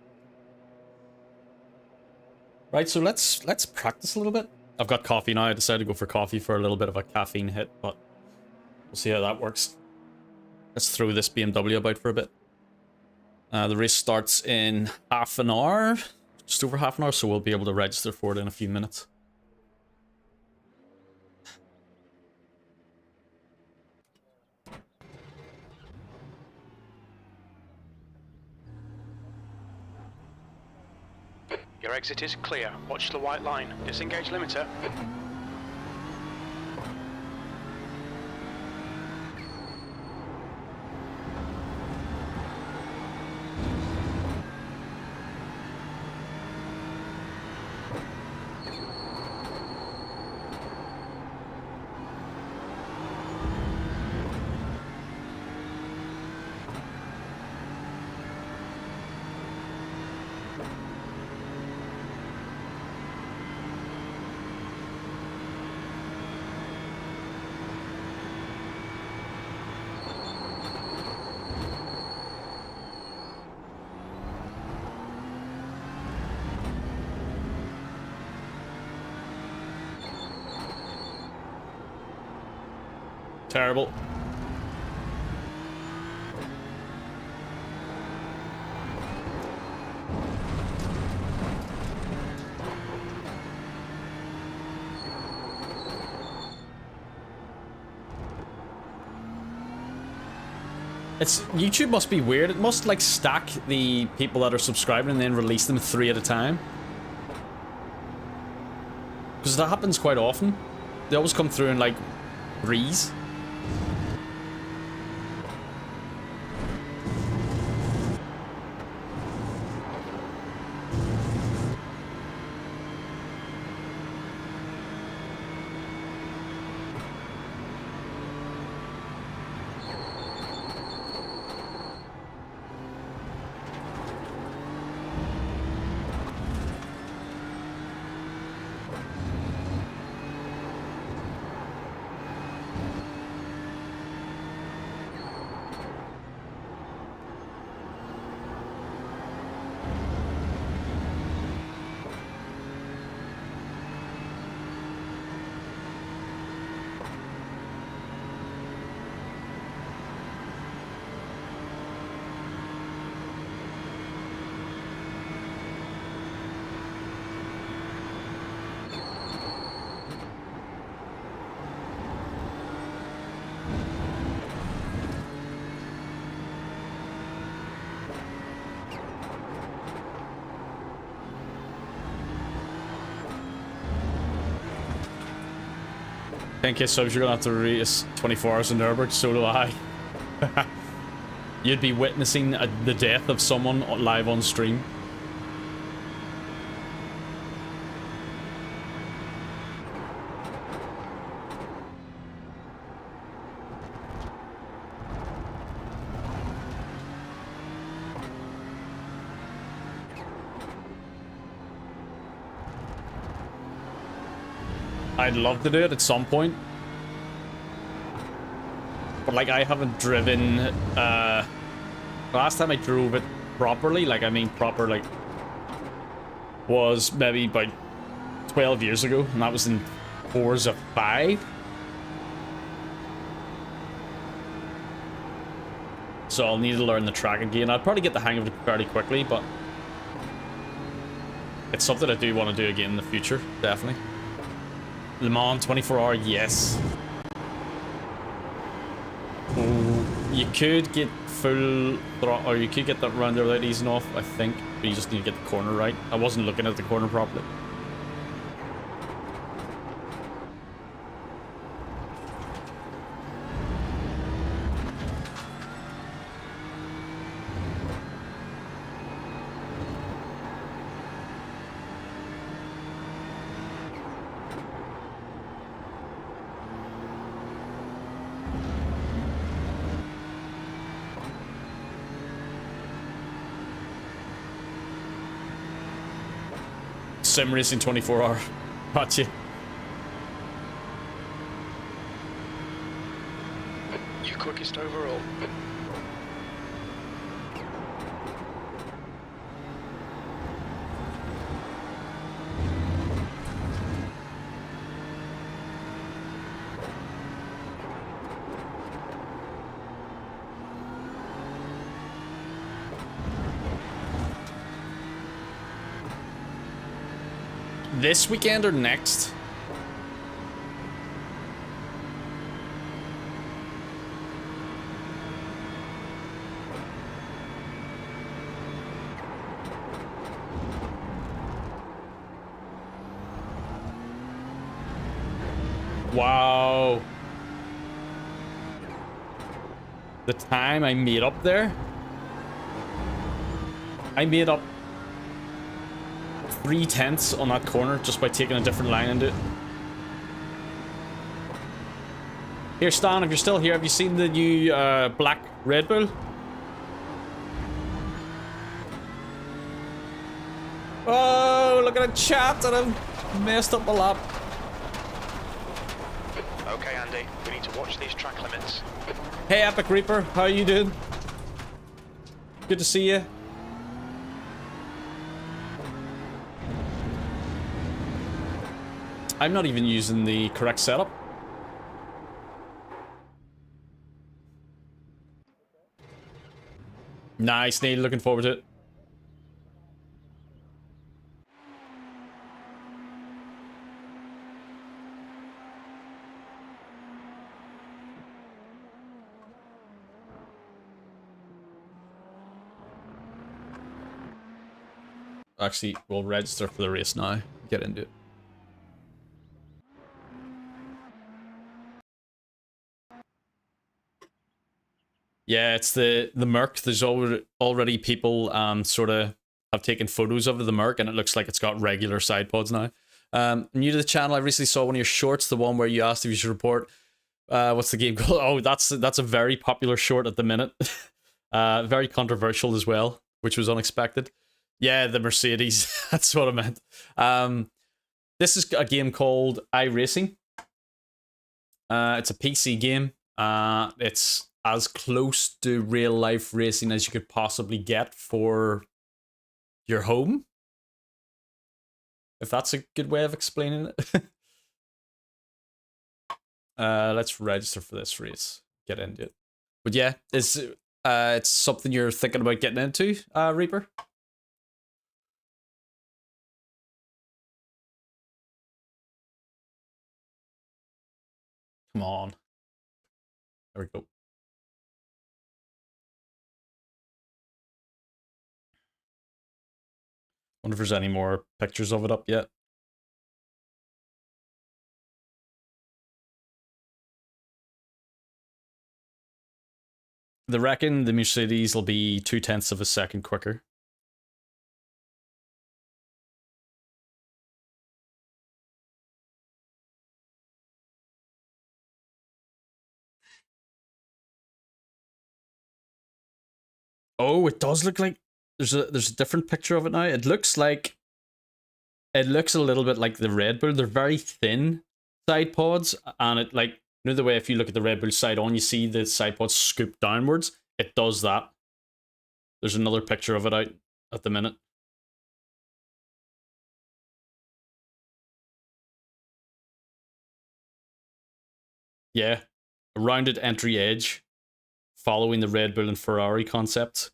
Right, so let's practice a little bit. I've got coffee now. I decided to go for coffee for a little bit of a caffeine hit, but we'll see how that works. Let's throw this BMW about for a bit. The race starts in half an hour, just over half an hour, so we'll be able to register for it in a few minutes. Your exit is clear. Watch the white line. Disengage limiter. Terrible. YouTube must be weird. It must like stack the people that are subscribing and then release them 3 at a time. Because that happens quite often. They always come through in like threes. In case subs, you're gonna have to race 24 hours in Nürburgring, so do I. You'd be witnessing the death of someone live on stream. I'd love to do it at some point. But like I haven't driven last time I drove it properly, like I mean proper like was maybe about 12 years ago, and that was in Forza 5. So I'll need to learn the track again. I'll probably get the hang of it fairly quickly, but it's something I do want to do again in the future, definitely. Le Mans 24-hour, yes. Oh, you could get full throttle, or you could get that round there without easing off, I think. But you just need to get the corner right. I wasn't looking at the corner properly. Sim Racing 24 hour. Gotcha. You quickest overall. This weekend or next? Wow. The time I made up there? I made up 3/10 on that corner just by taking a different line into it. Here, Stan, if you're still here, have you seen the new black Red Bull? Oh, look at the chat and I've messed up a lap. Okay, Andy, we need to watch these track limits. Hey, Epic Reaper, how are you doing? Good to see you. I'm not even using the correct setup. Nice, Neil. Looking forward to it. Actually, we'll register for the race now. Get into it. Yeah, it's the Merc. There's already people sort of have taken photos of the Merc, and it looks like it's got regular side pods now. New to the channel, I recently saw one of your shorts, the one where you asked if you should report. What's the game called? Oh, that's a very popular short at the minute. Very controversial as well, which was unexpected. Yeah, the Mercedes. That's what I meant. This is a game called iRacing. It's a PC game. It's as close to real life racing as you could possibly get for your home. If that's a good way of explaining it. Let's register for this race. Get into it. But yeah, it's something you're thinking about getting into, Reaper? Come on. There we go. Wonder if there's any more pictures of it up yet. They reckon the Mercedes will be 0.2 of a second quicker. Oh, it does look like there's a different picture of it now. It looks a little bit like the Red Bull. They're very thin side pods, and it like, you know the way if you look at the Red Bull side on, you see the side pods scoop downwards. It does that. There's another picture of it out at the minute. Yeah, a rounded entry edge, following the Red Bull and Ferrari concept.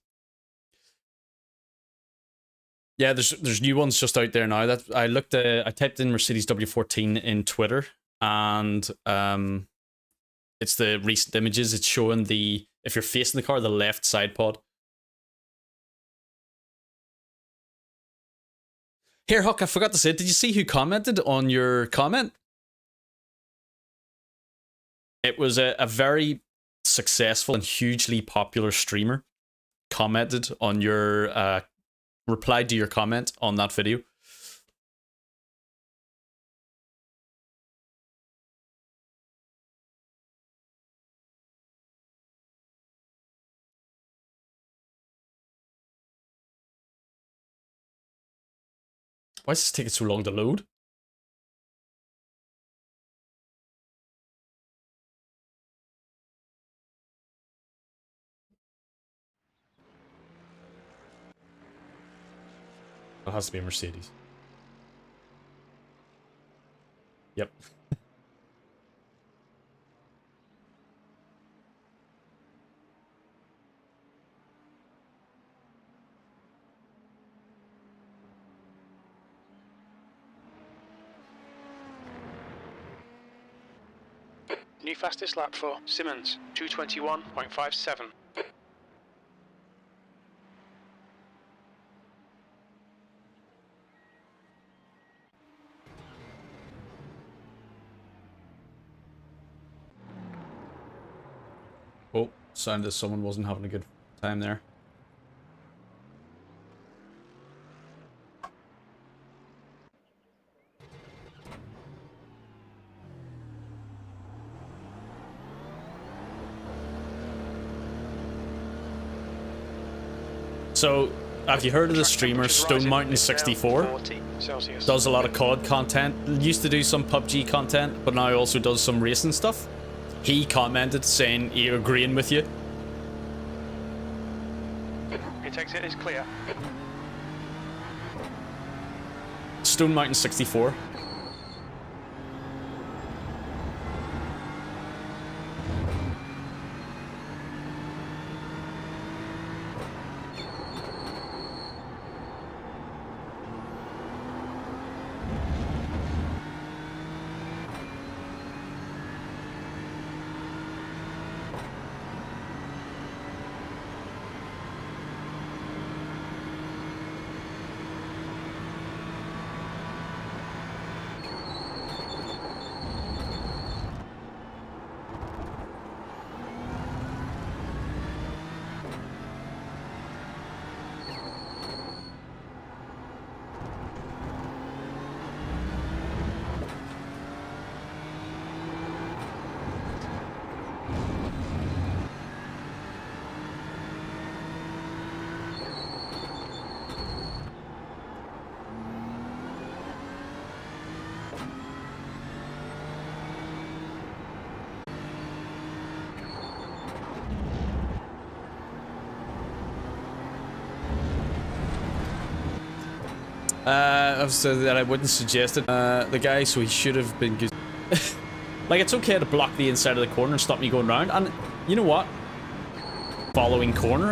Yeah, there's new ones just out there now. That I typed in Mercedes W14 in Twitter, and it's the recent images. It's showing if you're facing the car, the left side pod. Here, Huck, I forgot to say, did you see who commented on your comment? It was a very successful and hugely popular streamer commented on your replied to your comment on that video. Why is this taking so long to load? It has to be a Mercedes. Yep. New fastest lap for Simmons, 221.57. Oh, sounded as someone wasn't having a good time there. So, have you heard of the streamer Stone Mountain 64? Does a lot of COD content. Used to do some PUBG content, but now also does some racing stuff. He commented saying he agreeing with you. He takes it is clear. Stone Mountain 64. So that I wouldn't suggest it. The guy, so he should have been good. Like, it's okay to block the inside of the corner and stop me going round. And you know what? Following corner.